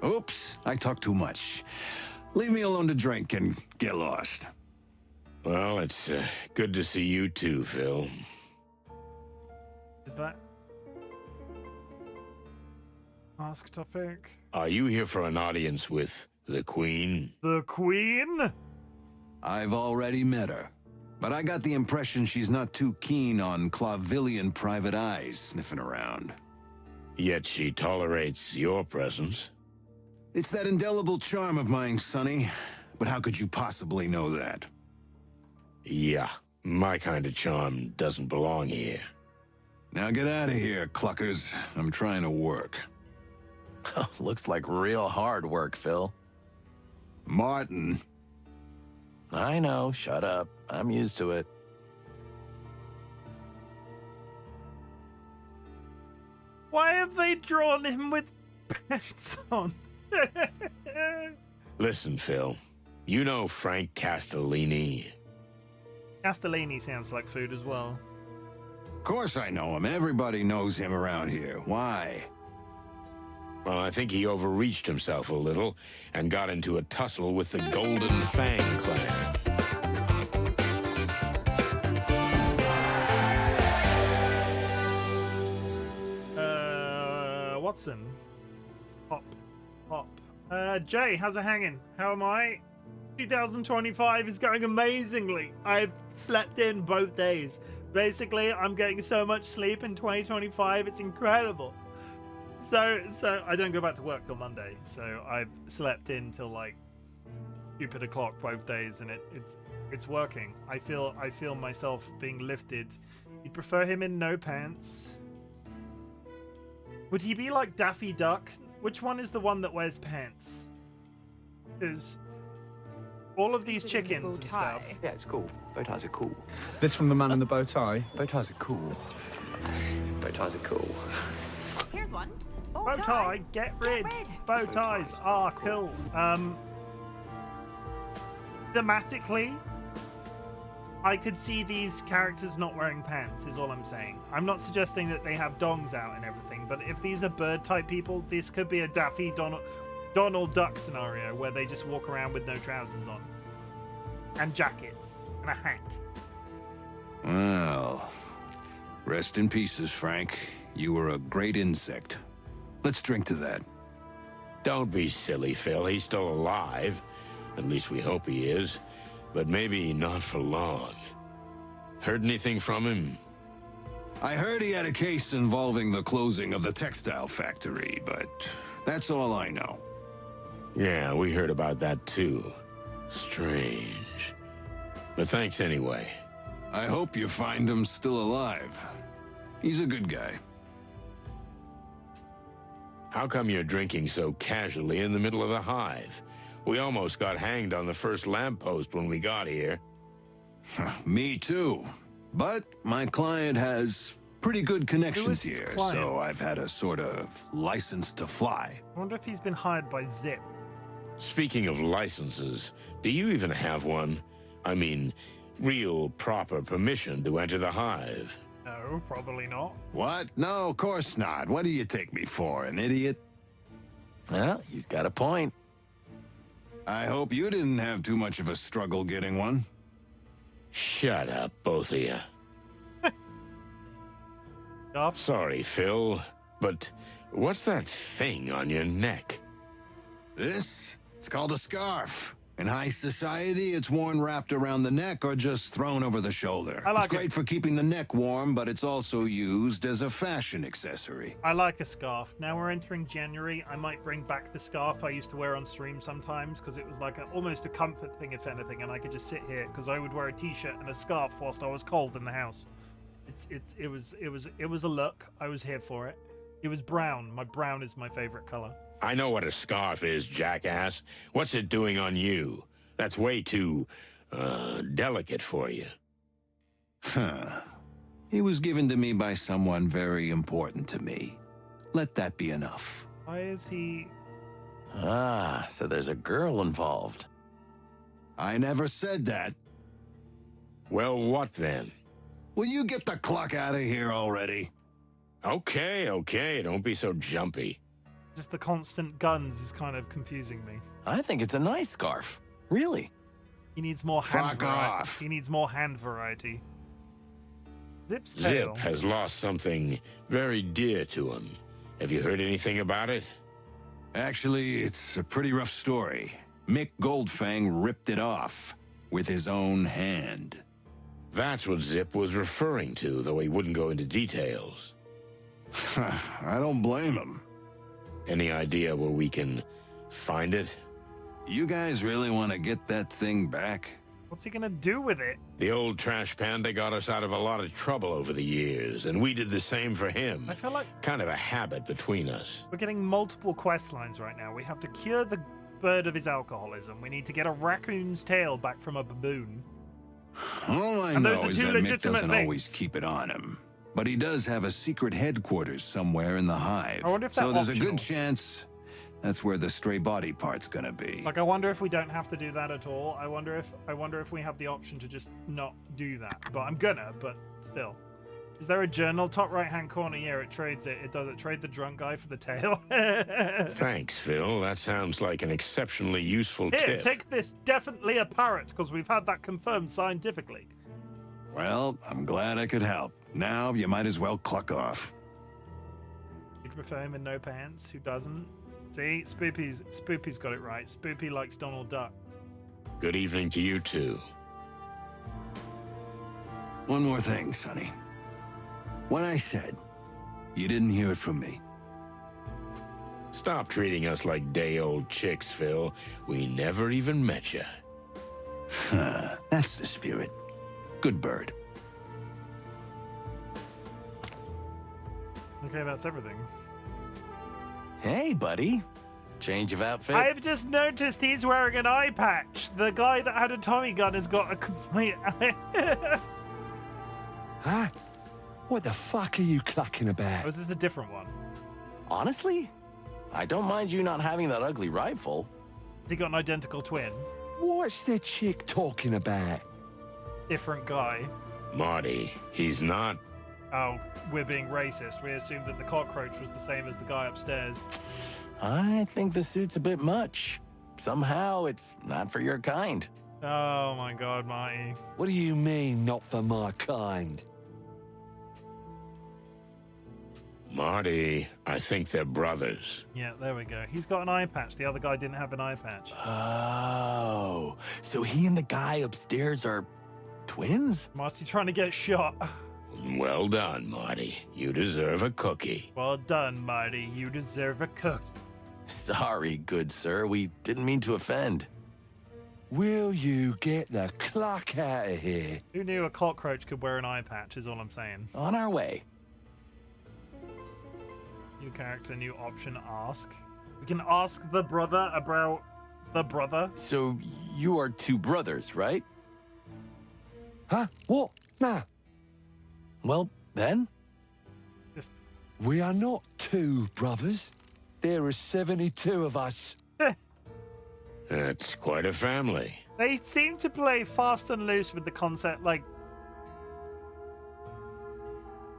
Oops, I talk too much. Leave me alone to drink and get lost. Well, it's good to see you too, Phil. Is that ask topic? Are you here for an audience with the Queen? The Queen? I've already met her, but I got the impression she's not too keen on Clavillian private eyes sniffing around. Yet she tolerates your presence. It's that indelible charm of mine, Sonny. But how could you possibly know that? Yeah, my kind of charm doesn't belong here. Now get out of here, cluckers. I'm trying to work. Looks like real hard work, Phil. Martin. I know, shut up. I'm used to it. Why have they drawn him with pants on? Listen, Phil. You know Frank Castellini. Castellini sounds like food as well. Of course I know him. Everybody knows him around here. Why? Well, I think he overreached himself a little and got into a tussle with the Golden Fang clan. Watson. Hop. Jay, how's it hanging? How am I? 2025 is going amazingly. I've slept in both days. Basically, I'm getting so much sleep in 2025, it's incredible. So I don't go back to work till Monday. So I've slept in till like stupid o'clock both days, and it's working. I feel myself being lifted. You'd prefer him in no pants? Would he be like Daffy Duck? Which one is the one that wears pants? Because all of these chickens and stuff. Yeah, it's cool. Bow ties are cool. This from the man in the bow tie. Bow ties are cool. Bow ties are cool. Here's one. Bow tie, get rid. Bow ties are cool. Thematically, I could see these characters not wearing pants, is all I'm saying. I'm not suggesting that they have dongs out and everything, but if these are bird type people, this could be a Daffy Donald Duck scenario where they just walk around with no trousers on. And jackets. And a hat. Well, rest in pieces, Frank. You were a great insect. Let's drink to that. Don't be silly, Phil. He's still alive. At least we hope he is. But maybe not for long. Heard anything from him? I heard he had a case involving the closing of the textile factory, but that's all I know. Yeah, we heard about that too. Strange. But thanks anyway. I hope you find him still alive. He's a good guy. How come you're drinking so casually in the middle of the hive? We almost got hanged on the first lamppost when we got here. Me too. But my client has pretty good connections here, so I've had a sort of license to fly. I wonder if he's been hired by Zip. Speaking of licenses, do you even have one? I mean, real, proper permission to enter the hive? No, probably not. What? No, of course not. What do you take me for, an idiot? Well, he's got a point. I hope you didn't have too much of a struggle getting one. Shut up, both of you. Sorry, Phil, but what's that thing on your neck? This? It's called a scarf. In high society, it's worn wrapped around the neck or just thrown over the shoulder. I like it's great for keeping the neck warm, but it's also used as a fashion accessory. I like a scarf. Now we're entering January. I might bring back the scarf I used to wear on stream sometimes because it was like almost a comfort thing, if anything, and I could just sit here because I would wear a t-shirt and a scarf whilst I was cold in the house. It was a look. I was here for it. It was brown. My brown is my favorite color. I know what a scarf is, jackass. What's it doing on you? That's way too, delicate for you. Huh. It was given to me by someone very important to me. Let that be enough. Why is he... Ah, so there's a girl involved. I never said that. Well, what then? Will you get the cluck out of here already? Okay, don't be so jumpy. Just the constant guns is kind of confusing me. I think it's a nice scarf. Really? He needs more hand Fuck off. He needs more hand variety. Zip's tail. Zip has lost something very dear to him. Have you heard anything about it? Actually, it's a pretty rough story. Mick Goldfang ripped it off with his own hand. That's what Zip was referring to, though he wouldn't go into details. I don't blame him. Any idea where we can find it? You guys really want to get that thing back? What's he gonna do with it? The old trash panda got us out of a lot of trouble over the years, and we did the same for him. I feel like kind of a habit between us. we're getting multiple quest lines right now. We have to cure the bird of his alcoholism. We need to get a raccoon's tail back from a baboon. All I And those know are is two that Mick legitimate doesn't things. always keep it on him. But he does have a secret headquarters somewhere in the hive. I wonder if so that's there's optional. a good chance that's where the stray body part's gonna be. Like, I wonder if we don't have to do that at all. I wonder if we have the option to just not do that. But I'm gonna, but still. Is there a journal? Top right-hand corner, yeah, it trades it. It does it. Trade the drunk guy for the tail. Thanks, Phil. That sounds like an exceptionally useful Here, tip. take this. Definitely a parrot, because we've had that confirmed scientifically. Well, I'm glad I could help. Now you might as well cluck off. You'd prefer him in no pants? Who doesn't? See, Spoopy's got it right. Spoopy likes Donald Duck. Good evening to you, too. One more thing, Sonny. What I said, you didn't hear it from me. Stop treating us like day-old chicks, Phil. We never even met you. That's the spirit. Good bird. Okay, that's everything. Hey, buddy. Change of outfit? I've just noticed he's wearing an eye patch. The guy that had a Tommy gun has got a complete... Huh? What the fuck are you clucking about? Or is this a different one? Honestly, I don't mind you not having that ugly rifle. Has he got an identical twin? What's the chick talking about? Different guy. Marty, he's not. Oh, we're being racist. We assumed that the cockroach was the same as the guy upstairs. I think the suit's a bit much. Somehow it's not for your kind. Oh my god, Marty. What do you mean, not for my kind? Marty, I think they're brothers. Yeah, there we go. He's got an eye patch. The other guy didn't have an eye patch. Oh, so he and the guy upstairs are twins? Marty trying to get shot. Well done, Marty. You deserve a cookie. Well done, Marty. You deserve a cookie. Sorry, good sir. We didn't mean to offend. Will you get the cluck out of here? Who knew a cockroach could wear an eye patch is all I'm saying. On our way. New character, new option, ask. We can ask the brother about the brother. So you are two brothers, right? Huh? What? Nah. Well, then? We are not two brothers. There are 72 of us. That's quite a family. They seem to play fast and loose with the concept, like...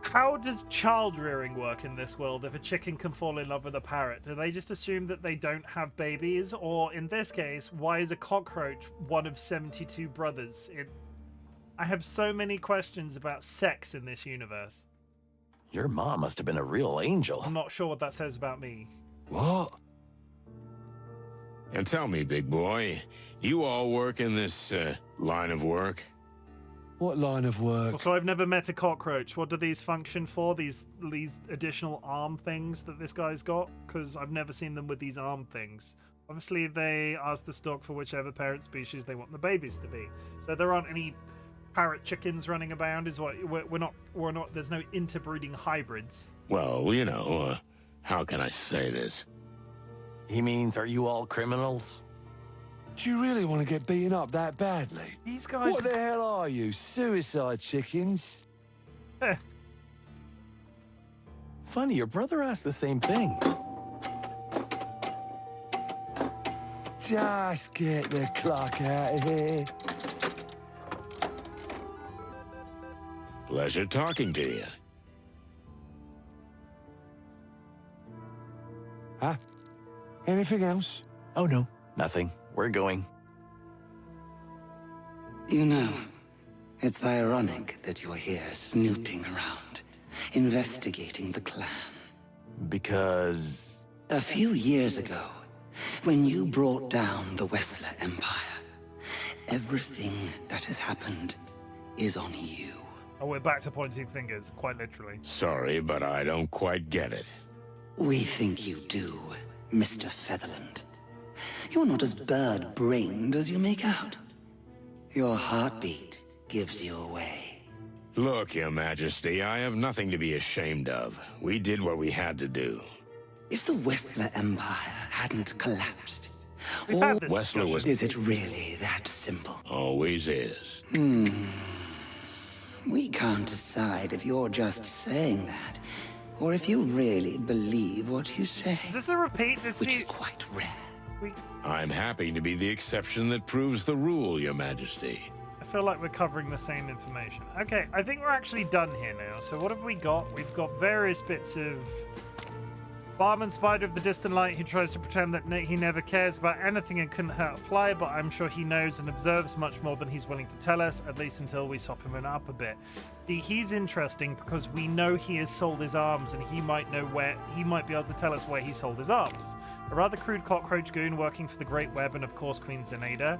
How does child rearing work in this world if a chicken can fall in love with a parrot? Do they just assume that they don't have babies? Or in this case, why is a cockroach one of 72 brothers? I have so many questions about sex in this universe. Your mom must have been a real angel. I'm not sure what that says about me. What? And tell me, big boy, you all work in this line of work? What line of work? So I've never met a cockroach. What do these function for? These additional arm things that this guy's got? Because I've never seen them with these arm things. Obviously, they ask the stock for whichever parent species they want the babies to be. So there aren't any parrot chickens running around. Is what we're not. There's no interbreeding hybrids. Well, you know, how can I say this? He means, are you all criminals? Do you really want to get beaten up that badly? These guys... What the hell are you, suicide chickens? Funny, your brother asked the same thing. Just get the clock out of here. Pleasure talking to you. Huh? Anything else? Oh, no, nothing. We're going. You know, it's ironic that you're here snooping around, investigating the clan. Because... A few years ago, when you brought down the Wessler Empire, everything that has happened is on you. Oh, we're back to pointing fingers, quite literally. Sorry, but I don't quite get it. We think you do, Mr. Featherland. You're not as bird-brained as you make out. Your heartbeat gives you away. Look, Your Majesty, I have nothing to be ashamed of. We did what we had to do. If the Wessler Empire hadn't collapsed, Wessler was... Is it really that simple? Always is. We can't decide if you're just saying that, or if you really believe what you say. Is this a repeat? Which is quite rare. I'm happy to be the exception that proves the rule, Your Majesty. I feel like we're covering the same information. Okay, I think we're actually done here now. So what have we got? We've got various bits of... Barman Spider of the Distant Light who tries to pretend that he never cares about anything and couldn't hurt a fly, but I'm sure he knows and observes much more than he's willing to tell us, at least until we sop him up a bit. He's interesting because we know he has sold his arms and he might know where, he might be able to tell us where he sold his arms. A rather crude cockroach goon working for the Great Web and of course Queen Zenaida.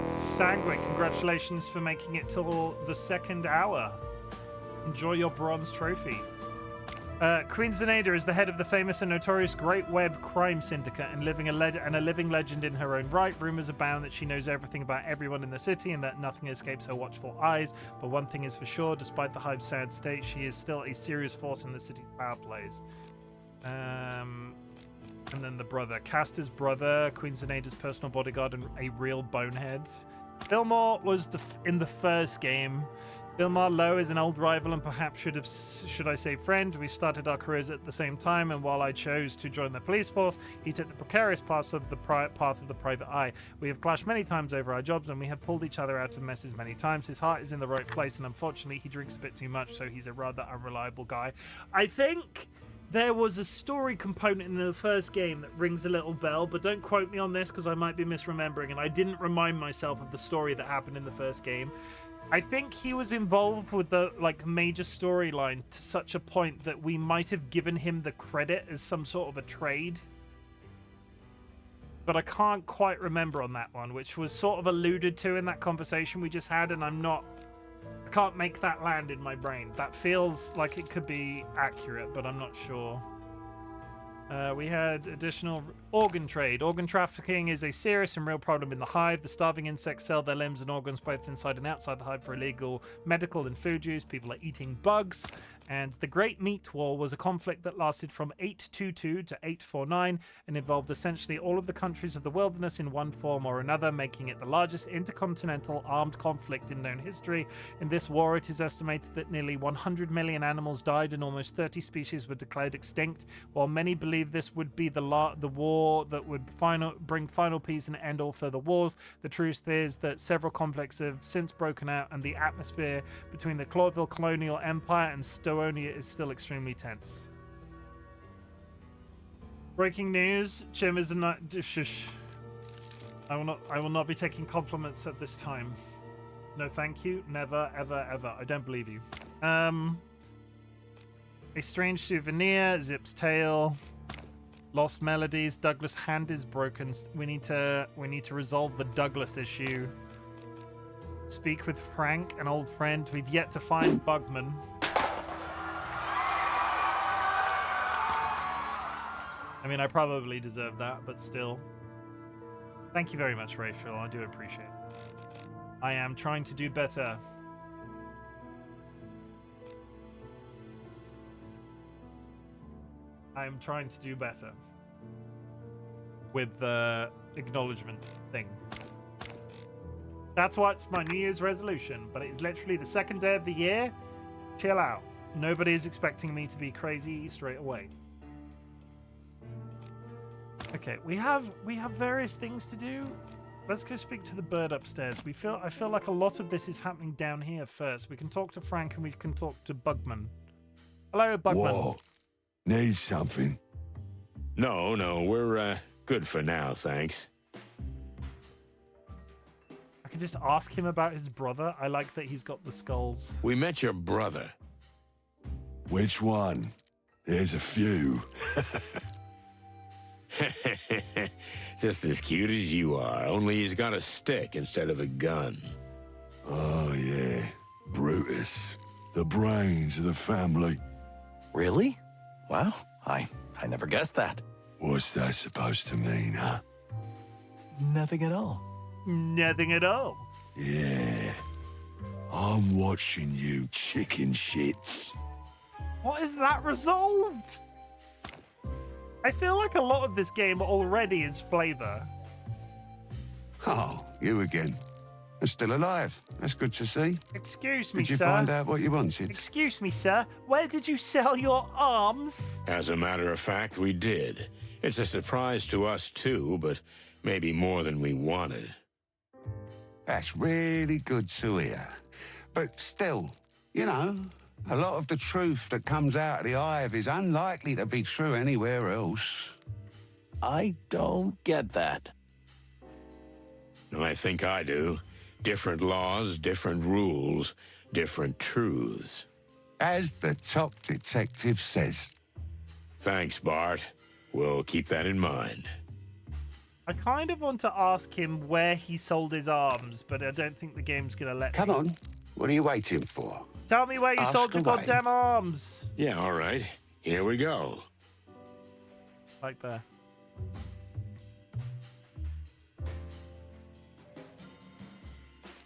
Sangwick, congratulations for making it till the second hour. Enjoy your bronze trophy. Queen Zenaida is the head of the famous and notorious Great Web crime syndicate and a living legend in her own right. Rumors abound that she knows everything about everyone in the city and that nothing escapes her watchful eyes. But one thing is for sure, despite the Hive's sad state, she is still a serious force in the city's power plays. And then the brother. Castor's brother, Queen Zenaeda's personal bodyguard, and a real bonehead. Fillmore was in the first game. Bilmar Lowe is an old rival and perhaps should I say friend. We started our careers at the same time, and while I chose to join the police force, he took the precarious path of the private eye. We have clashed many times over our jobs, and we have pulled each other out of messes many times. His heart is in the right place, and unfortunately he drinks a bit too much, so he's a rather unreliable guy. I think there was a story component in the first game that rings a little bell, but don't quote me on this because I might be misremembering, and I didn't remind myself of the story that happened in the first game. I think he was involved with the major storyline to such a point that we might have given him the credit as some sort of a trade. But I can't quite remember on that one, which was sort of alluded to in that conversation we just had, and I can't make that land in my brain. That feels like it could be accurate, but I'm not sure. We had additional organ trade. Organ trafficking is a serious and real problem in the hive. The starving insects sell their limbs and organs both inside and outside the hive for illegal medical and food use. People are eating bugs. And the Great Meat War was a conflict that lasted from 822 to 849 and involved essentially all of the countries of the wilderness in one form or another, making it the largest intercontinental armed conflict in known history. In this war, it is estimated that nearly 100 million animals died and almost 30 species were declared extinct. While many believe this would be the war that would bring final peace and end all further wars, the truth is that several conflicts have since broken out, and the atmosphere between the Clawville colonial empire and Stowonia is still extremely tense. Breaking news: Chim is a shush. I will not be taking compliments at this time. No, thank you. Never, ever, ever. I don't believe you. A strange souvenir. Zip's tail. Lost melodies. Douglas' hand is broken. We need to resolve the Douglas issue. Speak with Frank, an old friend. We've yet to find Bugman. I mean, I probably deserve that, but still. Thank you very much, Rachel. I do appreciate it. I am trying to do better. I am trying to do better. With the acknowledgement thing. That's what's my New Year's resolution, but it is literally the second day of the year. Chill out. Nobody is expecting me to be crazy straight away. Okay, we have various things to do. Let's go speak to the bird upstairs. I feel like a lot of this is happening down here first. We can talk to Frank and we can talk to Bugman. Hello, Bugman. Whoa. Need something? No, we're good for now, thanks. I could just ask him about his brother. I like that he's got the skulls. We met your brother. Which one? There's a few. Just as cute as you are, only he's got a stick instead of a gun. Oh, yeah. Brutus. The brains of the family. Really? Wow, I never guessed that. What's that supposed to mean, huh? Nothing at all. Nothing at all. Yeah. I'm watching you, chicken shits. What is that resolved? I feel like a lot of this game already is flavor. Oh, you again. You're still alive. That's good to see. Excuse me, sir. Did you find out what you wanted? Excuse me, sir. Where did you sell your arms? As a matter of fact, we did. It's a surprise to us too, but maybe more than we wanted. That's really good to hear. But still, you know, a lot of the truth that comes out of the Hive is unlikely to be true anywhere else. I don't get that. I think I do. Different laws, different rules, different truths. As the top detective says. Thanks, Bart. We'll keep that in mind. I kind of want to ask him where he sold his arms, but I don't think the game's going to let me. Come on. What are you waiting for? Tell me where you sold your goddamn arms. Yeah, all right. Here we go. Right there.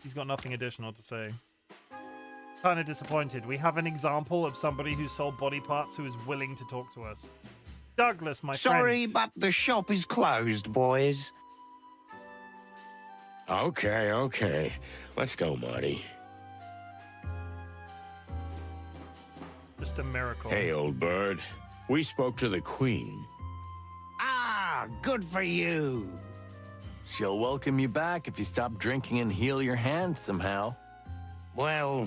He's got nothing additional to say. Kind of disappointed. We have an example of somebody who sold body parts who is willing to talk to us. Douglas, my Sorry, friend. but the shop is closed, boys. Okay, okay. Let's go, Marty. Just a miracle. Hey, old bird. We spoke to the Queen. Ah, good for you. She'll welcome you back if you stop drinking and heal your hands somehow. Well,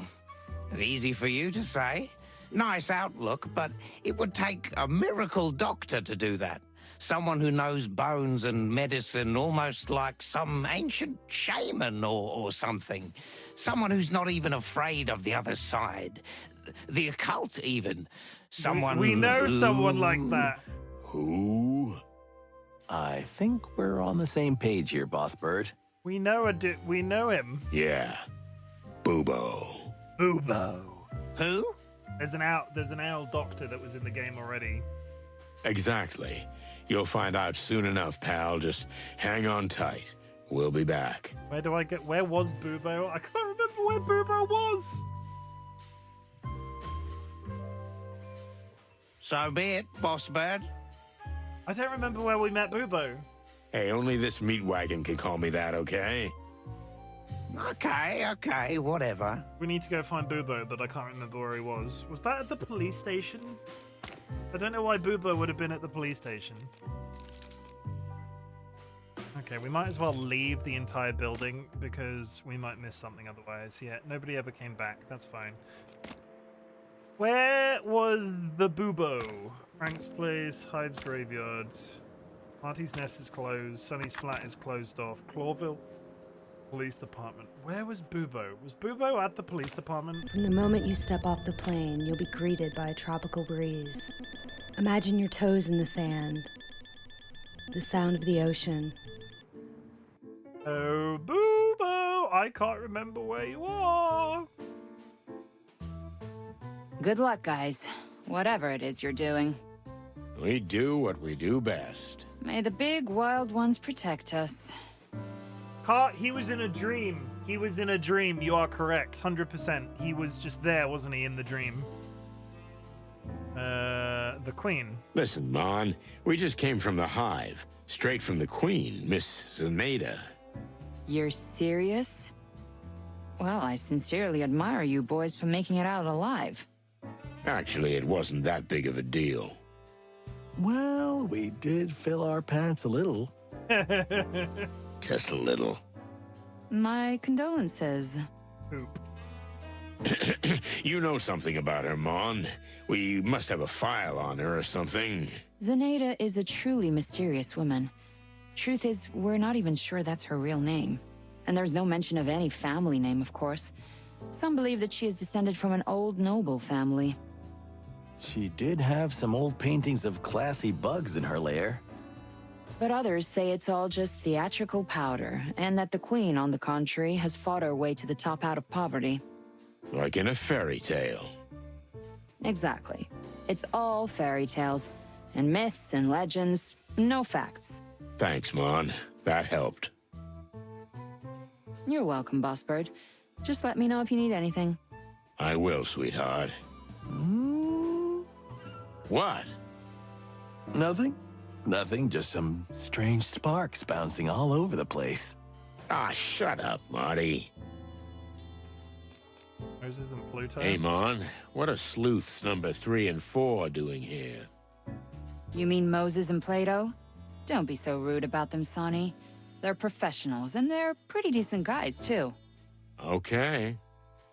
it's easy for you to say. Nice outlook, but it would take a miracle doctor to do that. Someone who knows bones and medicine almost like some ancient shaman or something. Someone who's not even afraid of the other side. The occult, even. Someone We know someone like that. Who? I think we're on the same page here, Boss Bird. We know him. Yeah. Boobo. Boobo. Who? There's an owl doctor that was in the game already. Exactly. You'll find out soon enough, pal. Just hang on tight. We'll be back. Where was Boobo? I can't remember where Boobo was. So be it, Boss Bird. I don't remember where we met Boobo. Hey, only this meat wagon can call me that, okay? Okay, whatever. We need to go find Boobo, but I can't remember where he was. Was that at the police station? I don't know why Boobo would have been at the police station. Okay, we might as well leave the entire building because we might miss something otherwise. Yeah, nobody ever came back. That's fine. Where was the Boobo? Frank's place, Hive's graveyard. Marty's nest is closed. Sonny's flat is closed off. Clawville Police Department. Where was Boobo? Was Boobo at the police department? From the moment you step off the plane, you'll be greeted by a tropical breeze. Imagine your toes in the sand. The sound of the ocean. Oh, Boobo! I can't remember where you are. Good luck, guys. Whatever it is you're doing. We do what we do best. May the big wild ones protect us. He was in a dream. He was in a dream. You are correct. 100%. He was just there, wasn't he, in the dream? The Queen. Listen, Mon, we just came from the Hive. Straight from the Queen, Miss Zenaida. You're serious? Well, I sincerely admire you boys for making it out alive. Actually, it wasn't that big of a deal. Well, we did fill our pants a little. Just a little. My condolences. Poop. You know something about her, Mon. We must have a file on her or something. Zenaida is a truly mysterious woman. Truth is, we're not even sure that's her real name. And there's no mention of any family name, of course. Some believe that she is descended from an old noble family. She did have some old paintings of classy bugs in her lair. But others say it's all just theatrical powder, and that the Queen, on the contrary, has fought her way to the top out of poverty. Like in a fairy tale. Exactly. It's all fairy tales, and myths and legends, no facts. Thanks, Mon. That helped. You're welcome, Boss Bird. Just let me know if you need anything. I will, sweetheart. What? Nothing. Nothing, just some strange sparks bouncing all over the place. Ah, shut up, Marty. Moses and Pluto? Hey, Mon, what are sleuths number 3 and 4 doing here? You mean Moses and Plato? Don't be so rude about them, Sonny. They're professionals, and they're pretty decent guys, too. Okay.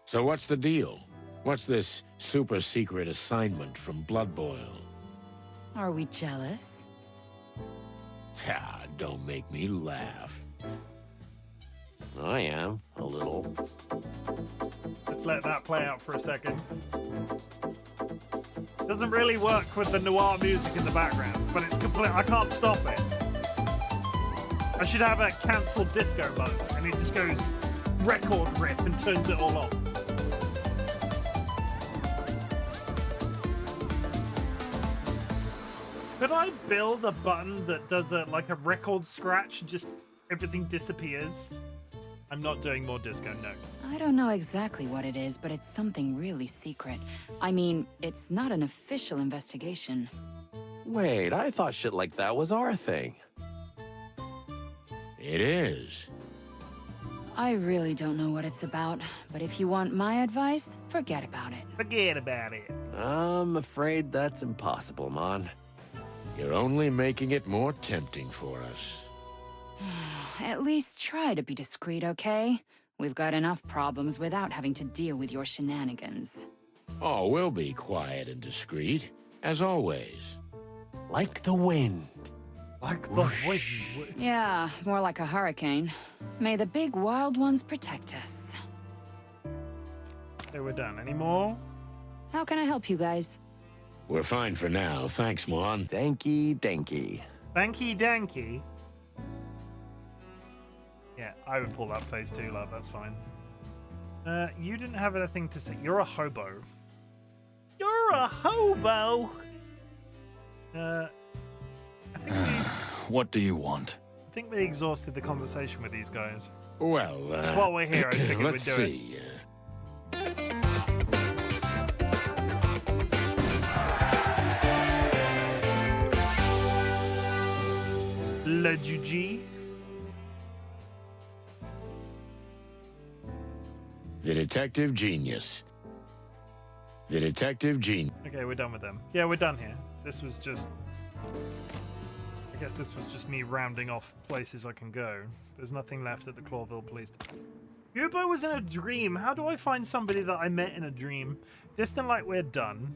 So what's the deal? What's this super secret assignment from Blood Boil? Are we jealous? Ah, don't make me laugh. I am, a little. Let's let that play out for a second. Doesn't really work with the noir music in the background, but it's complete. I can't stop it. I should have a cancel disco mode, and it just goes record rip and turns it all off. Could I build a button that does like a record scratch, just everything disappears? I'm not doing more disco, no. I don't know exactly what it is, but it's something really secret. I mean, it's not an official investigation. Wait, I thought shit like that was our thing. It is. I really don't know what it's about, but if you want my advice, forget about it. Forget about it. I'm afraid that's impossible, Mon. You're only making it more tempting for us. At least try to be discreet, okay? We've got enough problems without having to deal with your shenanigans. Oh, we'll be quiet and discreet, as always. Like the wind. Like the wind. Yeah, more like a hurricane. May the big wild ones protect us. Okay, we're done. Any more? How can I help you guys? We're fine for now. Thanks, Mon. Danky danky. Danky danky. Yeah, I would pull that face too, love. That's fine. You didn't have anything to say. You're a hobo. You're a hobo! I think What do you want? I think we exhausted the conversation with these guys. Well, Just while we're here, I figured let's we'd do it. see. Le Juji. The detective genius. The detective genius. Okay, we're done with them. Yeah, we're done here. This was just... I guess this was just me rounding off places I can go. There's nothing left at the Clawville Police Department. Hubo was in a dream. How do I find somebody that I met in a dream? Distant Light, we're done.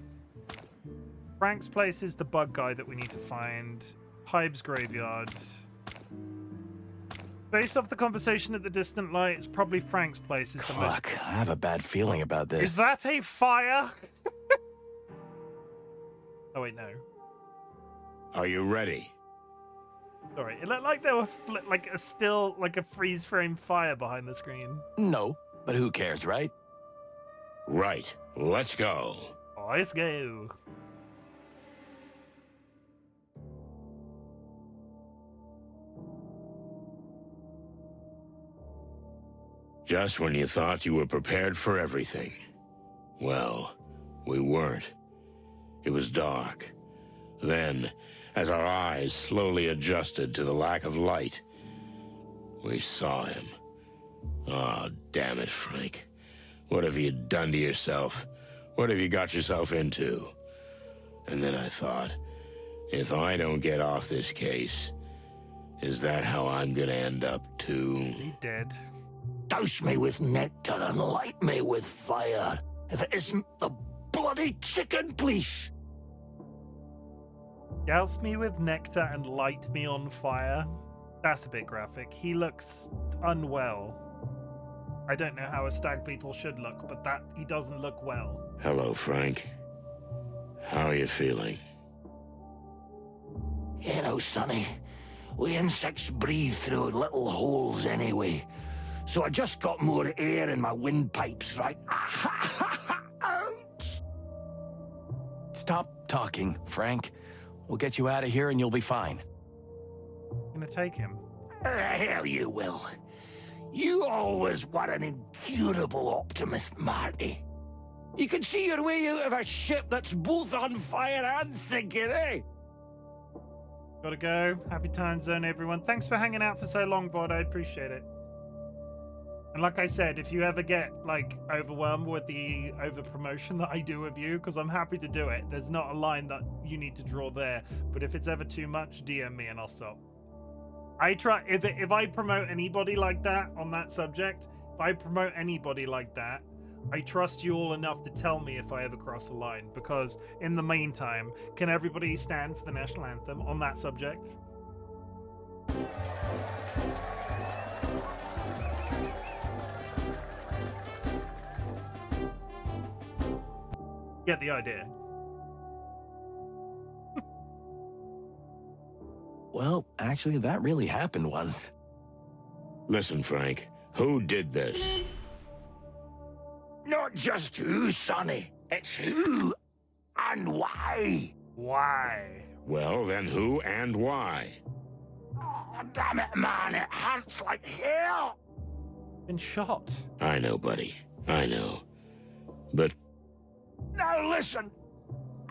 Frank's place is the bug guy that we need to find. Hive's graveyard. Based off the conversation at the Distant Light, it's probably Frank's place is the most... Fuck, I have a bad feeling about this. Is that a fire? Oh wait, no. Are you ready? Sorry, it looked like there were like a freeze frame fire behind the screen. No, but who cares, right? Right. Let's go. Let's go. Just when you thought you were prepared for everything. Well, we weren't. It was dark. Then, as our eyes slowly adjusted to the lack of light, we saw him. Ah, damn it, Frank. What have you done to yourself? What have you got yourself into? And then I thought, if I don't get off this case, is that how I'm gonna end up too? Is he dead? Douse me with nectar and light me with fire. If it isn't the bloody chicken, please. Douse me with nectar and light me on fire. That's a bit graphic. He looks unwell. I don't know how a stag beetle should look, but that he doesn't look well. Hello, Frank. How are you feeling? You know, Sonny, we insects breathe through little holes anyway. So I just got more air in my windpipes, right? Stop talking, Frank. We'll get you out of here and you'll be fine. I'm gonna take him. Hell you will. You always were an incurable optimist, Marty. You can see your way out of a ship that's both on fire and sinking, eh? Gotta go. Happy time zone, everyone. Thanks for hanging out for so long, Bod. I appreciate it. And like I said, if you ever get like overwhelmed with the over promotion that I do of you, because I'm happy to do it, there's not a line that you need to draw there. But if it's ever too much, DM me and I'll stop. I try if I promote anybody like that on that subject, if I promote anybody like that, I trust you all enough to tell me if I ever cross a line. Because in the meantime, can everybody stand for the national anthem on that subject? Get the idea. Well, actually, that really happened once. Listen, Frank, who did this? Not just who, Sonny. It's who and why. Why? Well, then who and why? Oh, damn it, man. It hurts like hell. Been shot. I know, buddy. I know. But... Now listen.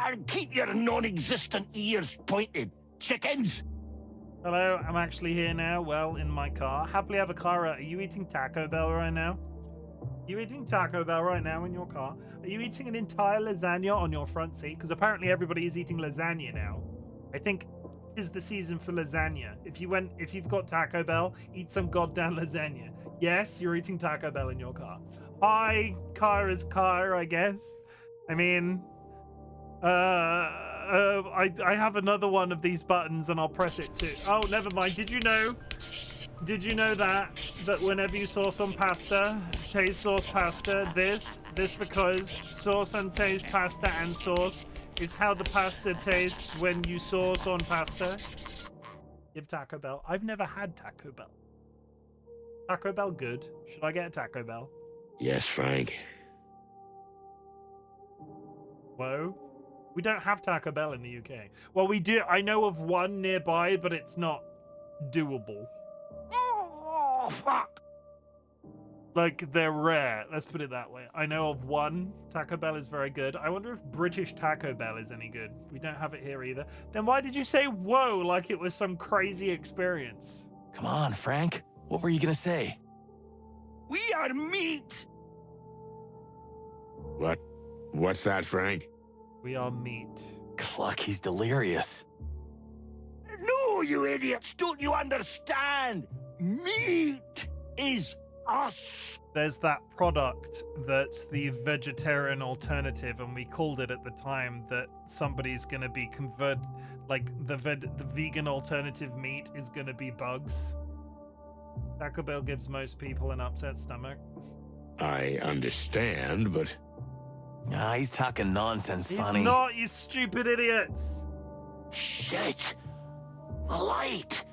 and keep your non-existent ears pointed, chickens. Hello, I'm actually here now. Well, in my car. Happily Avocaro, are you eating Taco Bell right now? Are you eating Taco Bell right now in your car? Are you eating an entire lasagna on your front seat? Because apparently everybody is eating lasagna now. I think it is the season for lasagna. If you've got Taco Bell, eat some goddamn lasagna. Yes, you're eating Taco Bell in your car. Hi, car is car, I guess. I mean, I have another one of these buttons and I'll press it too. Oh, never mind. Did you know that whenever you sauce on pasta, taste sauce pasta, this because sauce and taste pasta and sauce is how the pasta tastes when you sauce on pasta. Give Taco Bell. I've never had Taco Bell. Taco Bell good. Should I get a Taco Bell? Yes, Frank. Whoa. We don't have Taco Bell in the UK. Well, we do. I know of one nearby, but it's not doable. Oh, fuck. Like, they're rare. Let's put it that way. I know of one. Taco Bell is very good. I wonder if British Taco Bell is any good. We don't have it here either. Then why did you say whoa like it was some crazy experience? Come on, Frank. What were you gonna say? We are meat. What? What's that, Frank? We are meat. Cluck, he's delirious. No, you idiots! Don't you understand? Meat is us. There's that product that's the vegetarian alternative, and we called it at the time that somebody's gonna be like the vegan alternative meat is gonna be bugs. Taco Bell gives most people an upset stomach. I understand, but... Nah, he's talking nonsense, Sonny. He's not, you stupid idiots! Shit! The light!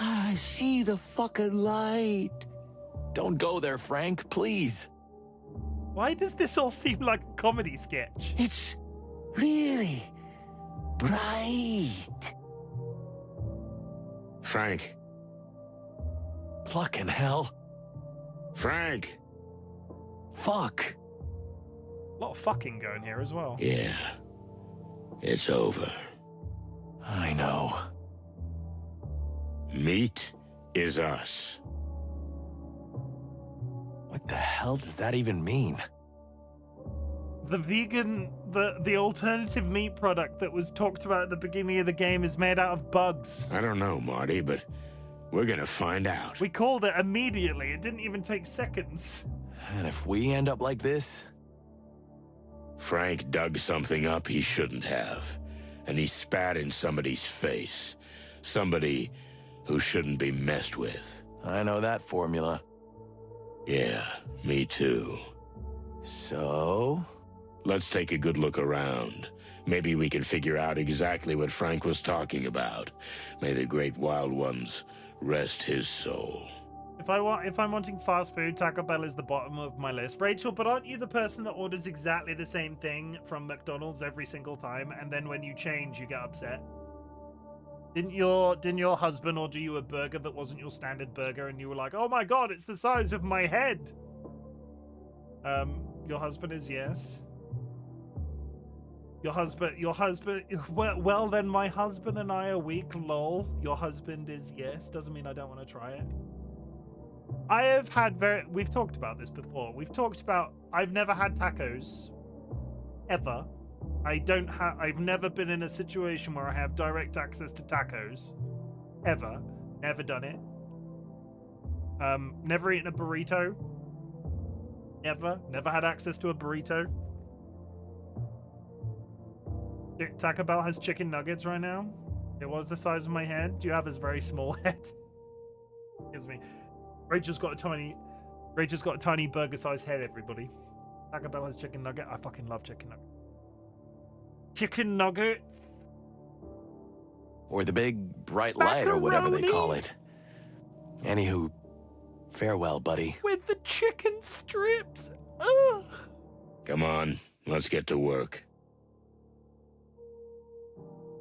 I see the fucking light. Don't go there, Frank, please. Why does this all seem like a comedy sketch? It's really bright. Frank. Fucking hell. Frank. Fuck. A lot of fucking going here as well. Yeah. It's over. I know. Meat is us. What the hell does that even mean? The vegan, the alternative meat product that was talked about at the beginning of the game is made out of bugs. I don't know, Marty, but we're gonna find out. We called it immediately. It didn't even take seconds. And if we end up like this? Frank dug something up he shouldn't have, and he spat in somebody's face. Somebody who shouldn't be messed with. I know that formula. Yeah, me too. So? Let's take a good look around. Maybe we can figure out exactly what Frank was talking about. May the great wild ones rest his soul. If I'm wanting fast food, Taco Bell is the bottom of my list. Rachel, but aren't you the person that orders exactly the same thing from McDonald's every single time, and then when you change, you get upset? Didn't your husband order you a burger that wasn't your standard burger, and you were like, "Oh my god, it's the size of my head"? Your husband is yes. Your husband. Well, then my husband and I are weak. Lol. Your husband is yes. Doesn't mean I don't want to try it. I have had we've talked about this before. We've talked about I've never had tacos ever. I've never been in a situation where I have direct access to tacos ever. Never done it. Never eaten a burrito. Never had access to a burrito. Taco Bell has chicken nuggets right now. It was the size of my head. Do you have a very small head? Excuse me. Rachel's got a tiny burger-sized head, everybody. Taco Bell has chicken nugget. I fucking love chicken nugget. Chicken nugget. Or the big bright light, or whatever they call it. Anywho, farewell, buddy. With the chicken strips. Ugh. Come on, let's get to work.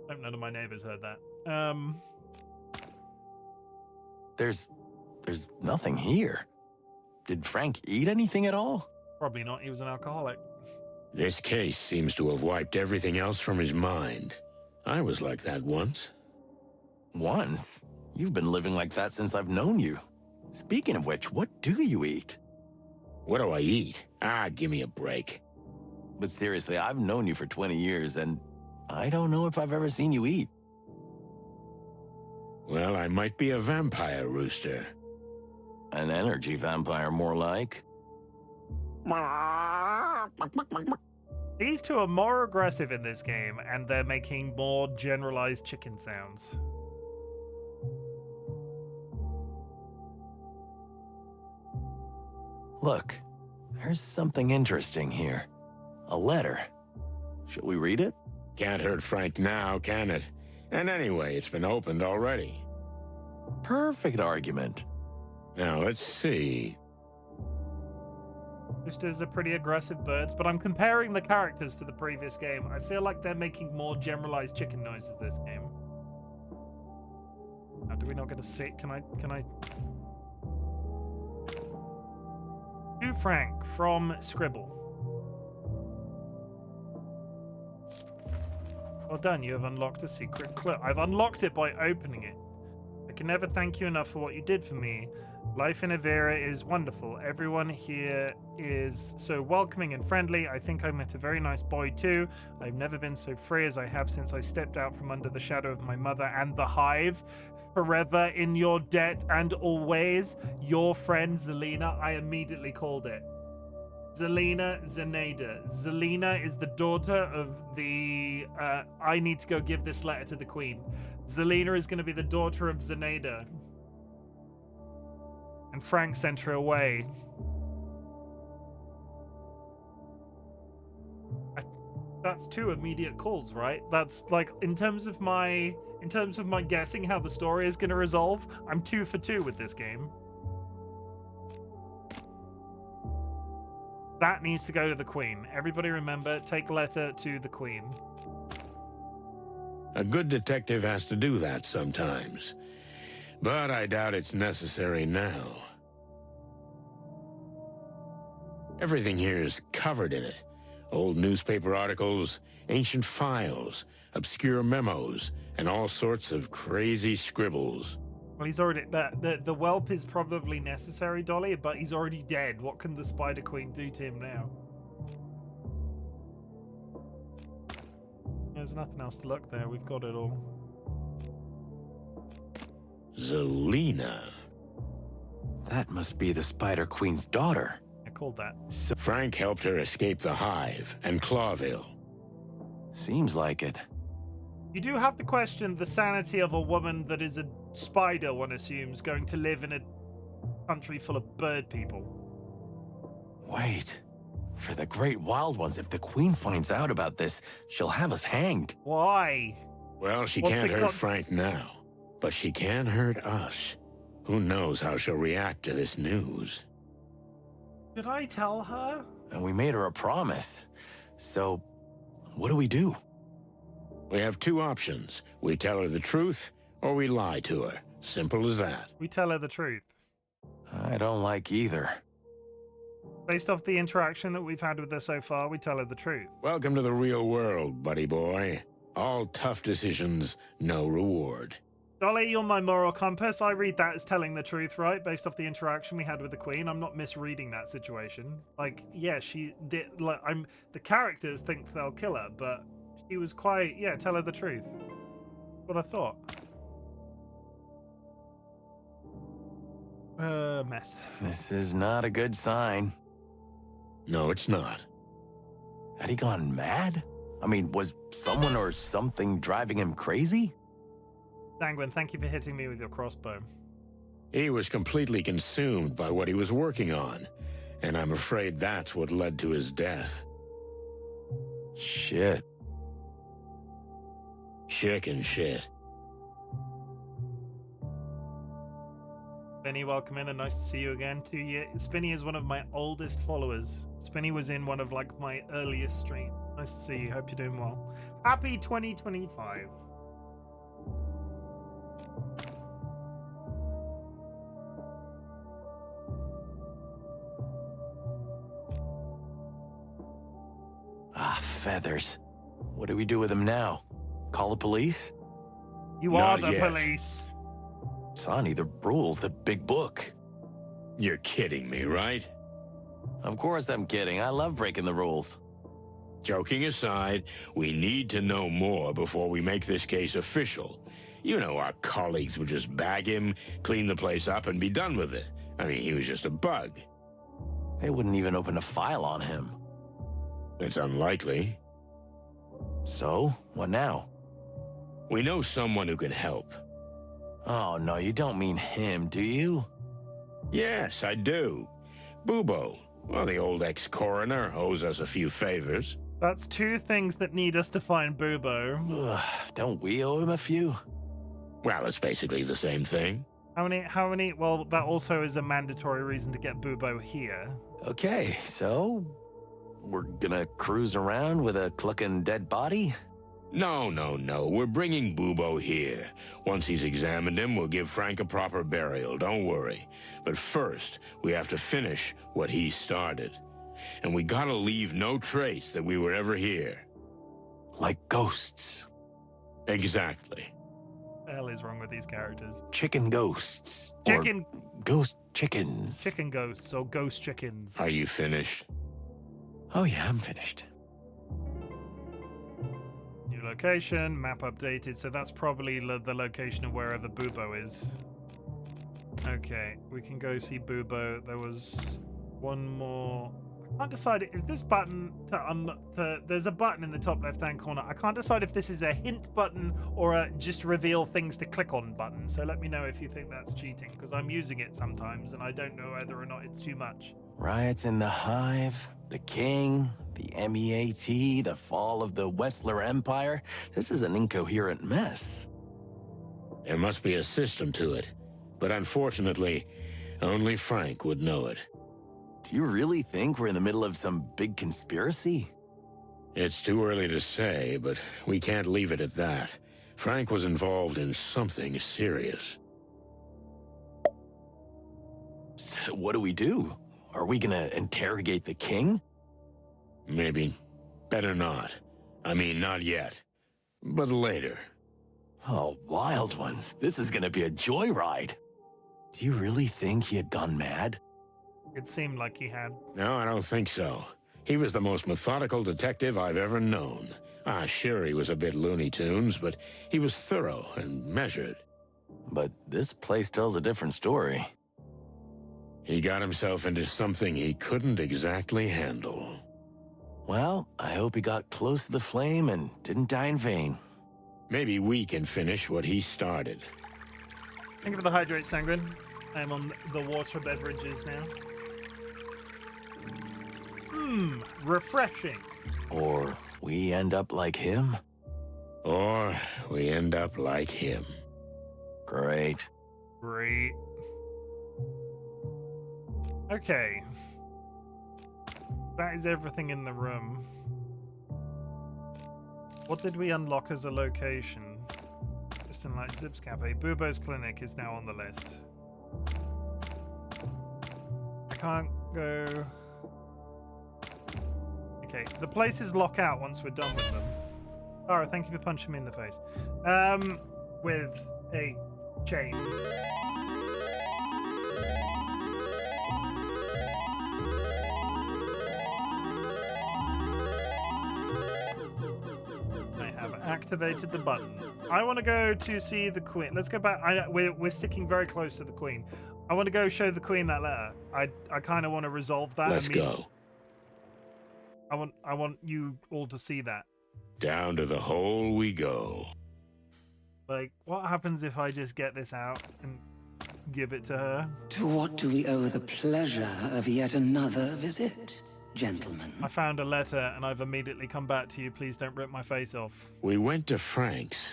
I hope none of my neighbors heard that. There's nothing here. Did Frank eat anything at all? Probably not. He was an alcoholic. This case seems to have wiped everything else from his mind. I was like that once. Once? You've been living like that since I've known you. Speaking of which, what do you eat? What do I eat? Ah, give me a break. But seriously, I've known you for 20 years, and I don't know if I've ever seen you eat. Well, I might be a vampire, Rooster. An energy vampire, more like. These two are more aggressive in this game, and they're making more generalized chicken sounds. Look, there's something interesting here. A letter. Should we read it? Can't hurt Frank now, can it? And anyway, it's been opened already. Perfect argument. Now, let's see. Roosters are pretty aggressive birds, but I'm comparing the characters to the previous game. I feel like they're making more generalized chicken noises this game. Now, do we not get a sit? Can I... To Frank from Scribble. Well done, you have unlocked a secret clue. I've unlocked it by opening it. I can never thank you enough for what you did for me. Life in Avera is wonderful. Everyone here is so welcoming and friendly. I think I met a very nice boy too. I've never been so free as I have since I stepped out from under the shadow of my mother and the Hive. Forever in your debt and always your friend Zelina. I immediately called it. Zelina Zenaida. Zelina is the daughter of the... I need to go give this letter to the queen. Zelina is going to be the daughter of Zenaida. And Frank sent her away. That's two immediate calls, right? That's like, in terms of my guessing how the story is going to resolve, I'm 2 for 2 with this game. That needs to go to the Queen. Everybody remember, take letter to the Queen. A good detective has to do that sometimes. But I doubt it's necessary now. Everything here is covered in it. Old newspaper articles, ancient files, obscure memos, and all sorts of crazy scribbles. Well, he's already... The whelp is probably necessary, Dolly, but he's already dead. What can the Spider Queen do to him now? There's nothing else to look there. We've got it all. Zelina. That must be the Spider Queen's daughter. I called that. So Frank helped her escape the Hive and Clawville. Seems like it. You do have to question the sanity of a woman that is a spider, one assumes, going to live in a country full of bird people. Wait. For the Great Wild Ones, if the Queen finds out about this, she'll have us hanged. Why? Well, she can't hurt Frank now, but she can hurt us. Who knows how she'll react to this news? Did I tell her? And we made her a promise. So, what do we do? We have two options. We tell her the truth, or we lie to her. Simple as that. We tell her the truth. I don't like either. Based off the interaction that we've had with her so far, we tell her the truth. Welcome to the real world, buddy boy. All tough decisions, no reward. Dolly, you're my moral compass. I read that as telling the truth, right? Based off the interaction we had with the Queen. I'm not misreading that situation. Like, yeah, she did... Like, the characters think they'll kill her, but she was quite... Yeah, tell her the truth. What I thought. Mess. This is not a good sign. No, it's not. Had he gone mad? I mean, was someone or something driving him crazy? Sanguine, thank you for hitting me with your crossbow. He was completely consumed by what he was working on, and I'm afraid that's what led to his death. Shit. Chicken shit. Spinny, welcome in and nice to see you again. 2 years. Spinny is one of my oldest followers. Spinny was in one of like my earliest streams. Nice to see you. Hope you're doing well. Happy 2025. feathers. What do we do with him now? Call the police? You are Not the yet. police. Sonny, the rules, the big book. You're kidding me, right? Of course I'm kidding. I love breaking the rules. Joking aside, we need to know more before we make this case official. You know, our colleagues would just bag him, clean the place up, and be done with it. I mean, he was just a bug. They wouldn't even open a file on him. It's unlikely. So, what now? We know someone who can help. Oh, no, you don't mean him, do you? Yes, I do. Bubo. Well, the old ex-coroner owes us a few favors. That's two things that need us to find Bubo. Ugh, don't we owe him a few? Well, it's basically the same thing. How many? Well, that also is a mandatory reason to get Bubo here. Okay, so we're gonna cruise around with a clucking dead body? No. We're bringing Bubo here. Once he's examined him, we'll give Frank a proper burial. Don't worry. But first, we have to finish what he started. And we gotta leave no trace that we were ever here. Like ghosts. Exactly. What the hell is wrong with these characters? Chicken ghosts. Chicken... Or ghost chickens. Chicken ghosts or ghost chickens. Are you finished? Oh yeah, I'm finished. New location, map updated, so that's probably the location of wherever Bubo is. Okay, we can go see Bubo. There was one more... I can't decide, is this button there's a button in the top left-hand corner. I can't decide if this is a hint button or a just reveal things to click on button. So let me know if you think that's cheating, because I'm using it sometimes and I don't know whether or not it's too much. Riots in the Hive, the King, the MEAT, the fall of the Wessler Empire. This is an incoherent mess. There must be a system to it. But unfortunately, only Frank would know it. Do you really think we're in the middle of some big conspiracy? It's too early to say, but we can't leave it at that. Frank was involved in something serious. So what do we do? Are we gonna interrogate the King? Maybe. Better not. I mean, not yet. But later. Oh, wild ones. This is gonna be a joyride. Do you really think he had gone mad? It seemed like he had. No, I don't think so. He was the most methodical detective I've ever known. Sure, he was a bit Looney Tunes, but he was thorough and measured. But this place tells a different story. He got himself into something he couldn't exactly handle. Well, I hope he got close to the flame and didn't die in vain. Maybe we can finish what he started. Thank you for the hydrate, Sanguine. I'm on the water beverages now. Refreshing. Or we end up like him? Or we end up like him. Great. Great. Okay. That is everything in the room. What did we unlock as a location? Distant Light Zips Cafe. Bubo's Clinic is now on the list. I can't go... Okay, the places lock out once we're done with them. Tara, thank you for punching me in the face. With a chain. I have activated the button. I want to go to see the Queen. Let's go back. We're sticking very close to the Queen. I want to go show the Queen that letter. I kind of want to resolve that. Let's go. I want you all to see that. Down to the hole we go. Like, what happens if I just get this out and give it to her? To what do we owe the pleasure of yet another visit, gentlemen? I found a letter and I've immediately come back to you. Please don't rip my face off. We went to Frank's.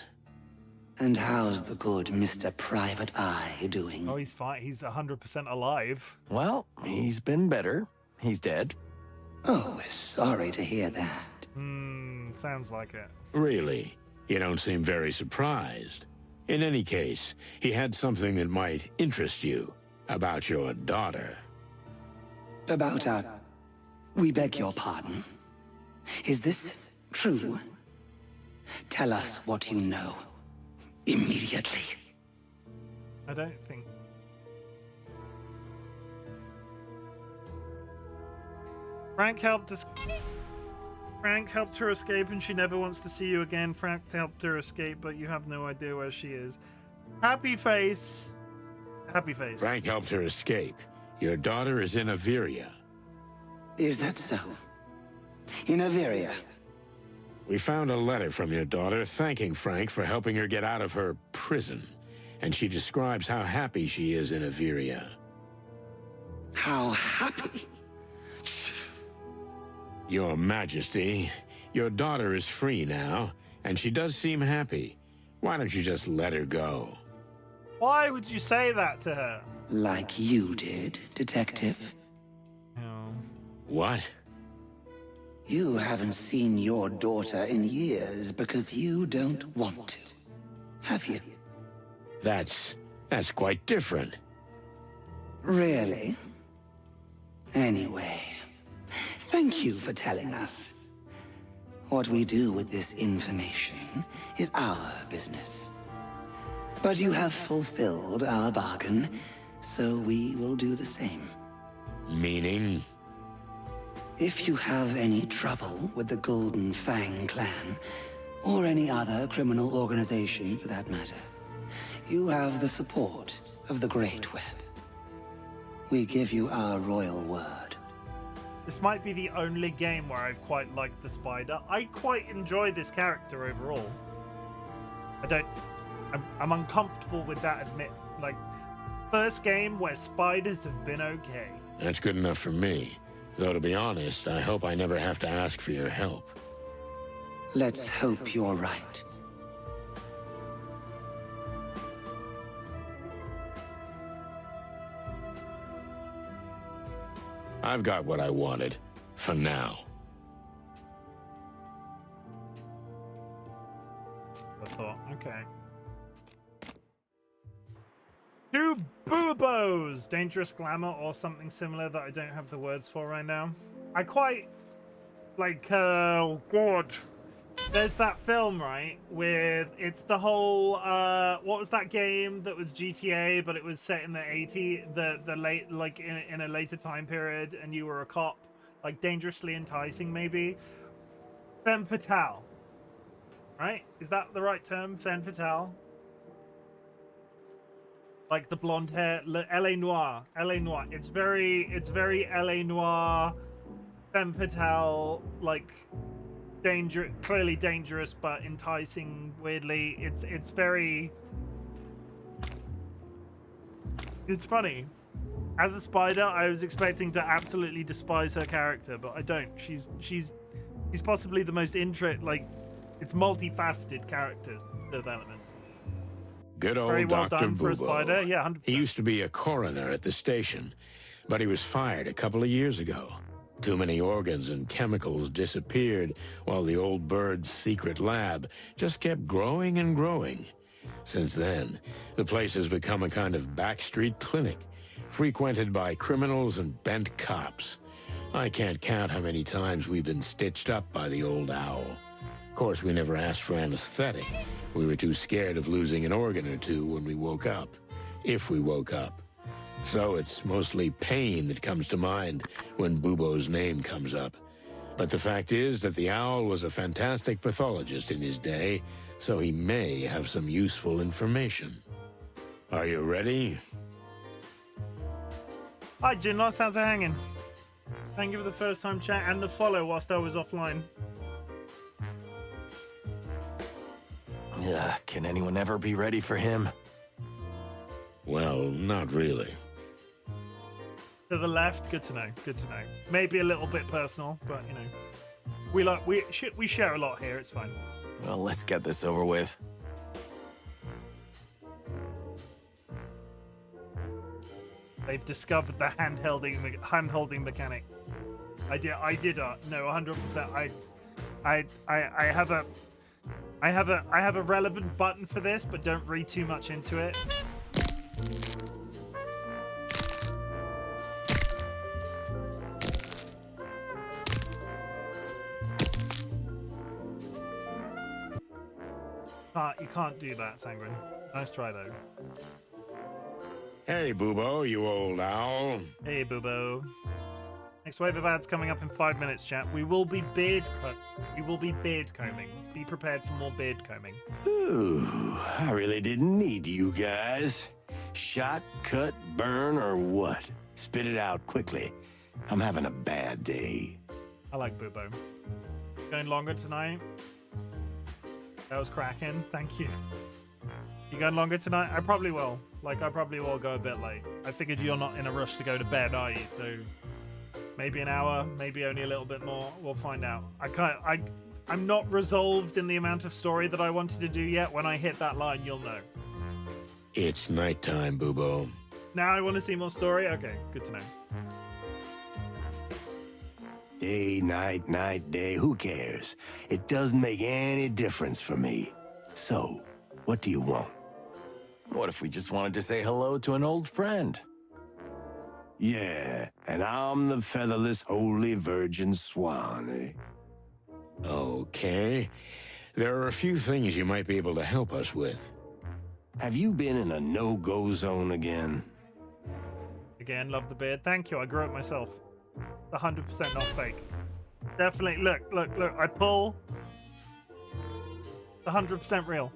And how's the good Mr. Private Eye doing? Oh, he's fine. He's 100% alive. Well, he's been better. He's dead. Oh, we're sorry to hear that. Sounds like it. Really? You don't seem very surprised. In any case, he had something that might interest you about your daughter. About our... We beg your pardon. Is this true? Tell us what you know. Immediately. I don't think. Frank helped her escape and she never wants to see you again. Frank helped her escape, but you have no idea where she is. Happy face. Happy face. Frank helped her escape. Your daughter is in Averia. Is that so? In Averia? We found a letter from your daughter thanking Frank for helping her get out of her prison. And she describes how happy she is in Averia. How happy? Your Majesty, your daughter is free now, and she does seem happy. Why don't you just let her go? Why would you say that to her? Like you did, Detective. No. What? You haven't seen your daughter in years because you don't want to, have you? That's quite different. Really? Anyway, thank you for telling us. What we do with this information is our business. But you have fulfilled our bargain, so we will do the same. Meaning? If you have any trouble with the Golden Fang clan, or any other criminal organization for that matter, you have the support of the Great Web. We give you our royal word. This might be the only game where I've quite liked the spider. I quite enjoy this character overall. I'm uncomfortable with that like, first game where spiders have been okay. That's good enough for me. Though to be honest, I hope I never have to ask for your help. Let's hope you're right. I've got what I wanted, for now. I thought, okay. 2 boobos! Dangerous glamour or something similar that I don't have the words for right now. I quite like, oh god. There's that film, right, with, it's the whole, what was that game that was GTA, but it was set in the 80s, the late, like, in a later time period, and you were a cop, like, Dangerously Enticing, maybe? Femme Fatale, right? Is that the right term, Femme Fatale? Like the blonde hair, LA Noir, it's very LA Noir, Femme Fatale, like, clearly dangerous but enticing weirdly. It's very, it's funny. As a spider, I was expecting to absolutely despise her character, but I don't. She's possibly the most like, it's multifaceted character development. Good old Very well Dr. done for a spider. Yeah, 100%. He used to be a coroner at the station, but he was fired a couple of years ago. Too many organs and chemicals disappeared while the old bird's secret lab just kept growing and growing. Since then, the place has become a kind of backstreet clinic, frequented by criminals and bent cops. I can't count how many times we've been stitched up by the old owl. Of course, we never asked for anesthetic. We were too scared of losing an organ or two when we woke up, if we woke up. So it's mostly pain that comes to mind when Bubo's name comes up. But the fact is that the owl was a fantastic pathologist in his day, so he may have some useful information. Are you ready? Hi, Jinlos, how's it hanging? Thank you for the first time chat and the follow whilst I was offline. Can anyone ever be ready for him? Well, not really. To the left, good to know. Good to know. Maybe a little bit personal, but you know, we share a lot here. It's fine. Well, let's get this over with. They've discovered the hand-holding mechanic. I did. No, 100%. I have a relevant button for this, but don't read too much into it. You can't do that, Sanguine. Nice try, though. Hey, Boobo, you old owl. Hey, Boobo. Next wave of ads coming up in 5 minutes, chat. We will be beard combing. Be prepared for more beard combing. Ooh, I really didn't need you guys. Shot, cut, burn, or what? Spit it out quickly. I'm having a bad day. I like Boobo. Going longer tonight? That was cracking. Thank you. You going longer tonight? I probably will. Like, I probably will go a bit late. I figured you're not in a rush to go to bed, are you? So maybe an hour, maybe only a little bit more. We'll find out. I'm not resolved in the amount of story that I wanted to do yet. When I hit that line, you'll know. It's nighttime, Boobo. Now I want to see more story? Okay, good to know. Day, night, night, day, who cares? It doesn't make any difference for me. So, what do you want? What if we just wanted to say hello to an old friend? Yeah, and I'm the featherless holy virgin swan, eh? Okay. There are a few things you might be able to help us with. Have you been in a no-go zone again? Again, love the beard. Thank you, I grew it myself. 100% not fake. Definitely, look, I pull. 100% real.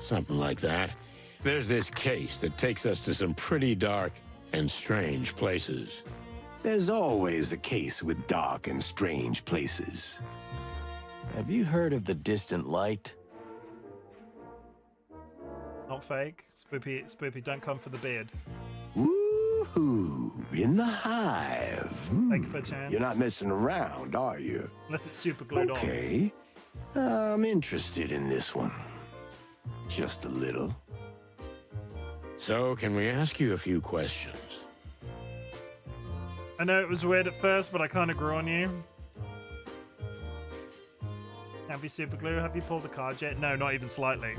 Something like that. There's this case that takes us to some pretty dark and strange places. There's always a case with dark and strange places. Have you heard of the distant light? Not fake. Spoopy, don't come for the beard. Woohoo! In the hive. Thank you for a chance. You're not messing around, are you? Unless it's super glued on. Okay. I'm interested in this one. Just a little. So, can we ask you a few questions? I know it was weird at first, but I kind of grew on you. Can't be super glue. Have you pulled a card yet? No, not even slightly.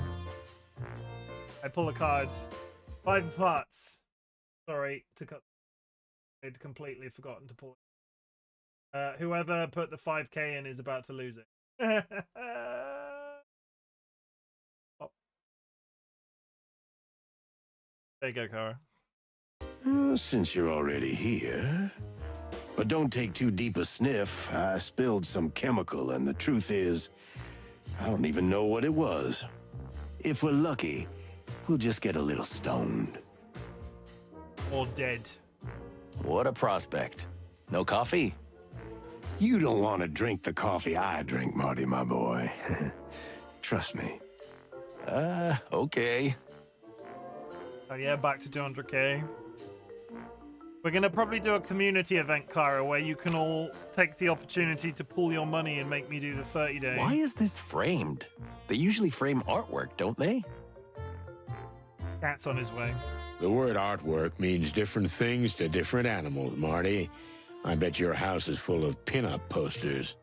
I pull a card. 5 parts. Sorry to cut. I'd completely forgotten to pull it. Whoever put the 5k in is about to lose it. Oh. There you go, Kara. Since you're already here. But don't take too deep a sniff. I spilled some chemical, and the truth is, I don't even know what it was. If we're lucky, we'll just get a little stoned. Or dead. What a prospect. No coffee? You don't want to drink the coffee I drink, Marty, my boy. Trust me. Okay. Oh yeah, back to 200k. We're going to probably do a community event, Kyra, where you can all take the opportunity to pool your money and make me do the 30-day. Why is this framed? They usually frame artwork, don't they? Cat's on his way. The word artwork means different things to different animals, Marty. I bet your house is full of pin-up posters.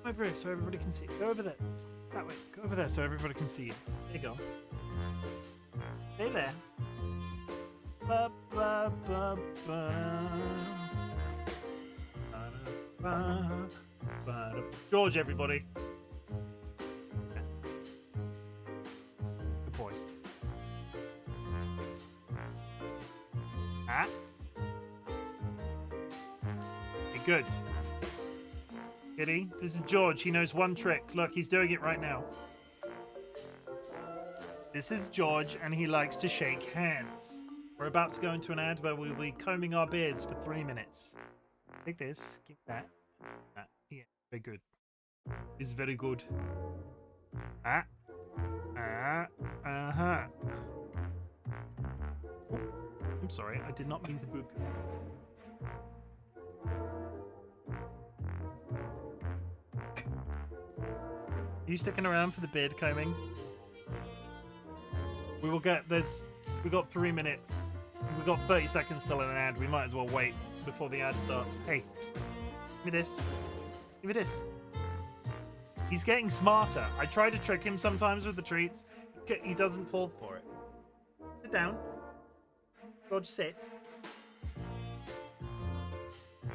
Over here so everybody can see. Go over there. That way. Go over there so everybody can see you. There you go. Stay there. Ba, ba, ba, ba. Ba, ba, ba. It's George, everybody. Good boy. Ah. Okay, good. Kitty, this is George. He knows one trick. Look, he's doing it right now. This is George, and he likes to shake hands. We're about to go into an ad where we'll be combing our beards for 3 minutes. Take this. Give that. That. Yeah, very good. This is very good. Ah. Ah. Uh-huh. Oh, I'm sorry. I did not mean to boop you. Are you sticking around for the beard combing? We will get this. We got 3 minutes. We got 30 seconds till an ad. We might as well wait before the ad starts. Hey, psst. Give me this. Give me this. He's getting smarter. I try to trick him sometimes with the treats. He doesn't fall for it. Sit down. George, sit.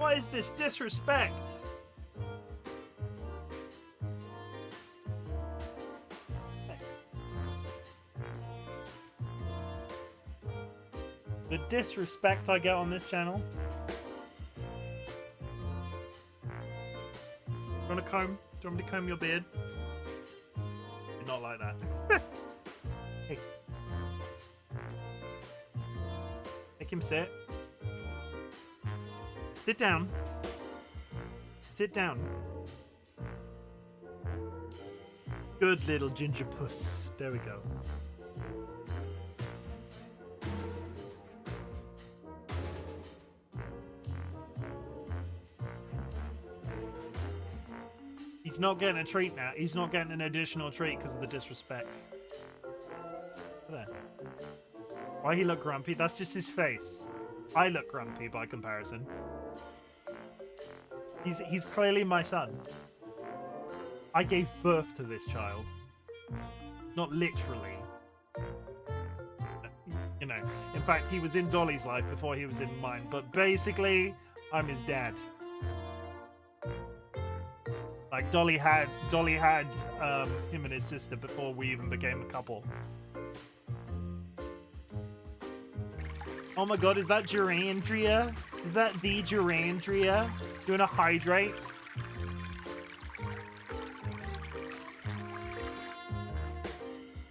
What is this disrespect? The disrespect I get on this channel. Do you want to comb? Do you want me to comb your beard? You're not like that. Hey. Make him sit. Sit down. Sit down. Good little ginger puss. There we go. He's not getting a treat now. He's not getting an additional treat because of the disrespect. There. Why he look grumpy? That's just his face. I look grumpy by comparison. He's clearly my son. I gave birth to this child. Not literally. You know. In fact, he was in Dolly's life before he was in mine. But basically, I'm his dad. Like Dolly had him and his sister before we even became a couple. Oh my god, is that Durandria? Is that the Durandria? Doing a hydrate?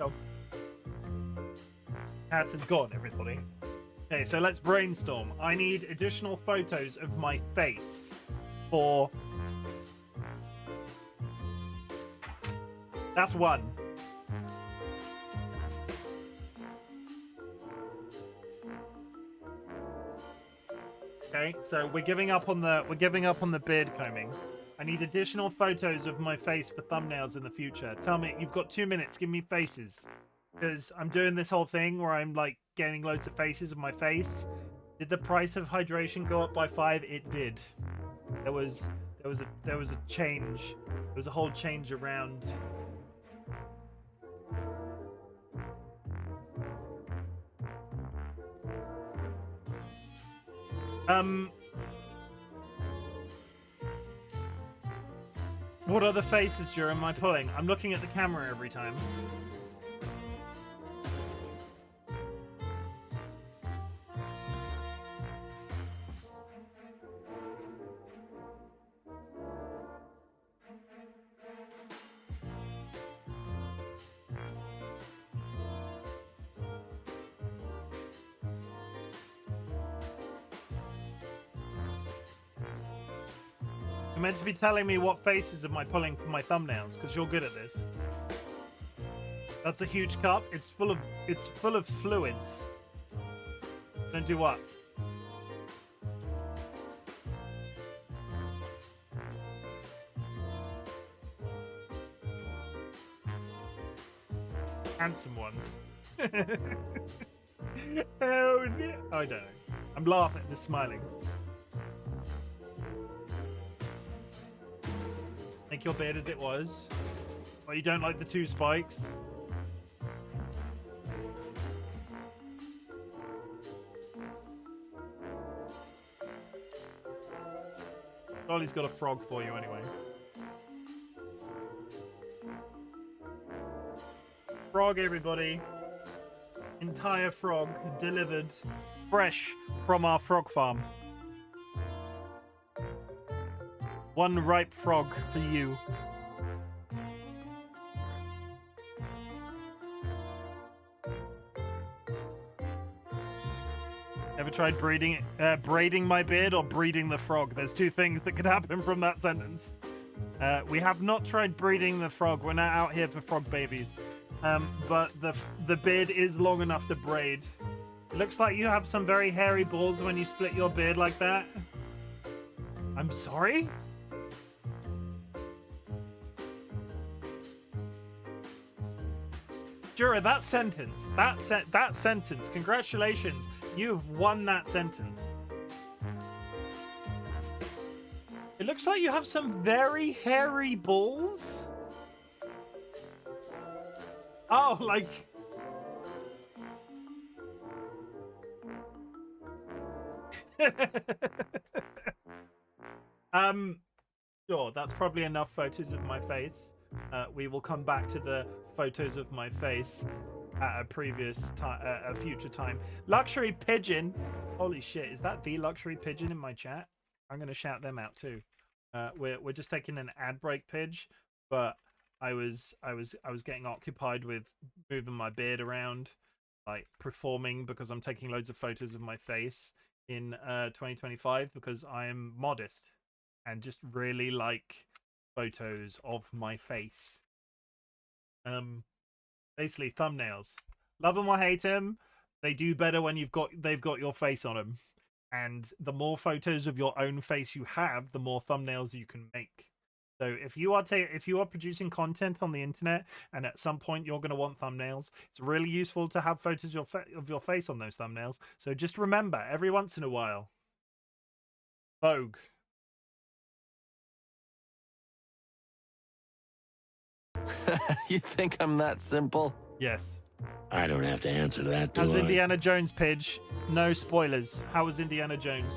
Oh. Cat is gone, everybody. Okay, so let's brainstorm. I need additional photos of my face for... That's one. Okay, so we're giving up on the beard combing. I need additional photos of my face for thumbnails in the future. Tell me, you've got 2 minutes. Give me faces, because I'm doing this whole thing where I'm like getting loads of faces of my face. Did the price of hydration go up by 5? It did. There was a change. There was a whole change around. What other faces during my pulling? I'm looking at the camera every time. You're meant to be telling me what faces am I pulling for my thumbnails, because you're good at this. That's a huge cup. It's full of fluids. Then do what? Handsome ones. Oh, no. I don't know. I'm laughing, just smiling. Make your beard as it was. Oh, you don't like the 2 spikes? Dolly's got a frog for you anyway. Frog, everybody. Entire frog delivered fresh from our frog farm. One ripe frog for you. Ever tried braiding my beard or breeding the frog? There's 2 things that could happen from that sentence. We have not tried breeding the frog. We're not out here for frog babies. But the beard is long enough to braid. It looks like you have some very hairy balls when you split your beard like that. I'm sorry? Jura, that sentence, congratulations, you've won that sentence. It looks like you have some very hairy balls. Oh, like... Sure, that's probably enough photos of my face. We will come back to the photos of my face at a previous time, a future time. Luxury Pigeon. Holy shit, is that the Luxury Pigeon in my chat? I'm gonna shout them out too. We're just taking an ad break, Pidge, but I was getting occupied with moving my beard around, like performing, because I'm taking loads of photos of my face in 2025 because I am modest and just really like photos of my face. Basically thumbnails. Love them or hate them, they do better when they've got your face on them. And the more photos of your own face you have, the more thumbnails you can make. So if you are producing content on the internet and at some point you're going to want thumbnails, it's really useful to have photos of your face on those thumbnails. So just remember, every once in a while. Vogue. You think I'm that simple? Yes. I don't have to answer that, do How's I? Indiana Jones, Pidge? No spoilers. How was Indiana Jones?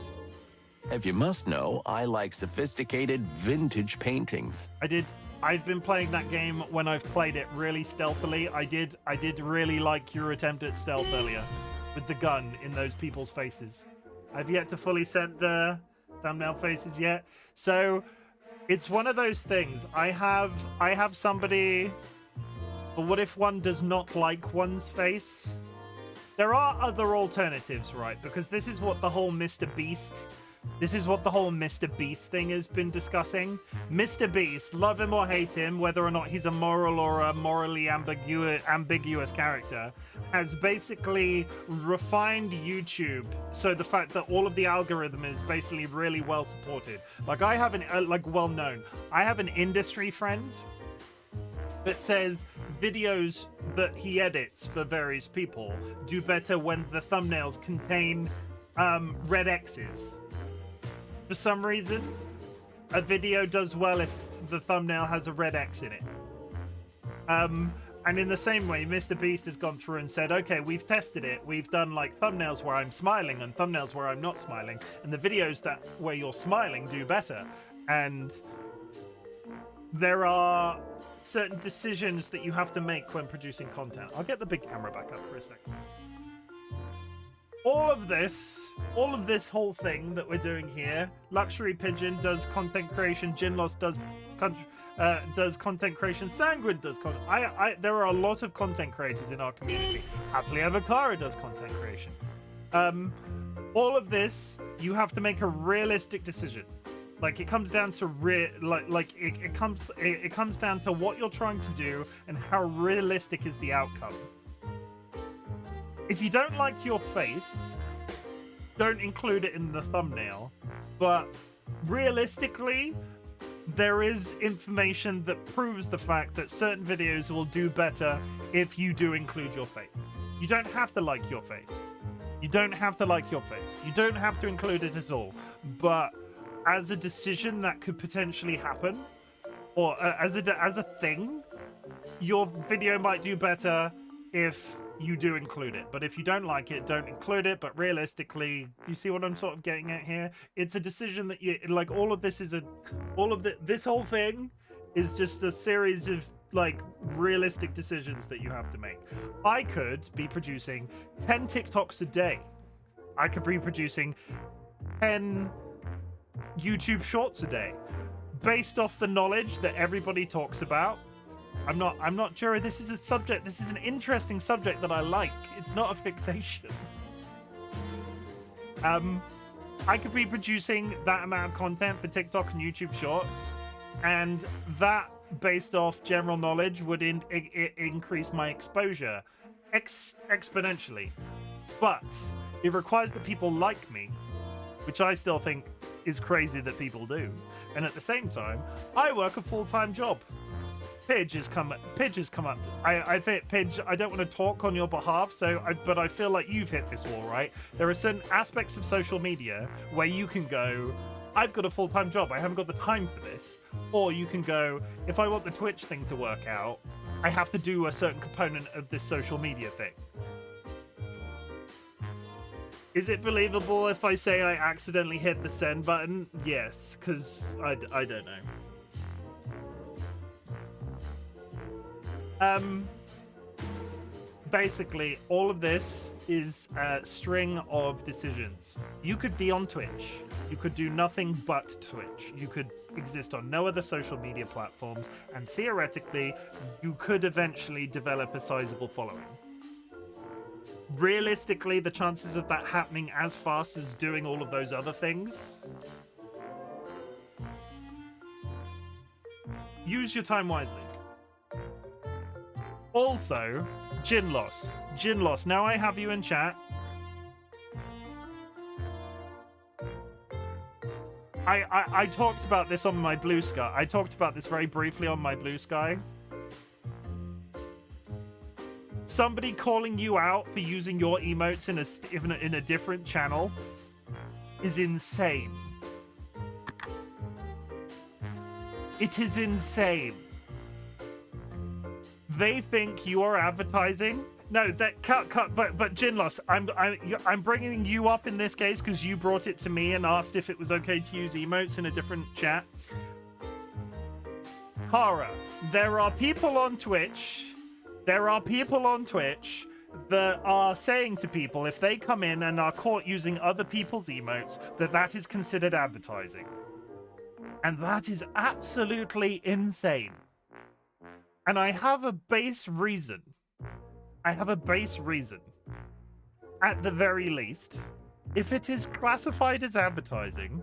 If you must know, I like sophisticated vintage paintings. I've been playing that game when I've played it really stealthily. I did really like your attempt at stealth earlier with the gun in those people's faces. I've yet to fully set the thumbnail faces yet. So it's one of those things. I have somebody, but what if one does not like one's face? There are other alternatives, right? Because this is what the whole Mr. Beast thing has been discussing. Mr. Beast, love him or hate him, whether or not he's a moral or a morally ambiguous character, has basically refined YouTube. So the fact that all of the algorithm is basically really well supported. Like I have well known. I have an industry friend that says videos that he edits for various people do better when the thumbnails contain red X's. For some reason, a video does well if the thumbnail has a red X in it. And in the same way, Mr. Beast has gone through and said, okay, we've tested it. We've done like thumbnails where I'm smiling and thumbnails where I'm not smiling. And the videos where you're smiling do better. And there are certain decisions that you have to make when producing content. I'll get the big camera back up for a second. All of this whole thing that we're doing here, Luxury Pigeon does content creation, Jinlos does content creation, Sanguine does content. There are a lot of content creators in our community. Happily Ever Clara does content creation. All of this, you have to make a realistic decision. Like it comes down to it comes down to what you're trying to do and how realistic is the outcome. If you don't like your face, don't include it in the thumbnail. But realistically, there is information that proves the fact that certain videos will do better if you do include your face. You don't have to like your face. You don't have to like your face. You don't have to include it at all. But as a decision that could potentially happen, or as a thing, your video might do better if you do include it. But if you don't like it, don't include it. But realistically, you see what I'm sort of getting at here? It's a decision that you like. This whole thing is just a series of like realistic decisions that you have to make. I could be producing 10 TikToks a day. I could be producing 10 YouTube shorts a day based off the knowledge that everybody talks about. I'm not sure this is a subject. This is an interesting subject that I like. It's not a fixation. I could be producing that amount of content for TikTok and YouTube shorts, and that based off general knowledge would increase my exposure exponentially. But it requires that people like me, which I still think is crazy that people do. And at the same time, I work a full-time job. Pidge has come up. I think, Pidge, I don't want to talk on your behalf, but I feel like you've hit this wall, right? There are certain aspects of social media where you can go, I've got a full-time job, I haven't got the time for this. Or you can go, if I want the Twitch thing to work out, I have to do a certain component of this social media thing. Is it believable if I say I accidentally hit the send button? Yes, because I don't know. Basically, all of this is a string of decisions. You could be on Twitch. You could do nothing but Twitch. You could exist on no other social media platforms, and theoretically, you could eventually develop a sizable following. Realistically, the chances of that happening as fast as doing all of those other things, use your time wisely. Also, Jinlos, now I have you in chat. I talked about this on my Blue Sky. I talked about this very briefly on my Blue Sky. Somebody calling you out for using your emotes in a different channel is insane. It is insane. They think you are advertising. No, that cut. But Jinlos, I'm bringing you up in this case because you brought it to me and asked if it was okay to use emotes in a different chat. Kara, there are people on Twitch that are saying to people if they come in and are caught using other people's emotes that is considered advertising. And that is absolutely insane. And I have a base reason. At the very least, if it is classified as advertising,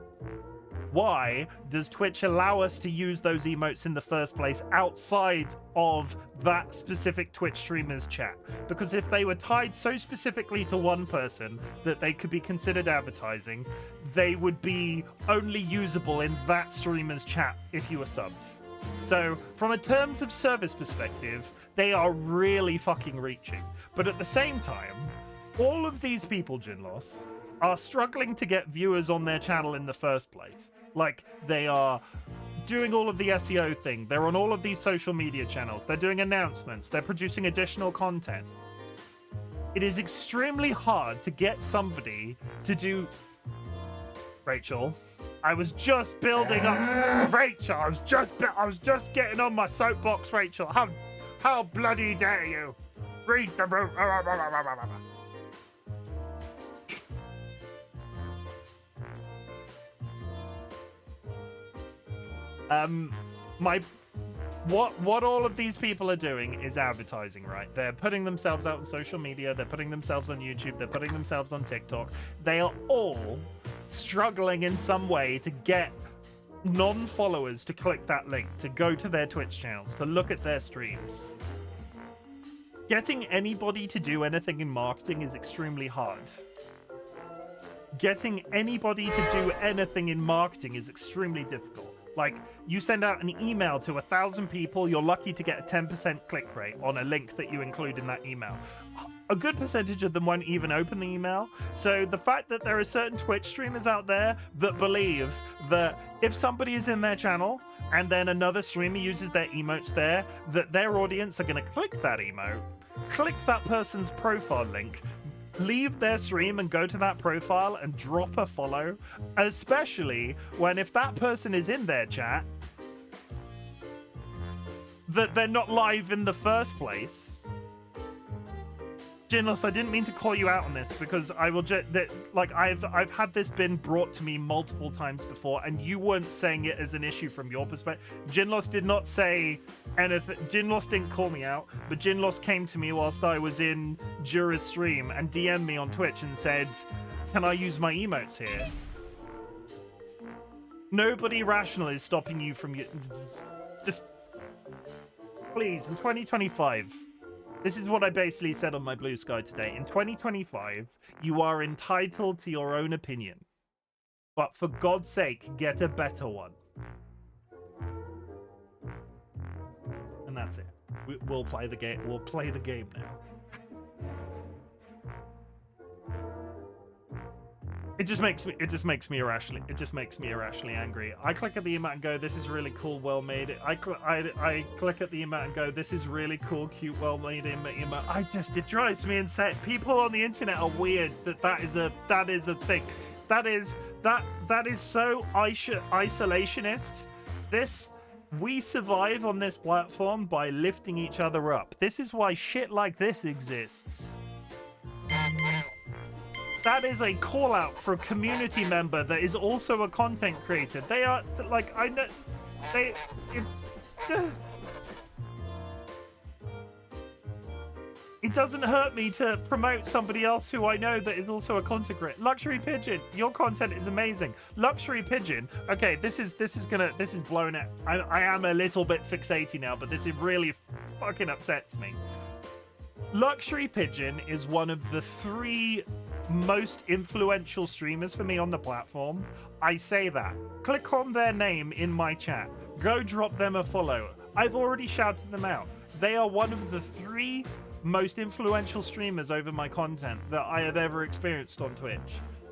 why does Twitch allow us to use those emotes in the first place outside of that specific Twitch streamer's chat? Because if they were tied so specifically to one person that they could be considered advertising, they would be only usable in that streamer's chat if you were subbed. So, from a terms of service perspective, they are really fucking reaching. But at the same time, all of these people, Jinlos, are struggling to get viewers on their channel in the first place. Like, they are doing all of the SEO thing. They're on all of these social media channels. They're doing announcements. They're producing additional content. It is extremely hard to get somebody to do... Rachel, I was just building up... Rachel, I was just getting on my soapbox, Rachel. How bloody dare you? Read the room. What all of these people are doing is advertising, right? They're putting themselves out on social media, they're putting themselves on YouTube, they're putting themselves on TikTok. They are all struggling in some way to get non-followers to click that link, to go to their Twitch channels, to look at their streams. Getting anybody to do anything in marketing is extremely hard. Getting anybody to do anything in marketing is extremely difficult. Like, you send out an email to 1,000 people, you're lucky to get a 10% click rate on a link that you include in that email. A good percentage of them won't even open the email. So the fact that there are certain Twitch streamers out there that believe that if somebody is in their channel and then another streamer uses their emotes there, that their audience are going to click that emote, click that person's profile link, leave their stream and go to that profile and drop a follow, especially when if that person is in their chat, that they're not live in the first place. Jinlos, I didn't mean to call you out on this because I will just like I've had this been brought to me multiple times before, and you weren't saying it as an issue from your perspective. Jinlos did not say anything. Jinlos didn't call me out, but Jinlos came to me whilst I was in Jura's stream and DM'd me on Twitch and said, "Can I use my emotes here?" Nobody rational is stopping you from just please in 2025. This is what I basically said on my Blue Sky today. In 2025, you are entitled to your own opinion. But for God's sake, get a better one. And that's it. We'll play the game. We'll play the game now. It just makes me irrationally angry. I click at the emote and go, this is really cool, well made. I click at the emote and go, this is really cool, cute, well made emote. It drives me insane. People on the internet are weird. That is a thing. That is so isolationist. We survive on this platform by lifting each other up. This is why shit like this exists. That is a call out for a community member that is also a content creator. They are like, I know it doesn't hurt me to promote somebody else who I know that is also a content creator. Luxury Pigeon, your content is amazing. Luxury Pigeon, okay, this is blowing it. I am a little bit fixated now, but this really fucking upsets me. Luxury Pigeon is one of the 3 most influential streamers for me on the platform. I say that. Click on their name in my chat. Go drop them a follow. I've already shouted them out. They are one of the 3 most influential streamers over my content that I have ever experienced on Twitch.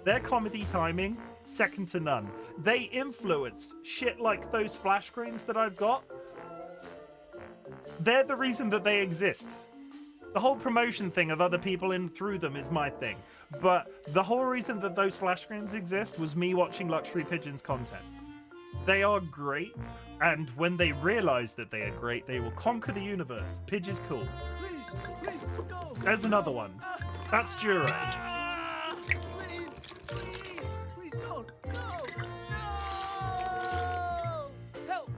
Their comedy timing, second to none. They influenced shit like those splash screens that I've got. They're the reason that they exist. The whole promotion thing of other people in through them is my thing. But the whole reason that those flash screens exist was me watching Luxury Pigeon's content. They are great, and when they realize that they are great, they will conquer the universe. Pidge is cool. Please, no. There's another one. That's Jure. Please don't. No. Help.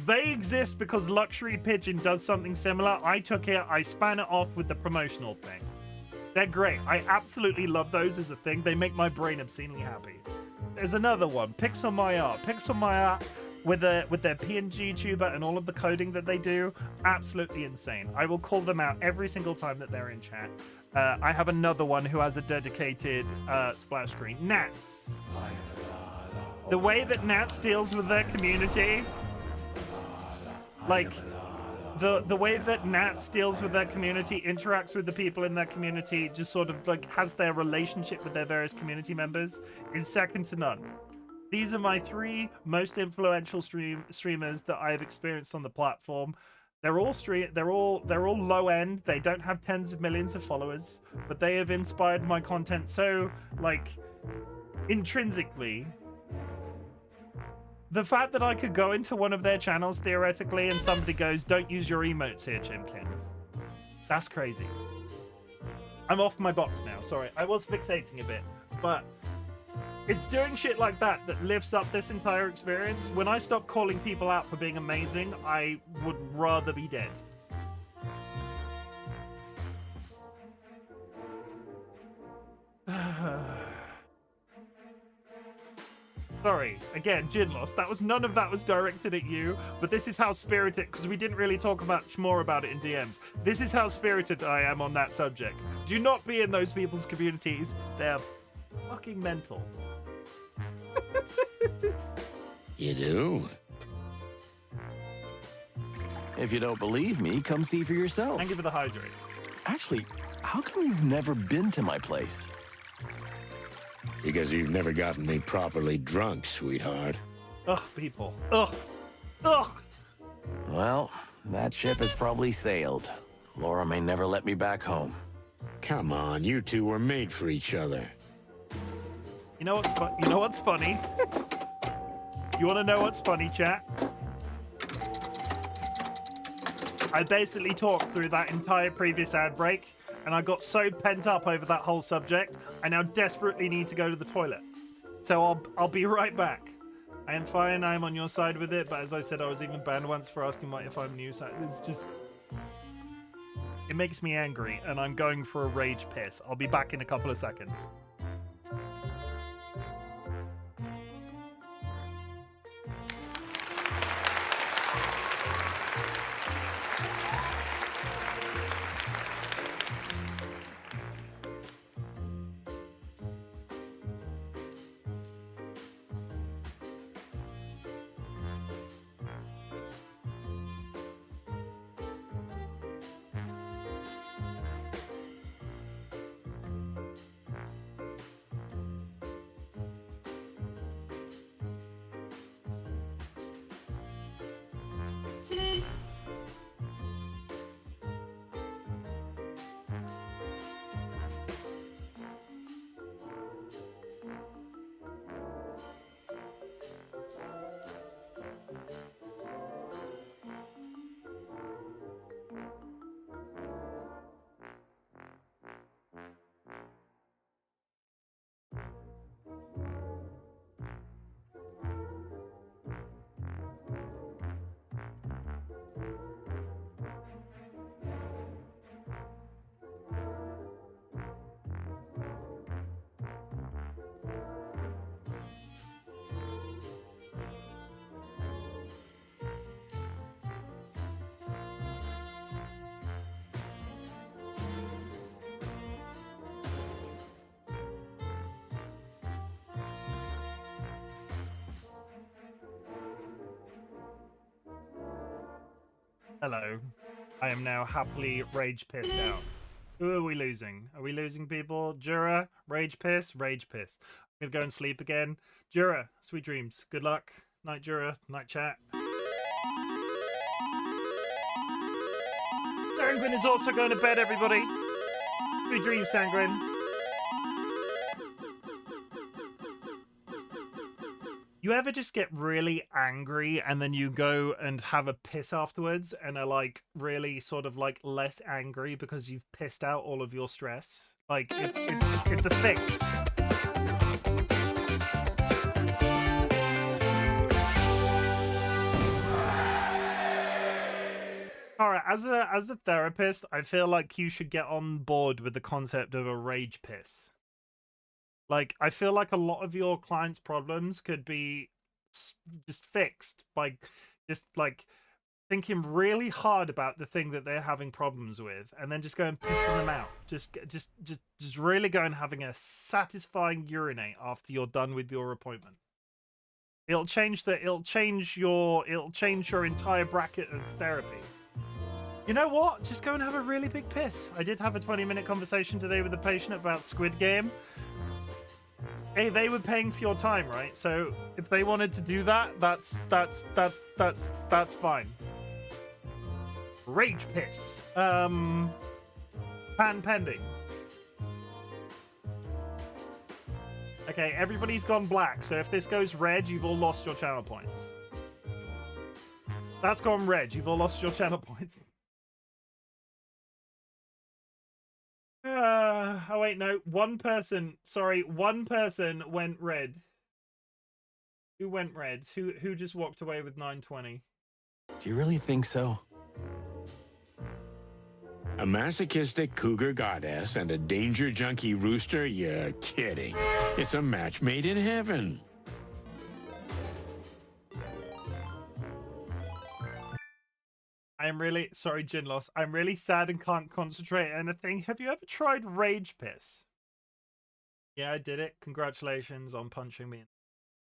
They exist because Luxury Pigeon does something similar. I took it, I span it off with the promotional thing. They're great. I absolutely love those as a thing. They make my brain obscenely happy. There's another one, Pixel My Art. Pixel My Art with their PNG tuber and all of the coding that they do, absolutely insane. I will call them out every single time that they're in chat. I have another one who has a dedicated splash screen. Nats. The way that Nats deals with their community, like the way that Nats deals with their community, interacts with the people in their community, just sort of like has their relationship with their various community members, is second to none. These are my 3 most influential streamers that I've experienced on the platform. They're all low end. They don't have tens of millions of followers, but they have inspired my content so like intrinsically. The fact that I could go into one of their channels theoretically and somebody goes, "Don't use your emotes here, Chimken." That's crazy. I'm off my box now. Sorry, I was fixating a bit, but it's doing shit like that that lifts up this entire experience. When I stop calling people out for being amazing, I would rather be dead. Sorry, again, Ginlos, none of that was directed at you, but this is how spirited, because we didn't really talk much more about it in DMs. This is how spirited I am on that subject. Do not be in those people's communities. They're fucking mental. You do? If you don't believe me, come see for yourself. Thank you for the hydrate. Actually, how come you've never been to my place? Because you've never gotten me properly drunk, sweetheart. Ugh, people. Ugh. Ugh. Well, that ship has probably sailed. Laura may never let me back home. Come on, you 2 were made for each other. You know what's funny? You want to know what's funny, chat? I basically talked through that entire previous ad break, and I got so pent up over that whole subject, I now desperately need to go to the toilet. So I'll be right back. I am fine, I am on your side with it, but as I said, I was even banned once for asking if I'm new, so it's just... It makes me angry, and I'm going for a rage piss. I'll be back in a couple of seconds. Hello. I am now happily rage pissed out. Who are we losing? Are we losing people? Jura, rage piss, rage piss. I'm gonna go and sleep again. Jura, sweet dreams. Good luck. Night Jura, night chat. Sanguine is also going to bed, everybody. Sweet dreams, Sanguine. You ever just get really angry and then you go and have a piss afterwards and are like really sort of like less angry because you've pissed out all of your stress? Like it's a thing. All right, as a therapist, I feel like you should get on board with the concept of a rage piss. Like, I feel like a lot of your clients' problems could be just fixed by just like thinking really hard about the thing that they're having problems with, and then just go and pissing them out. Just really go and having a satisfying urinate after you're done with your appointment. It'll change your entire bracket of therapy. You know what? Just go and have a really big piss. I did have a 20-minute conversation today with a patient about Squid Game. Hey, they were paying for your time, right? So if they wanted to do that, that's fine. Rage piss. Pan pending. Okay, everybody's gone black. So if this goes red, you've all lost your channel points. That's gone red. You've all lost your channel points. Oh wait, no. One person went red. Who went red? Who just walked away with 920? Do you really think so? A masochistic cougar goddess and a danger junkie rooster? You're kidding. It's a match made in heaven. I'm really sorry, Gin Loss. I'm really sad and can't concentrate on anything. Have you ever tried Rage Piss? Yeah, I did it. Congratulations on punching me.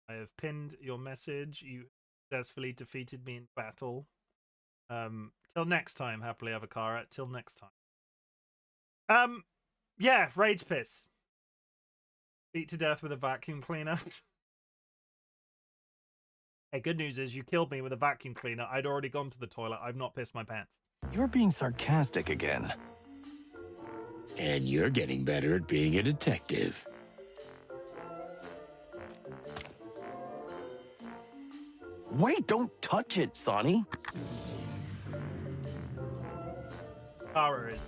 I have pinned your message. You successfully defeated me in battle. Till next time, happily avocado. Till next time. Yeah, Rage Piss. Beat to death with a vacuum cleaner. Hey, good news is you killed me with a vacuum cleaner. I'd already gone to the toilet. I've not pissed my pants. You're being sarcastic again. And you're getting better at being a detective. Wait, don't touch it, Sonny. Kara is.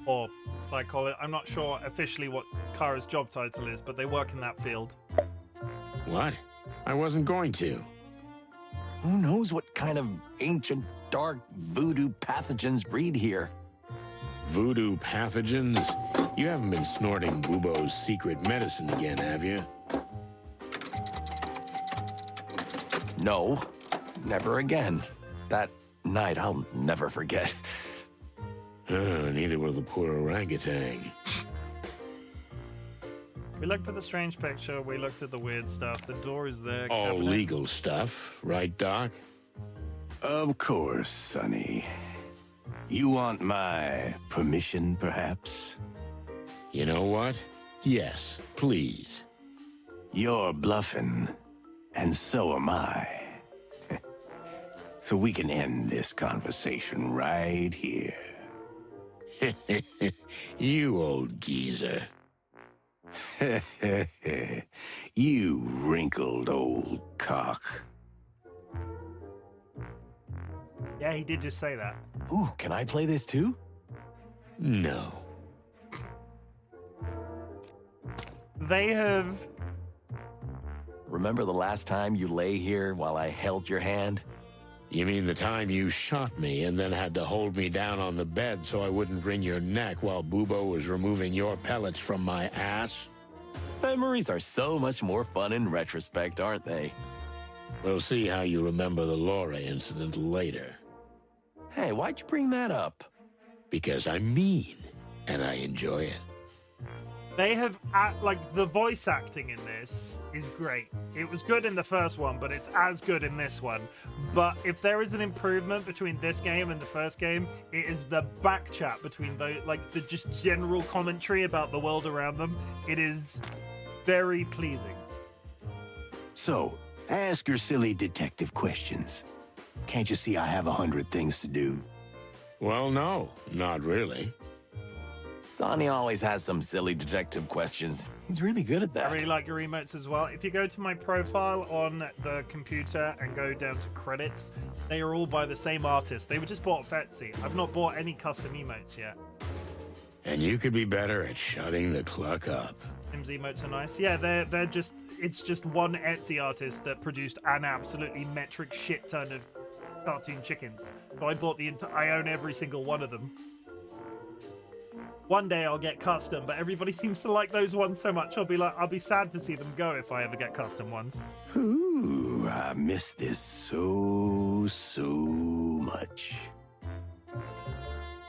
Or psychologist. I'm not sure officially what Kara's job title is, but they work in that field. What? I wasn't going to. Who knows what kind of ancient, dark voodoo pathogens breed here? Voodoo pathogens? You haven't been snorting Bubo's secret medicine again, have you? No, never again. That night I'll never forget. Neither will the poor orangutan. We looked at the strange picture. We looked at the weird stuff. The door is there. All cabinet. legal stuff, right, Doc? Of course, Sonny. You want my permission, perhaps? You know what? Yes, please. You're bluffing, and so am I. So we can end this conversation right here. You old geezer. You wrinkled old cock. Yeah, he did just say that. Ooh, can I play this too? No. They have... Remember the last time you lay here while I held your hand? You mean the time you shot me and then had to hold me down on the bed so I wouldn't wring your neck while Bubo was removing your pellets from my ass? Memories are so much more fun in retrospect, aren't they? We'll see how you remember the Laura incident later. Hey, why'd you bring that up? Because I'm mean, and I enjoy it. They have, like, the voice acting in this is great. It was good in the first one, but it's as good in this one. But if there is an improvement between this game and the first game, it is the back chat between the, like, the just general commentary about the world around them. It is very pleasing. So, ask your silly detective questions. Can't you see I have 100 things to do? Well, no, not really. Sonny always has some silly detective questions. He's really good at that. I really like your emotes as well. If you go to my profile on the computer and go down to credits, they are all by the same artist. They were just bought off Etsy. I've not bought any custom emotes yet. And you could be better at shutting the cluck up. Chim's emotes are nice. Yeah, they're just, it's just one Etsy artist that produced an absolutely metric shit ton of cartoon chickens. So I bought I own every single one of them. One day I'll get custom, but everybody seems to like those ones so much. I'll be sad to see them go if I ever get custom ones. Ooh, I miss this so much.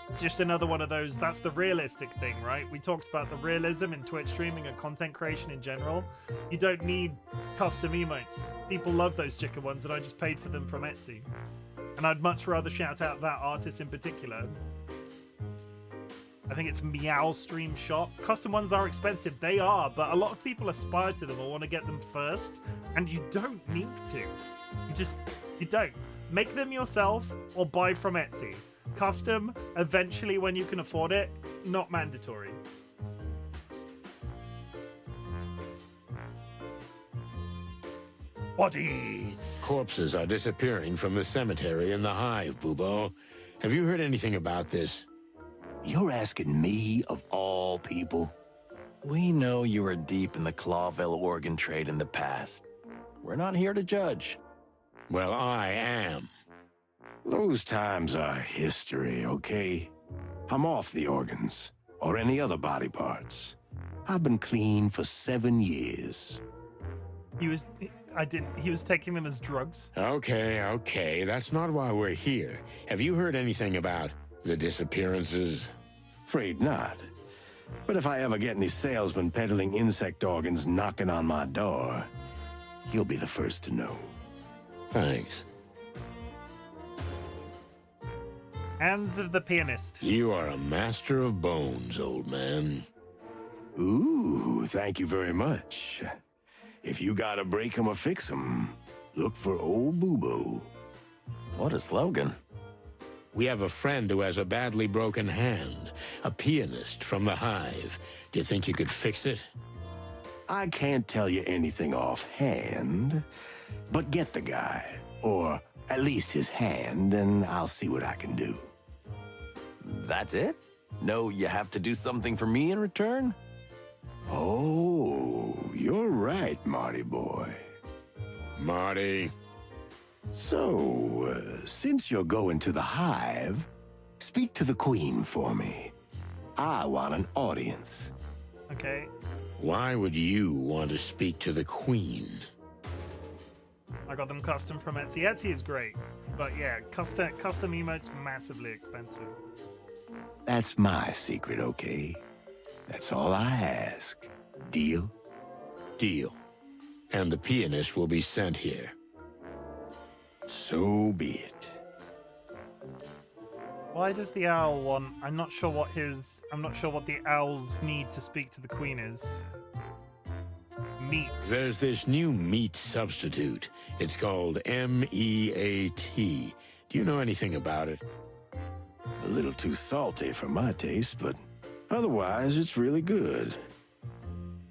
It's just another one of those, that's the realistic thing, right? We talked about the realism in Twitch streaming and content creation in general. You don't need custom emotes. People love those chicken ones, and I just paid for them from Etsy. And I'd much rather shout out that artist in particular. I think it's Meow Stream Shop. Custom ones are expensive. They are, but a lot of people aspire to them or want to get them first, and you don't need to. You don't. Make them yourself or buy from Etsy. Custom, eventually when you can afford it, not mandatory. Bodies! Corpses are disappearing from the cemetery in the Hive, Bubo. Have you heard anything about this? You're asking me of all people? We know you were deep in the Clawville organ trade in the past. We're not here to judge. Well, I am. Those times are history, okay? I'm off the organs, or any other body parts. I've been clean for 7 years. He was taking them as drugs. Okay, that's not why we're here. Have you heard anything about the disappearances? Afraid not. But if I ever get any salesmen peddling insect organs knocking on my door, you'll be the first to know. Thanks. Hands of the Pianist. You are a master of bones, old man. Ooh, thank you very much. If you gotta break 'em or fix 'em, look for old Boo-Boo. What a slogan. We have a friend who has a badly broken hand, a pianist from the Hive. Do you think you could fix it? I can't tell you anything offhand, but get the guy, or at least his hand, and I'll see what I can do. That's it? No, you have to do something for me in return? Oh, you're right, Marty boy. Marty. So, since you're going to the Hive, speak to the Queen for me. I want an audience. Okay. Why would you want to speak to the Queen? I got them custom from Etsy. Etsy is great, but yeah, custom emotes massively expensive. That's my secret, okay? That's all I ask. Deal? Deal. And the pianist will be sent here. So be it. Why does the owl want? I'm not sure what the owl's need to speak to the Queen is. Meat. There's this new meat substitute. It's called MEAT. Do you know anything about it? A little too salty for my taste, but otherwise it's really good.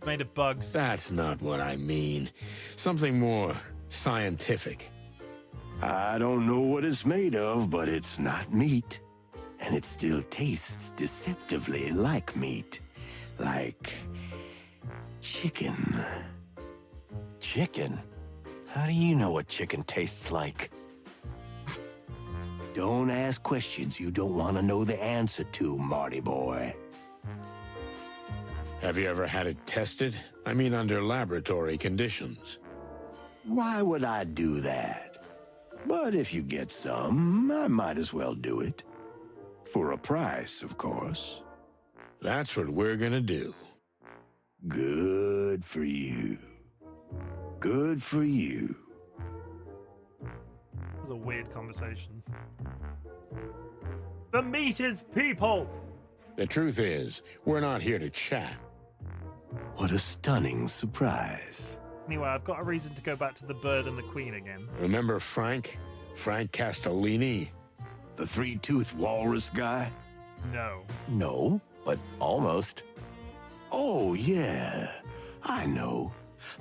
Made of bugs. That's not what I mean. Something more scientific. I don't know what it's made of, but it's not meat. And it still tastes deceptively like meat. Like chicken. Chicken? How do you know what chicken tastes like? Don't ask questions you don't want to know the answer to, Marty boy. Have you ever had it tested? I mean, under laboratory conditions. Why would I do that? But if you get some, I might as well do it. For a price, of course. That's what we're gonna do. Good for you. Good for you. It was a weird conversation. The meat is people! The truth is, we're not here to chat. What a stunning surprise. Anyway, I've got a reason to go back to the bird and the queen again. Remember Frank? Frank Castellini? The three-toothed walrus guy? No. No, but almost. Oh, yeah. I know.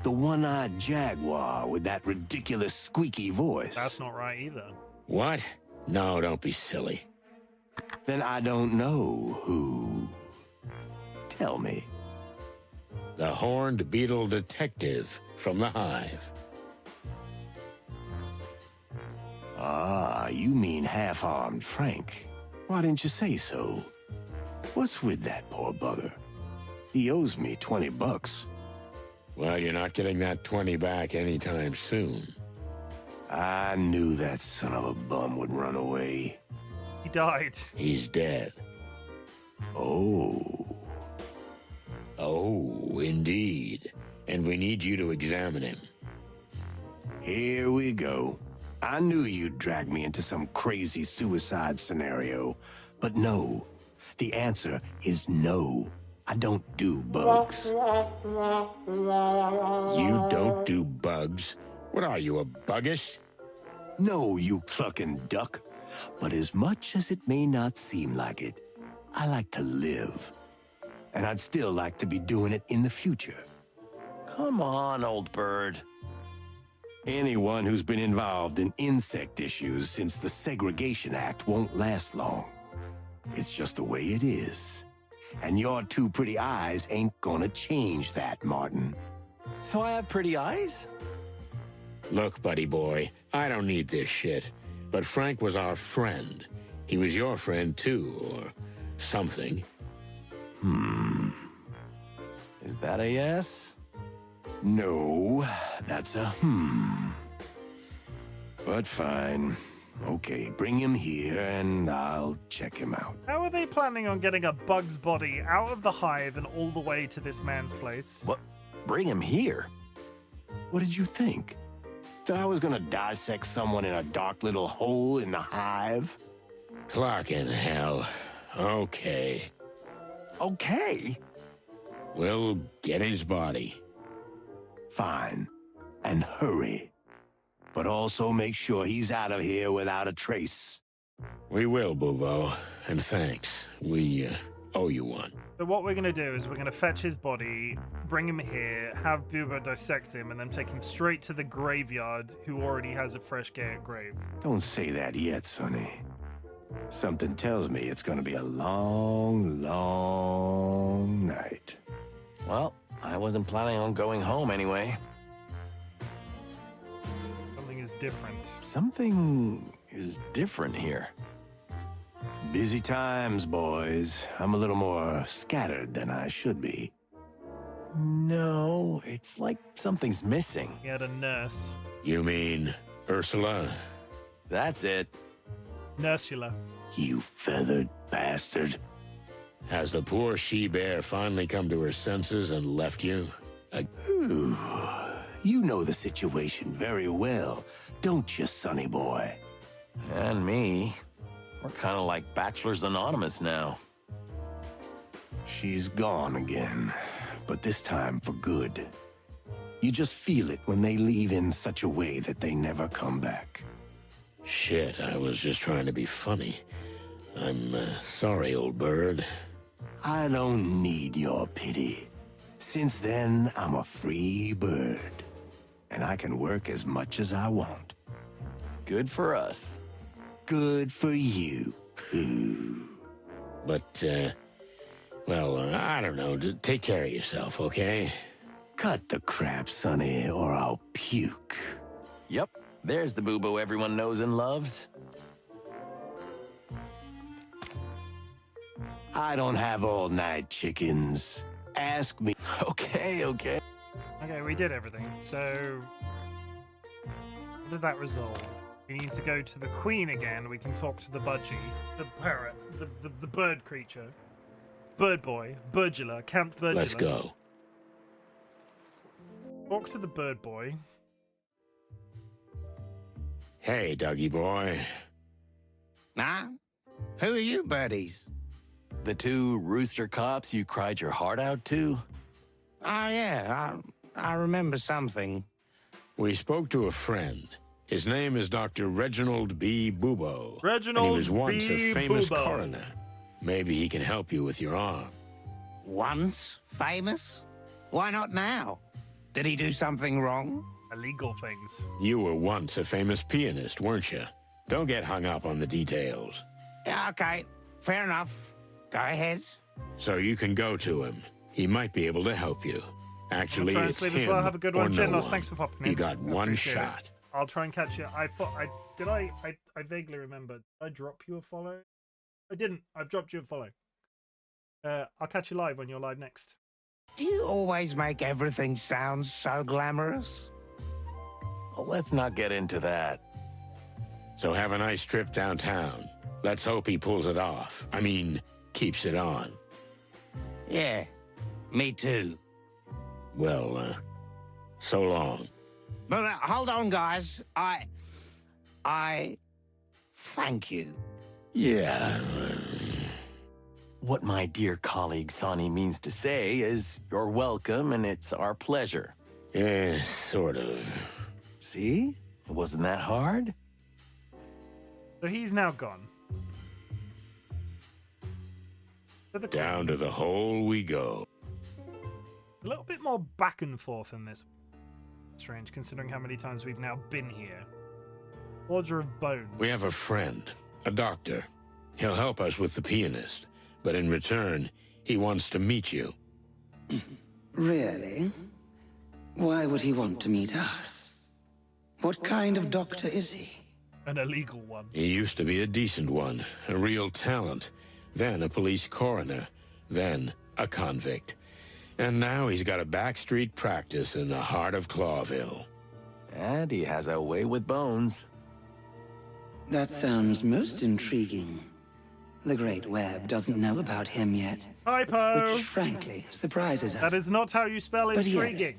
The one-eyed jaguar with that ridiculous squeaky voice. That's not right either. What? No, don't be silly. Then I don't know who. Tell me. The horned beetle detective from the Hive. Ah, you mean half-armed Frank. Why didn't you say so? What's with that poor bugger? He owes me $20. Well, you're not getting that 20 back anytime soon. I knew that son of a bum would run away. He died. He's dead. Oh. Oh, indeed. And we need you to examine him. Here we go. I knew you'd drag me into some crazy suicide scenario. But no. The answer is no. I don't do bugs. You don't do bugs? What are you, a buggist? No, you clucking duck. But as much as it may not seem like it, I like to live. And I'd still like to be doing it in the future. Come on, old bird. Anyone who's been involved in insect issues since the Segregation Act won't last long. It's just the way it is. And your two pretty eyes ain't gonna change that, Martin. So I have pretty eyes? Look, buddy boy, I don't need this shit. But Frank was our friend. He was your friend too, or something. Is that a yes? No, that's a But fine. Okay, bring him here and I'll check him out. How are they planning on getting a bug's body out of the hive and all the way to this man's place? What? Bring him here? What did you think? That I was gonna dissect someone in a dark little hole in the hive? Clocking hell. Okay. Okay? We'll get his body. Fine. And hurry. But also make sure he's out of here without a trace. We will, Bubo. And thanks. We owe you one. So what we're going to do is we're going to fetch his body, bring him here, have Bubo dissect him, and then take him straight to the graveyard, who already has a fresh grave. Don't say that yet, Sonny. Something tells me it's gonna be a long, long night. Well, I wasn't planning on going home anyway. Something is different. Something is different here. Busy times, boys. I'm a little more scattered than I should be. No, it's like something's missing. He had a nurse. You mean Ursula? That's it. Nursula. You feathered bastard. Has the poor she-bear finally come to her senses and left you? Ooh, you know the situation very well, don't you, sonny boy? And me. We're kind of like Bachelors Anonymous now. She's gone again, but this time for good. You just feel it when they leave in such a way that they never come back. Shit, I was just trying to be funny. I'm sorry, old bird. I don't need your pity. Since then, I'm a free bird. And I can work as much as I want. Good for us. Good for you. Ooh. But, well, I don't know. Take care of yourself, okay? Cut the crap, Sonny, or I'll puke. Yep, there's the Bubo everyone knows and loves. I don't have all night chickens. Ask me. Okay. Okay, we did everything. So, how did that resolve? We need to go to the queen again. We can talk to the budgie, the parrot, the bird creature. Bird boy, Birdula, Count Birdula. Let's go. Talk to the bird boy. Hey, Dougie boy. Nah? Who are you, birdies? The two rooster cops you cried your heart out to? Oh, yeah, I remember something. We spoke to a friend. His name is Dr. Reginald B. Bubo. Reginald and he was once B. a famous Bubo. coroner. Maybe he can help you with your arm. Once famous? Why not now? Did he do something wrong? Illegal things. You were once a famous pianist, weren't you? Don't get hung up on the details. Yeah, okay. Fair enough. Go ahead. So you can go to him. He might be able to help you. Actually, Try and it's sleep him as well. Have a good or one, no Chinlos. one. Thanks for popping in. You got I one appreciate shot. it. I'll try and catch you. I vaguely remember. Did I drop you a follow? I didn't. I've dropped you a follow. I'll catch you live when you're live next. Do you always make everything sound so glamorous? Well, let's not get into that. So have a nice trip downtown. Let's hope he pulls it off. I mean, keeps it on. Yeah, me too. Well, so long. But hold on, guys. I thank you. Yeah. What my dear colleague Sonny means to say is you're welcome and it's our pleasure. Yeah, sort of. See? It wasn't that hard. So he's now gone. Down to the hole we go. A little bit more back and forth in this. Strange, considering how many times we've now been here. Order of Bones. We have a friend, a doctor. He'll help us with the pianist, but in return, he wants to meet you. Really? Why would he want to meet us? What kind of doctor is he? An illegal one. He used to be a decent one, a real talent, then a police coroner, then a convict. And now he's got a backstreet practice in the heart of Clawville. And he has a way with bones. That sounds most intriguing. The Great Web doesn't know about him yet. Hypo! Which, frankly, surprises us. That is not how you spell But intriguing. yes,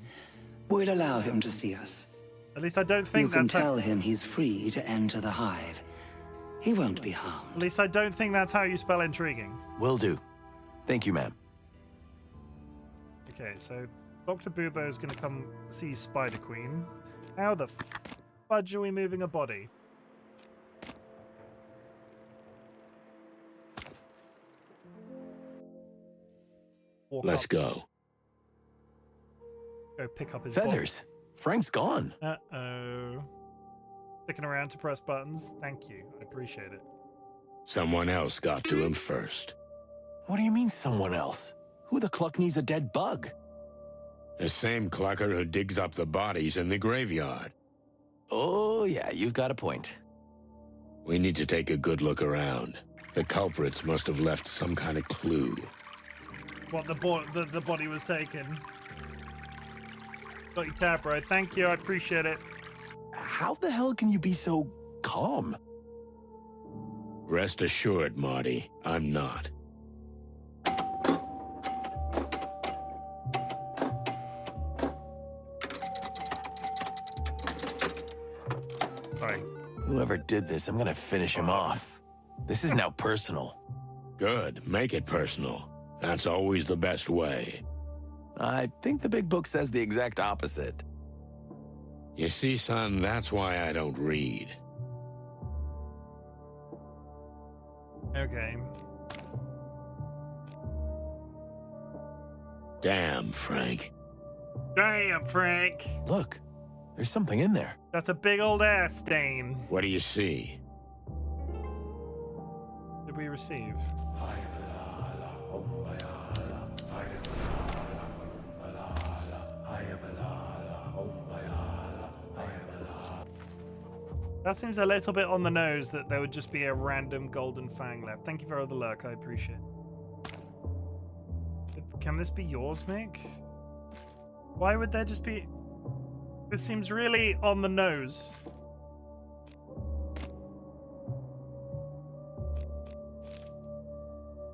we'll allow him to see us. At least I don't think You can that's tell him he's free to enter the Hive. He won't be harmed. At least I don't think that's how you spell intriguing. Will do. Thank you, ma'am. Okay, so Dr. Bubo is going to come see Spider Queen. How the fudge are we moving a body? Walk Let's up. go. Go pick up his Feathers. Frank's gone. Uh-oh. Sticking around to press buttons. Thank you. I appreciate it. Someone else got to him first. What do you mean someone else? Who the cluck needs a dead bug? The same clucker who digs up the bodies in the graveyard. Oh, yeah, you've got a point. We need to take a good look around. The culprits must have left some kind of clue. What, the body was taken. Got your tab, bro. Thank you. I appreciate it. How the hell can you be so calm? Rest assured, Marty, I'm not. Sorry. Whoever did this, I'm gonna finish him off. This is now personal. Good. Make it personal. That's always the best way. I think the big book says the exact opposite. You see, son, that's why I don't read. Okay. Damn, Frank. Damn, Frank. Look, there's something in there. That's a big old ass stain. What do you see? Did we receive? That seems a little bit on the nose that there would just be a random golden fang left. Thank you for all the lurk, I appreciate it. Can this be yours, Mick? Why would there just be... This seems really on the nose.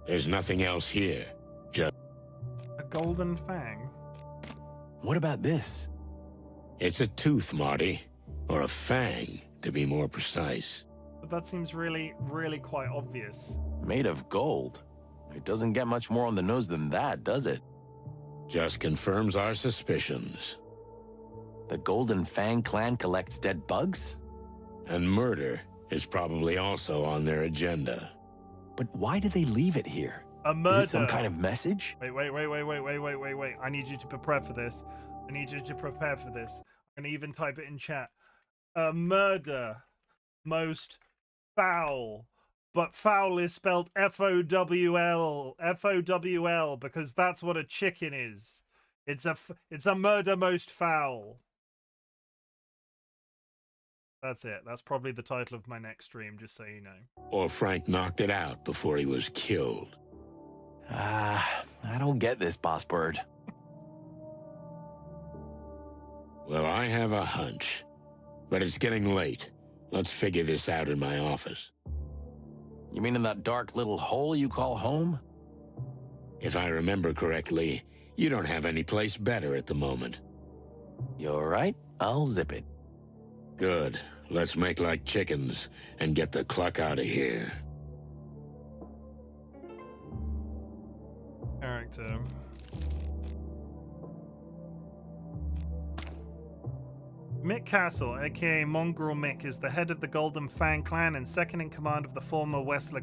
There's nothing else here. Just A golden fang? What about this? It's a tooth, Marty. Or a fang, to be more precise. But that seems really, really quite obvious. Made of gold. It doesn't get much more on the nose than that, does it? Just confirms our suspicions. The Golden Fang clan collects dead bugs? And murder is probably also on their agenda. But why did they leave it here? A murder. Is it some kind of message? Wait. I need you to prepare for this. I'm gonna even type it in chat. A murder. Most foul. But foul is spelled F-O-W-L. F-O-W-L, because that's what a chicken is. It's a murder most foul. That's it. That's probably the title of my next stream, just so you know. Or Frank knocked it out before he was killed. I don't get this, Boss Bird. Well, I have a hunch. But it's getting late. Let's figure this out in my office. You mean in that dark little hole you call home? If I remember correctly, you don't have any place better at the moment. You're right. I'll zip it. Good. Let's make like chickens and get the cluck out of here. Character. Mick Castle, aka Mongrel Mick, is the head of the Golden Fang clan and second in command of the former Wessler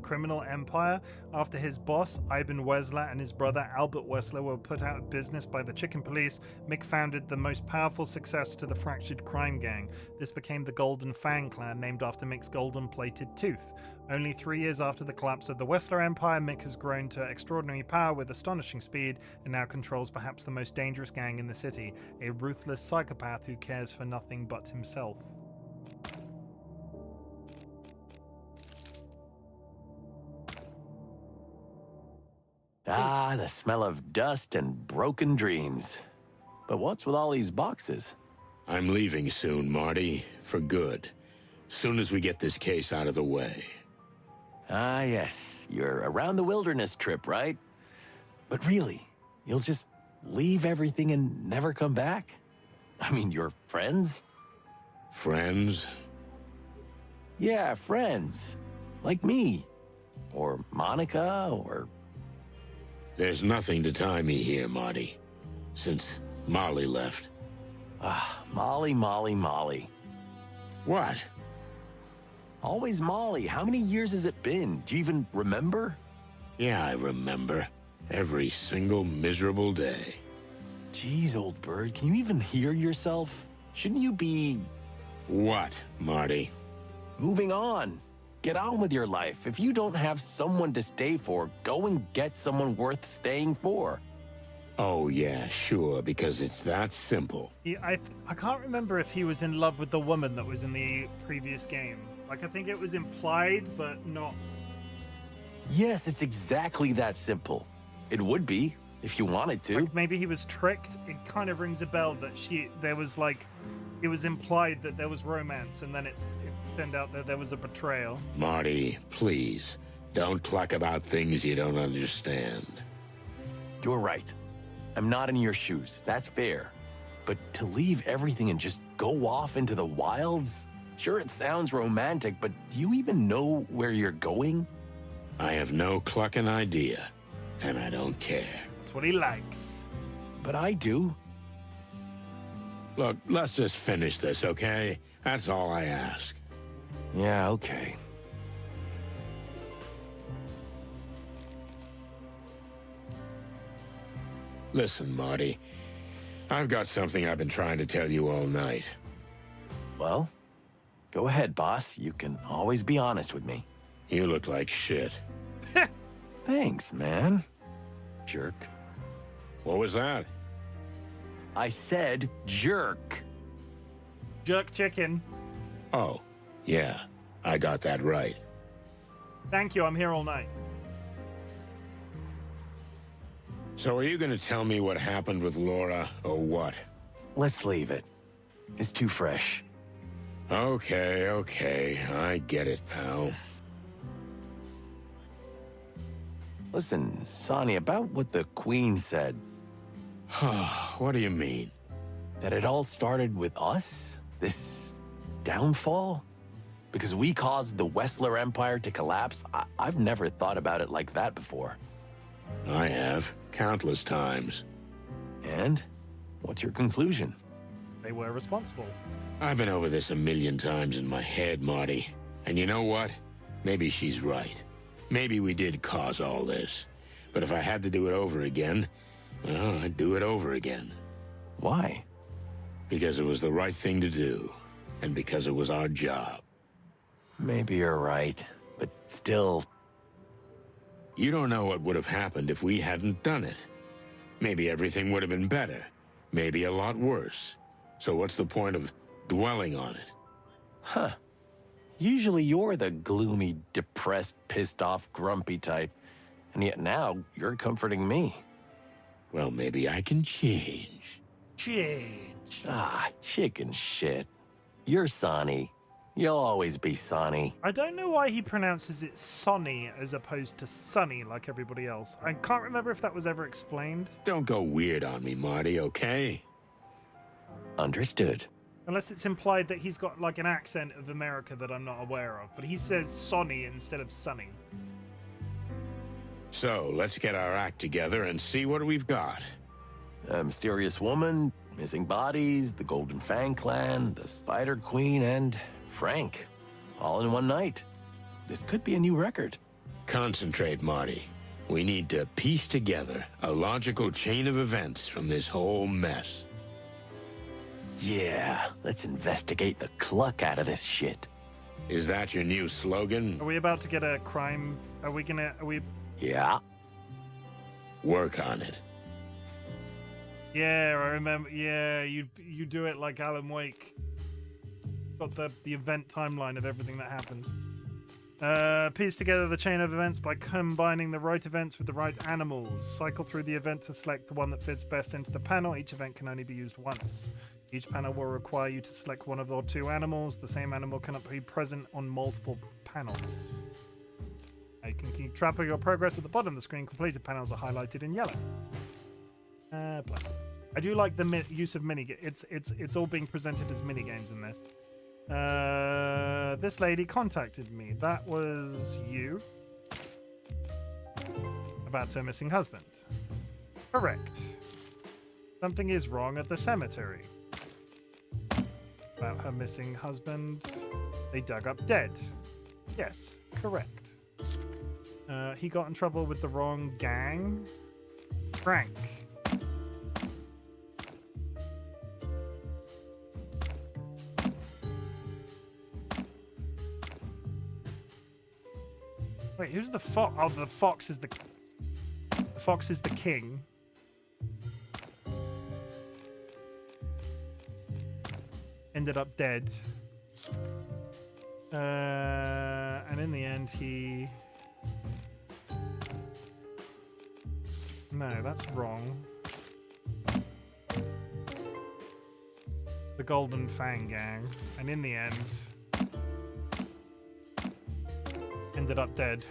criminal empire. After his boss, Ivan Wessler, and his brother Albert Wessler were put out of business by the Chicken Police, Mick founded the most powerful success to the fractured crime gang. This became the Golden Fang clan, named after Mick's golden-plated tooth. Only 3 years after the collapse of the Wessler Empire, Mick has grown to extraordinary power with astonishing speed and now controls perhaps the most dangerous gang in the city, a ruthless psychopath who cares for nothing but himself. Ah, the smell of dust and broken dreams. But what's with all these boxes? I'm leaving soon, Marty, for good. Soon as we get this case out of the way. Ah, yes. You're around the wilderness trip, right? But really, you'll just leave everything and never come back? I mean, you're friends? Friends? Yeah, friends. Like me. Or Monica, or... There's nothing to tie me here, Marty. Since Molly left. Ah, Molly. What? Always Molly. How many years has it been? Do you even remember? Yeah, I remember. Every single miserable day. Jeez, old bird, can you even hear yourself? Shouldn't you be... What, Marty? Moving on. Get on with your life. If you don't have someone to stay for, go and get someone worth staying for. Oh, yeah, sure, because it's that simple. I can't remember if he was in love with the woman that was in the previous game. Like, I think it was implied, but not... Yes, it's exactly that simple. It would be, if you wanted to. Like, maybe he was tricked. It kind of rings a bell that there was, like... It was implied that there was romance, and then it turned out that there was a betrayal. Marty, please, don't cluck about things you don't understand. You're right. I'm not in your shoes. That's fair. But to leave everything and just go off into the wilds? Sure, it sounds romantic, but do you even know where you're going? I have no clucking idea, and I don't care. That's what he likes. But I do. Look, let's just finish this, okay? That's all I ask. Yeah, okay. Listen, Marty. I've got something I've been trying to tell you all night. Well, go ahead, boss. You can always be honest with me. You look like shit. Thanks, man. Jerk. What was that? I said jerk. Jerk chicken. Oh, yeah. I got that right. Thank you, I'm here all night. So are you going to tell me what happened with Laura, or what? Let's leave it. It's too fresh. Okay. I get it, pal. Listen, Sonny, about what the Queen said. What do you mean? That it all started with us? This downfall? Because we caused the Wessler Empire to collapse? I've never thought about it like that before. I have, countless times. And? What's your conclusion? They were responsible. I've been over this a million times in my head, Marty. And you know what? Maybe she's right. Maybe we did cause all this. But if I had to do it over again, well, I'd do it over again. Why? Because it was the right thing to do. And because it was our job. Maybe you're right, but still... You don't know what would have happened if we hadn't done it. Maybe everything would have been better. Maybe a lot worse. So what's the point of dwelling on it? Huh. Usually you're the gloomy, depressed, pissed off, grumpy type. And yet now, you're comforting me. Well, maybe I can change. Change. Ah, chicken shit. You're Sonny. You'll always be Sonny. I don't know why he pronounces it Sonny as opposed to Sunny like everybody else. I can't remember if that was ever explained. Don't go weird on me, Marty, okay? Understood. Unless it's implied that he's got like an accent of America that I'm not aware of. But he says Sonny instead of Sunny. So, let's get our act together and see what we've got. A mysterious woman, missing bodies, the Golden Fang clan, the Spider Queen, and Frank. All in one night. This could be a new record. Concentrate, Marty. We need to piece together a logical chain of events from this whole mess. Yeah, let's investigate the cluck out of this shit. Is that your new slogan? Are we about to get a crime? Are we? Yeah. Work on it. Yeah, I remember. Yeah, you do it like Alan Wake. Got the event timeline of everything that happens. Piece together the chain of events by combining the right events with the right animals. Cycle through the event to select the one that fits best into the panel. Each event can only be used once. Each panel will require you to select one of the two animals. The same animal cannot be present on multiple panels. You can keep track of your progress at the bottom of the screen. Completed panels are highlighted in yellow. Blah. I do like the use of mini. It's all being presented as mini games in this. This lady contacted me. That was you. About her missing husband. Correct. Something is wrong at the cemetery. About her missing husband. They dug up dead. Yes, correct. He got in trouble with the wrong gang. Frank. Wait, who's the fox? Oh, the fox is the fox is the king. Ended up dead. And in the end, he... No, that's wrong. The Golden Fang gang. And in the end... ended up dead.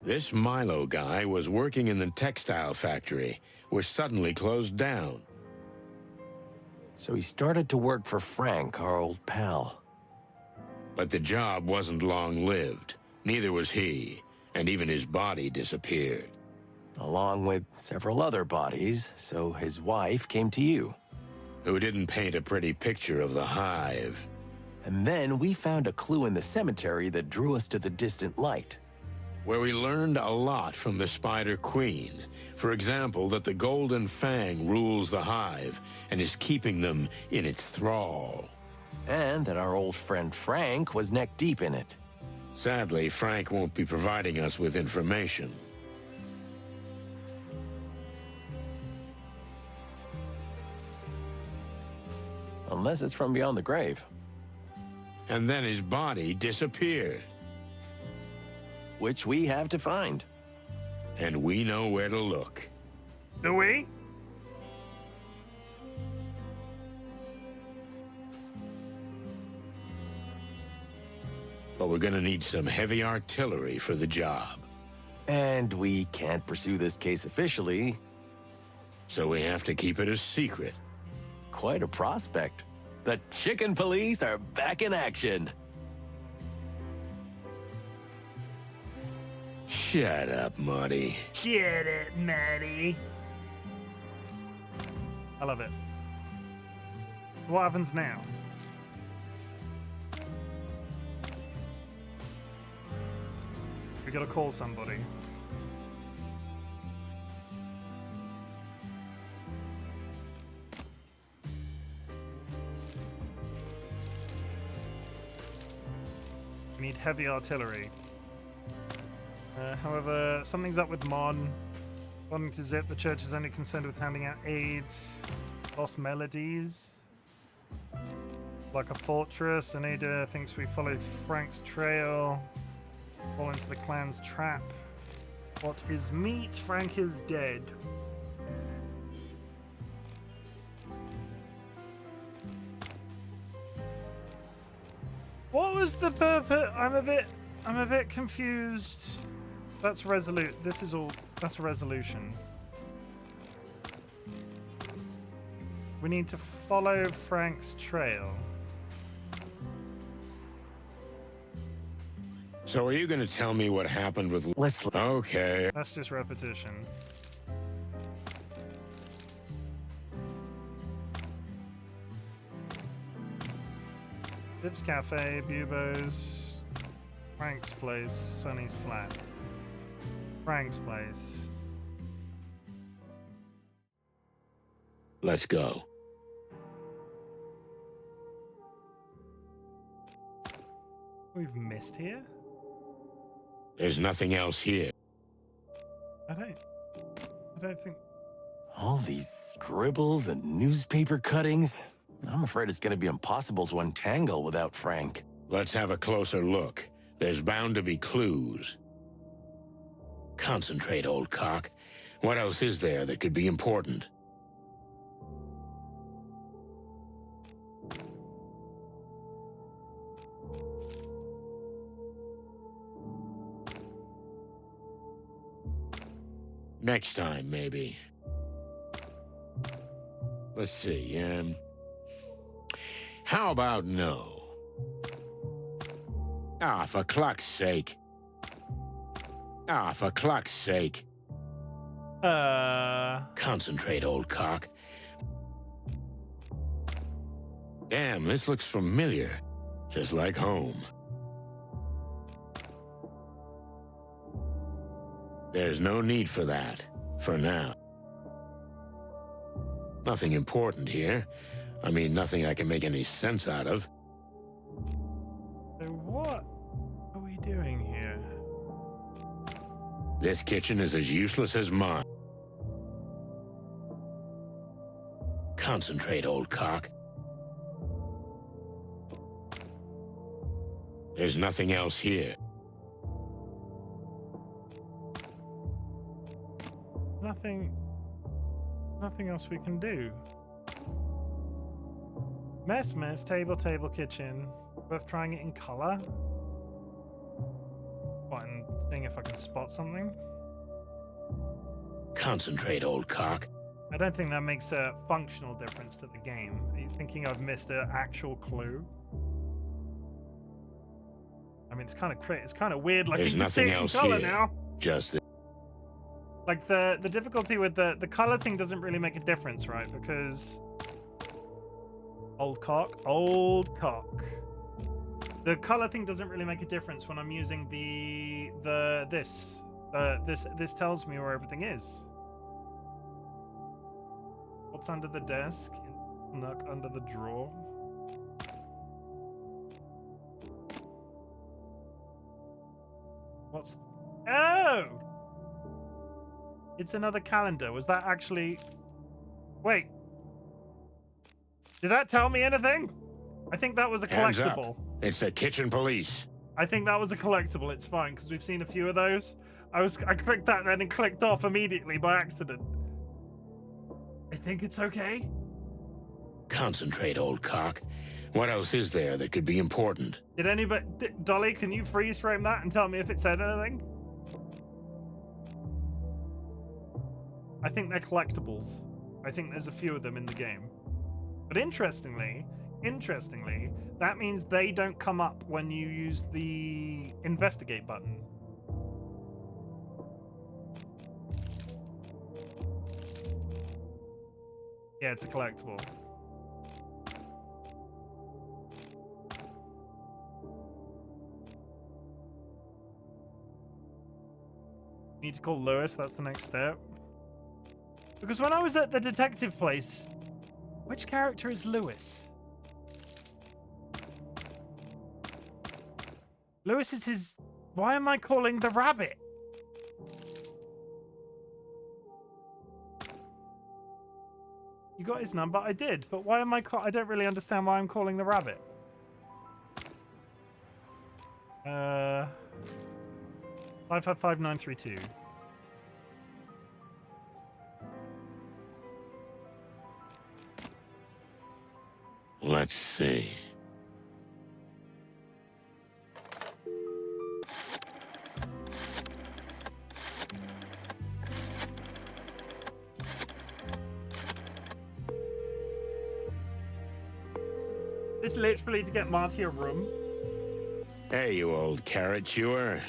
This Milo guy was working in the textile factory, which suddenly closed down. So he started to work for Frank, our old pal. But the job wasn't long-lived. Neither was he, and even his body disappeared. Along with several other bodies, so his wife came to you. Who didn't paint a pretty picture of the Hive. And then we found a clue in the cemetery that drew us to the distant light. Where we learned a lot from the Spider Queen. For example, that the Golden Fang rules the Hive and is keeping them in its thrall. And that our old friend Frank was neck-deep in it. Sadly, Frank won't be providing us with information. Unless it's from beyond the grave. And then his body disappeared. Which we have to find. And we know where to look. Do we? But we're gonna need some heavy artillery for the job. And we can't pursue this case officially. So we have to keep it a secret. Quite a prospect. The chicken police are back in action. Shut up, Marty. Shut it, Maddie. I love it. What happens now? We gotta call somebody. We need heavy artillery. However, something's up with Mon. According to Zip, the church is only concerned with handing out aid. Lost melodies. Like a fortress. Aneda thinks we follow Frank's trail. Fall into the clan's trap. What is meat? Frank is dead. What was the purpose? I'm a bit confused. That's resolute. This is all. That's a resolution. We need to follow Frank's trail. So are you gonna tell me what happened with... Okay. That's just repetition. Dip's Cafe, Bubo's, Frank's Place, Sunny's Flat. Frank's Place. Let's go. We've missed here? There's nothing else here. I don't think... All these scribbles and newspaper cuttings. I'm afraid it's going to be impossible to untangle without Frank. Let's have a closer look. There's bound to be clues. Concentrate, old cock. What else is there that could be important? Next time, maybe. Let's see, how about no? Ah, for cluck's sake. Ah, for cluck's sake. Concentrate, old cock. Damn, this looks familiar. Just like home. There's no need for that, for now. Nothing important here. I mean, nothing I can make any sense out of. So what are we doing here? This kitchen is as useless as mine. Concentrate, old cock. There's nothing else here. Nothing else we can do. Mess, table, kitchen. Worth trying it in color. What, and seeing if I can spot something? Concentrate, old cock. I don't think that makes a functional difference to the game. Are you thinking I've missed an actual clue? I mean, it's kind of weird. Like, There's you can see nothing it in else color here. now. Just this. Like the difficulty with the color thing doesn't really make a difference, right? Because old cock. The color thing doesn't really make a difference when I'm using this tells me where everything is. What's under the desk? Nook under the drawer. What's... Oh! It's another calendar. Was that actually... Wait. Did that tell me anything? I think that was a Hands collectible. up. It's the kitchen police. I think that was a collectible. It's fine, because we've seen a few of those. I clicked that then and clicked off immediately by accident. I think it's okay. Concentrate, old cock. What else is there that could be important? Did anybody... Dolly, can you freeze frame that and tell me if it said anything? I think they're collectibles. I think there's a few of them in the game. But interestingly, that means they don't come up when you use the investigate button. Yeah, it's a collectible. Need to call Lewis, that's the next step. Because when I was at the detective place, which character is Lewis? Lewis is his... Why am I calling the rabbit? You got his number? I did, but why am I... I don't really understand why I'm calling the rabbit. 555932. Let's see. This literally to get Marty a room. Hey, you old carrot chewer.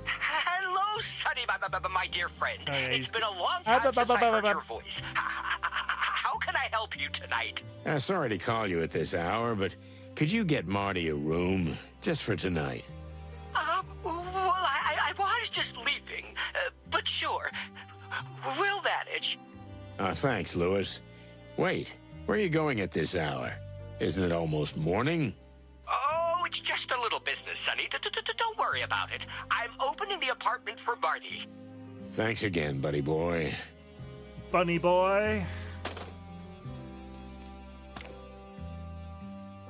Hello, Sonny, my dear friend. Oh, yeah, it's been a long time since I heard your voice. How can I help you tonight? Sorry to call you at this hour, but could you get Marty a room just for tonight? Well, I was just leaving, but sure. Will manage. Thanks, Lewis. Wait, where are you going at this hour? Isn't it almost morning? Oh, it's just a little business, Sonny. Don't worry about it. I'm opening the apartment for Marty. Thanks again, buddy boy. Bunny boy.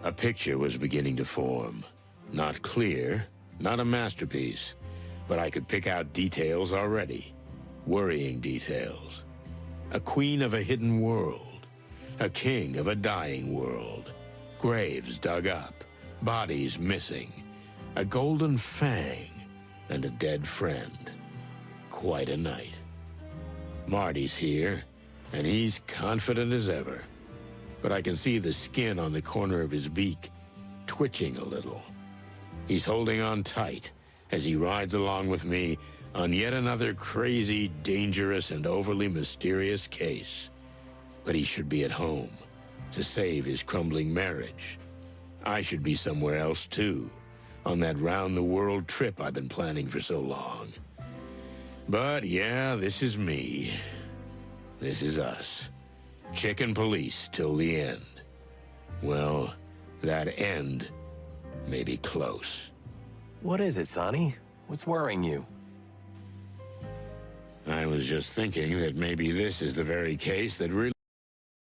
A picture was beginning to form. Not clear, not a masterpiece, but I could pick out details already. Worrying details. A queen of a hidden world. A king of a dying world. Graves dug up. Bodies missing. A golden fang. And a dead friend. Quite a night. Marty's here, and he's confident as ever. But I can see the skin on the corner of his beak twitching a little. He's holding on tight as he rides along with me on yet another crazy, dangerous, and overly mysterious case. But he should be at home to save his crumbling marriage. I should be somewhere else, too, on that round-the-world trip I've been planning for so long. But, yeah, this is me. This is us. Chicken police till the end. Well, that end may be close. What is it, Sonny? What's worrying you? I was just thinking that maybe this is the very case that really...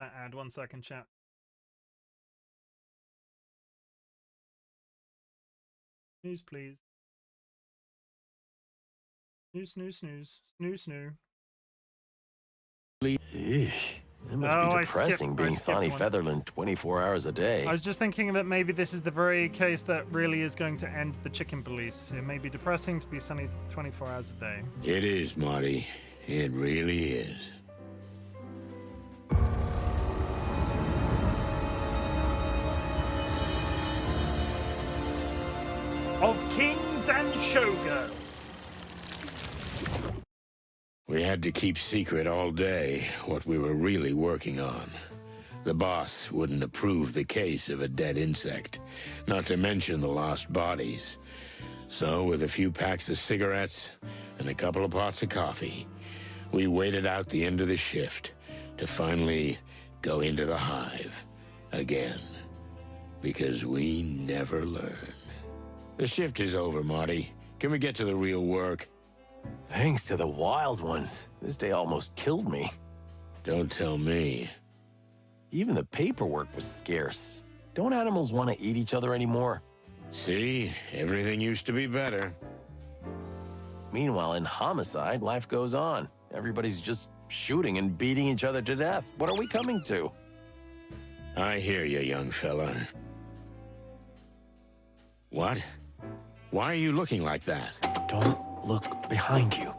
Add 1 second, chat. Snooze, please. Snooze, snooze, snooze. Snooze, snooze. It must be depressing being Sonny Featherland 24 hours a day. I was just thinking that maybe this is the very case that really is going to end the chicken police. It may be depressing to be Sonny 24 hours a day. It is, Marty. It really is. Of kings and shoguns. We had to keep secret all day what we were really working on. The boss wouldn't approve the case of a dead insect, not to mention the lost bodies. So, with a few packs of cigarettes and a couple of pots of coffee, we waited out the end of the shift to finally go into the hive again. Because we never learn. The shift is over, Marty. Can we get to the real work? Thanks to the wild ones, this day almost killed me. Don't tell me. Even the paperwork was scarce. Don't animals want to eat each other anymore? See, everything used to be better. Meanwhile, in homicide, life goes on. Everybody's just shooting and beating each other to death. What are we coming to? I hear you, young fella. What? Why are you looking like that? Don't look behind you.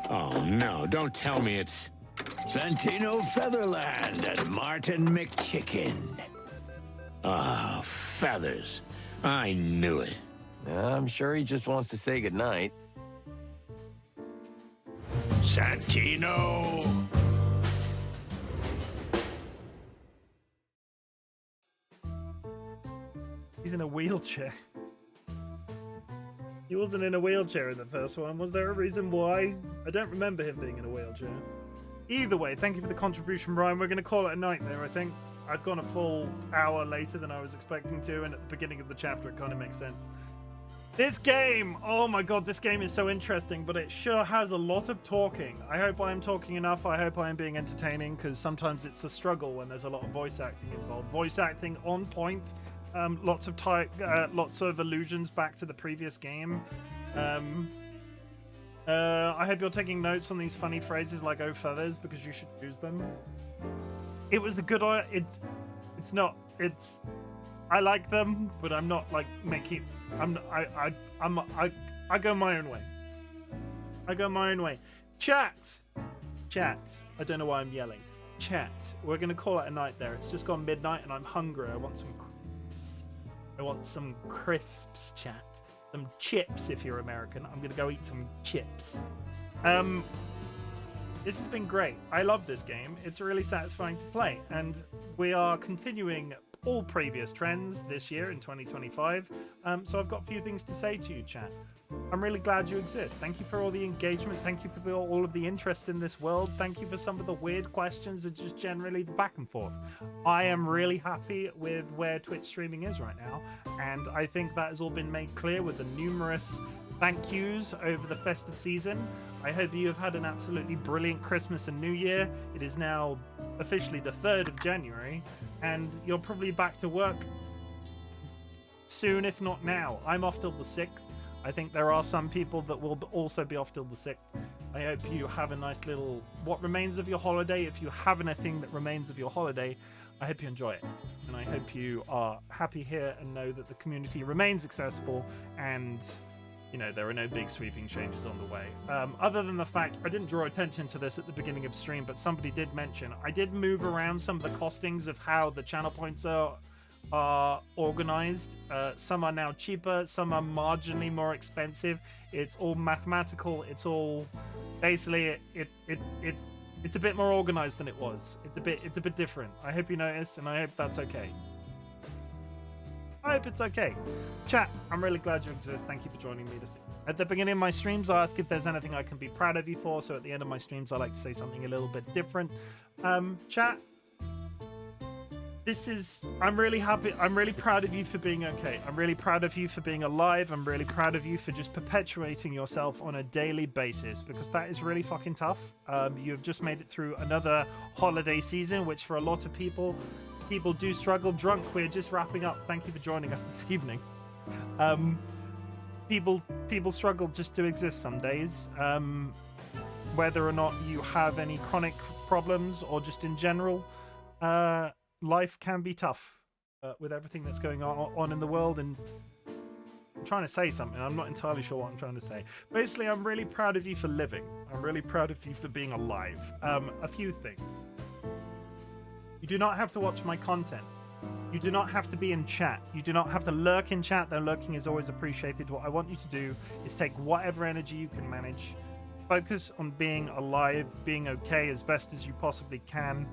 Oh, no, don't tell me it's... Santino Featherland and Martin McChicken. Ah, feathers. I knew it. I'm sure he just wants to say goodnight. Santino! He's in a wheelchair. He wasn't in a wheelchair in the first one. Was there a reason why? I don't remember him being in a wheelchair. Either way, thank you for the contribution, Ryan. We're going to call it a night there, I think. I've gone a full hour later than I was expecting to, and at the beginning of the chapter it kind of makes sense. This game! Oh my god, this game is so interesting, but it sure has a lot of talking. I hope I am talking enough. I hope I am being entertaining, because sometimes it's a struggle when there's a lot of voice acting involved. Voice acting on point. Lots of allusions back to the previous game. I hope you're taking notes on these funny phrases like "oh feathers" because you should use them. It was a good. I like them, but I'm not like making. I go my own way. I go my own way. Chat. I don't know why I'm yelling. Chat. We're gonna call it a night there. It's just gone midnight and I'm hungry. I want some crisps, chat. Some chips if you're American. I'm gonna go eat some chips. This has been great. I love this game. It's really satisfying to play, and we are continuing all previous trends this year in 2025. So I've got a few things to say to you, chat. I'm really glad you exist. Thank you for all the engagement. Thank you for all of the interest in this world. Thank you for some of the weird questions and just generally the back and forth. I am really happy with where Twitch streaming is right now, and I think that has all been made clear with the numerous thank yous over the festive season. I hope you have had an absolutely brilliant Christmas and New Year. It is now officially the 3rd of January, and you're probably back to work soon, if not now. I'm off till the 6th. I think there are some people that will also be off till the 6th. I hope you have a nice little what remains of your holiday. If you have anything that remains of your holiday, I hope you enjoy it. And I hope you are happy here and know that the community remains accessible and, you know, there are no big sweeping changes on the way. Other than the fact, I didn't draw attention to this at the beginning of stream, but somebody did mention, I did move around some of the costings of how the channel points are organized. Some are now cheaper, some are marginally more expensive. It's all mathematical. It's all basically it's a bit more organized than it was. It's a bit different. I hope you noticed, and I hope that's okay. I hope it's okay. Chat, I'm really glad you exist. Thank you for joining me this. At the beginning of my streams, I ask if there's anything I can be proud of you for. So at the end of my streams, I like to say something a little bit different. Chat. I'm really happy. I'm really proud of you for being okay. I'm really proud of you for being alive. I'm really proud of you for just perpetuating yourself on a daily basis, because that is really fucking tough. You've just made it through another holiday season, which for a lot of people do struggle. Drunk, we're just wrapping up. Thank you for joining us this evening. People struggle just to exist some days. Whether or not you have any chronic problems or just in general, life can be tough with everything that's going on in the world. And I'm trying to say something. I'm not entirely sure what I'm trying to say. Basically, I'm really proud of you for living. I'm really proud of you for being alive. A few things. You do not have to watch my content. You do not have to be in chat. You do not have to lurk in chat, though lurking is always appreciated. What I want you to do is take whatever energy you can manage. Focus on being alive, being okay as best as you possibly can.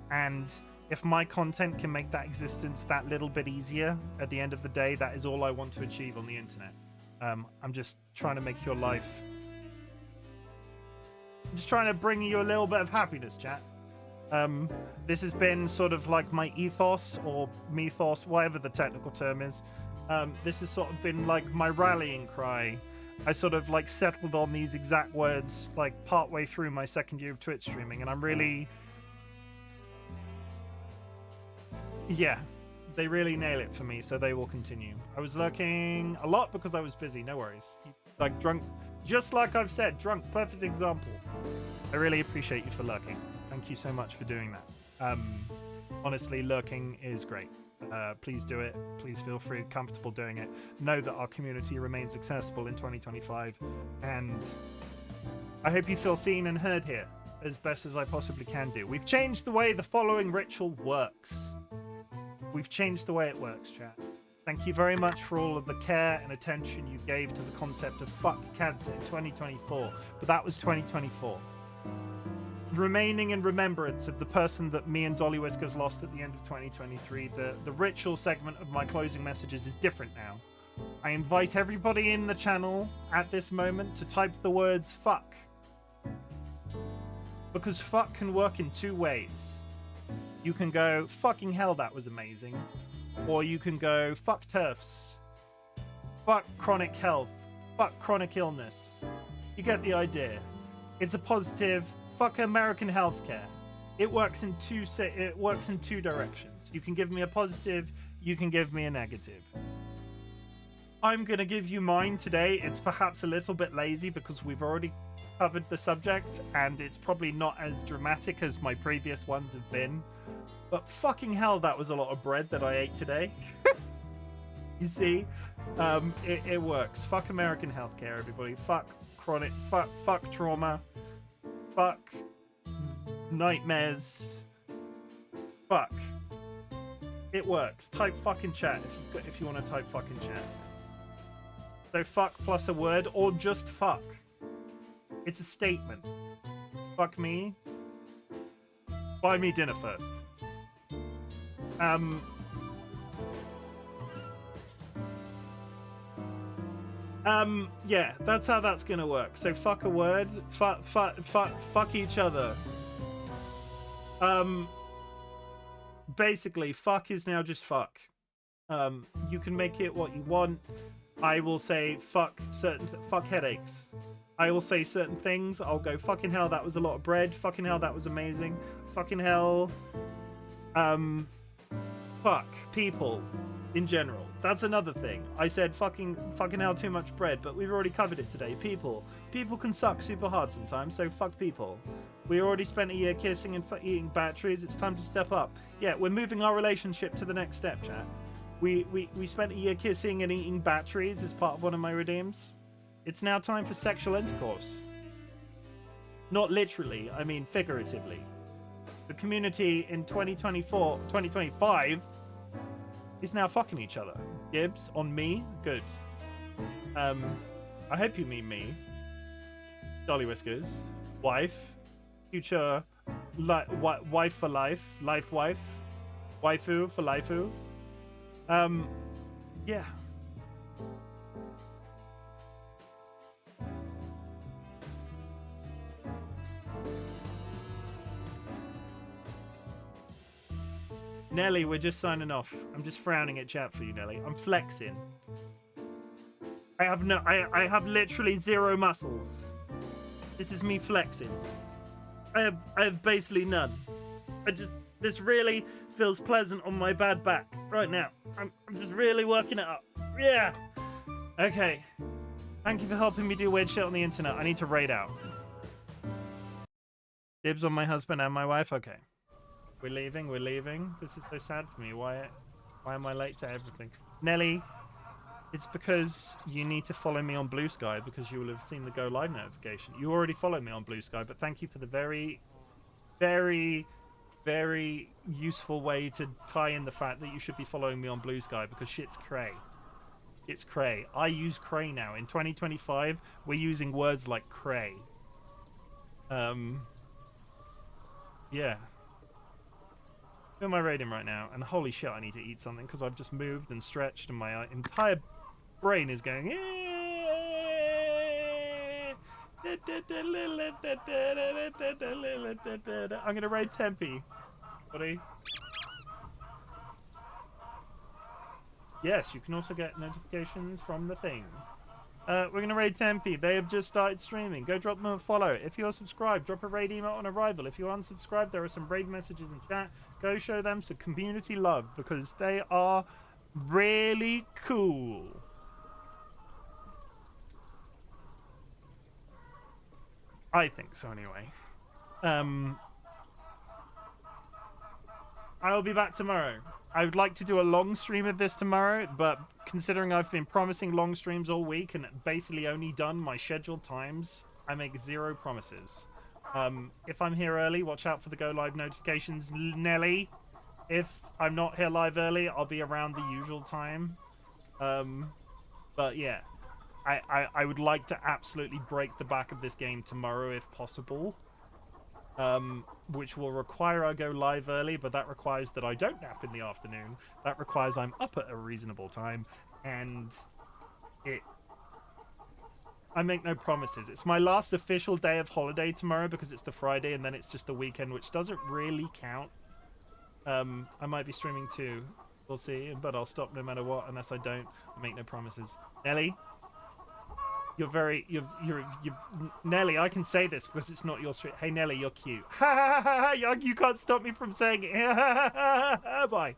And if my content can make that existence that little bit easier at the end of the day, that is all I want to achieve on the internet. I'm just trying to make your life... I'm just trying to bring you a little bit of happiness, chat. This has been sort of like my ethos or mythos, whatever the technical term is. This has sort of been like my rallying cry. I sort of like settled on these exact words like partway through my 2nd year of Twitch streaming, and I'm really... Yeah, they really nail it for me, so they will continue. I was lurking a lot because I was busy, no worries. Like drunk, just like I've said, drunk, perfect example. I really appreciate you for lurking. Thank you so much for doing that. Honestly, lurking is great. Please do it. Please feel free, comfortable doing it. Know that our community remains accessible in 2025, and I hope you feel seen and heard here as best as I possibly can do. We've changed the way the following ritual works. We've changed the way it works, chat. Thank you very much for all of the care and attention you gave to the concept of fuck cancer in 2024, but that was 2024. Remaining in remembrance of the person that me and DollyWhiskers lost at the end of 2023, the ritual segment of my closing messages is different now. I invite everybody in the channel at this moment to type the words fuck. Because fuck can work in two ways. You can go, fucking hell, that was amazing. Or you can go, fuck turfs. Fuck chronic health. Fuck chronic illness. You get the idea. It's a positive. Fuck American healthcare. It works in two directions. You can give me a positive, you can give me a negative. I'm gonna give you mine today. It's perhaps a little bit lazy because we've already covered the subject and it's probably not as dramatic as my previous ones have been. But fucking hell, that was a lot of bread that I ate today. You see, it works. Fuck American healthcare, everybody. Fuck chronic, fuck trauma. Fuck nightmares. Fuck. It works. Type fucking chat if you want to type fucking chat. So fuck plus a word or just fuck. It's a statement. Fuck me. Buy me dinner first. Yeah, that's how that's gonna work. So fuck a word, fuck each other. Basically, fuck is now just fuck. You can make it what you want. I will say fuck headaches. I will say certain things. I'll go fucking hell, that was a lot of bread. Fucking hell, that was amazing. Fucking hell. Fuck people in general. That's another thing. I said fucking hell, too much bread, but we've already covered it today. People can suck super hard sometimes, so fuck people. We already spent a year kissing and eating batteries. It's time to step up. Yeah, we're moving our relationship to the next step, chat. We spent a year kissing and eating batteries as part of one of my redeems. It's now time for sexual intercourse. Not literally, I mean figuratively. The community in 2025 is now fucking each other. Gibbs, on me? Good. I hope you mean me. DollyWhiskers. Wife. Future wife for life. Life wife. Waifu for lifeu. Yeah. Nelly, we're just signing off. I'm just frowning at chat for you, Nelly. I'm flexing. I have literally zero muscles. This is me flexing. I have basically none. This really feels pleasant on my bad back right now. I'm just really working it up. Yeah. Okay. Thank you for helping me do weird shit on the internet. I need to raid out. Dibs on my husband and my wife. Okay. We're leaving. This is so sad for me. Why am I late to everything? Nelly, it's because you need to follow me on Blue Sky because you will have seen the go live notification. You already follow me on Blue Sky, but thank you for the very, very, very useful way to tie in the fact that you should be following me on Blue Sky because shit's cray. It's cray. I use cray now. In 2025, we're using words like cray. Yeah. Who am I raiding right now? And holy shit, I need to eat something because I've just moved and stretched and my entire brain is going. I'm gonna raid Tempe, buddy. Yes, you can also get notifications from the thing. We're gonna raid Tempe. They have just started streaming. Go drop them a follow. If you're subscribed, drop a raid email on arrival. If you're unsubscribed, there are some raid messages in chat. Go show them some community love because they are really cool. I think so anyway. I will be back tomorrow. I would like to do a long stream of this tomorrow, but considering I've been promising long streams all week and basically only done my scheduled times, I make 0 promises. If I'm here early, watch out for the go live notifications, Nelly. If I'm not here live early, I'll be around the usual time. But yeah, I would like to absolutely break the back of this game tomorrow if possible. Which will require I go live early, but that requires that I don't nap in the afternoon. That requires I'm up at a reasonable time, and I make no promises. It's my last official day of holiday tomorrow because it's the Friday, and then it's just the weekend, which doesn't really count. I might be streaming too. We'll see, but I'll stop no matter what unless I don't. I make no promises. Nelly? You're Nelly, I can say this because it's not your stream. Hey Nelly, you're cute. Ha ha ha ha! You can't stop me from saying it. Bye.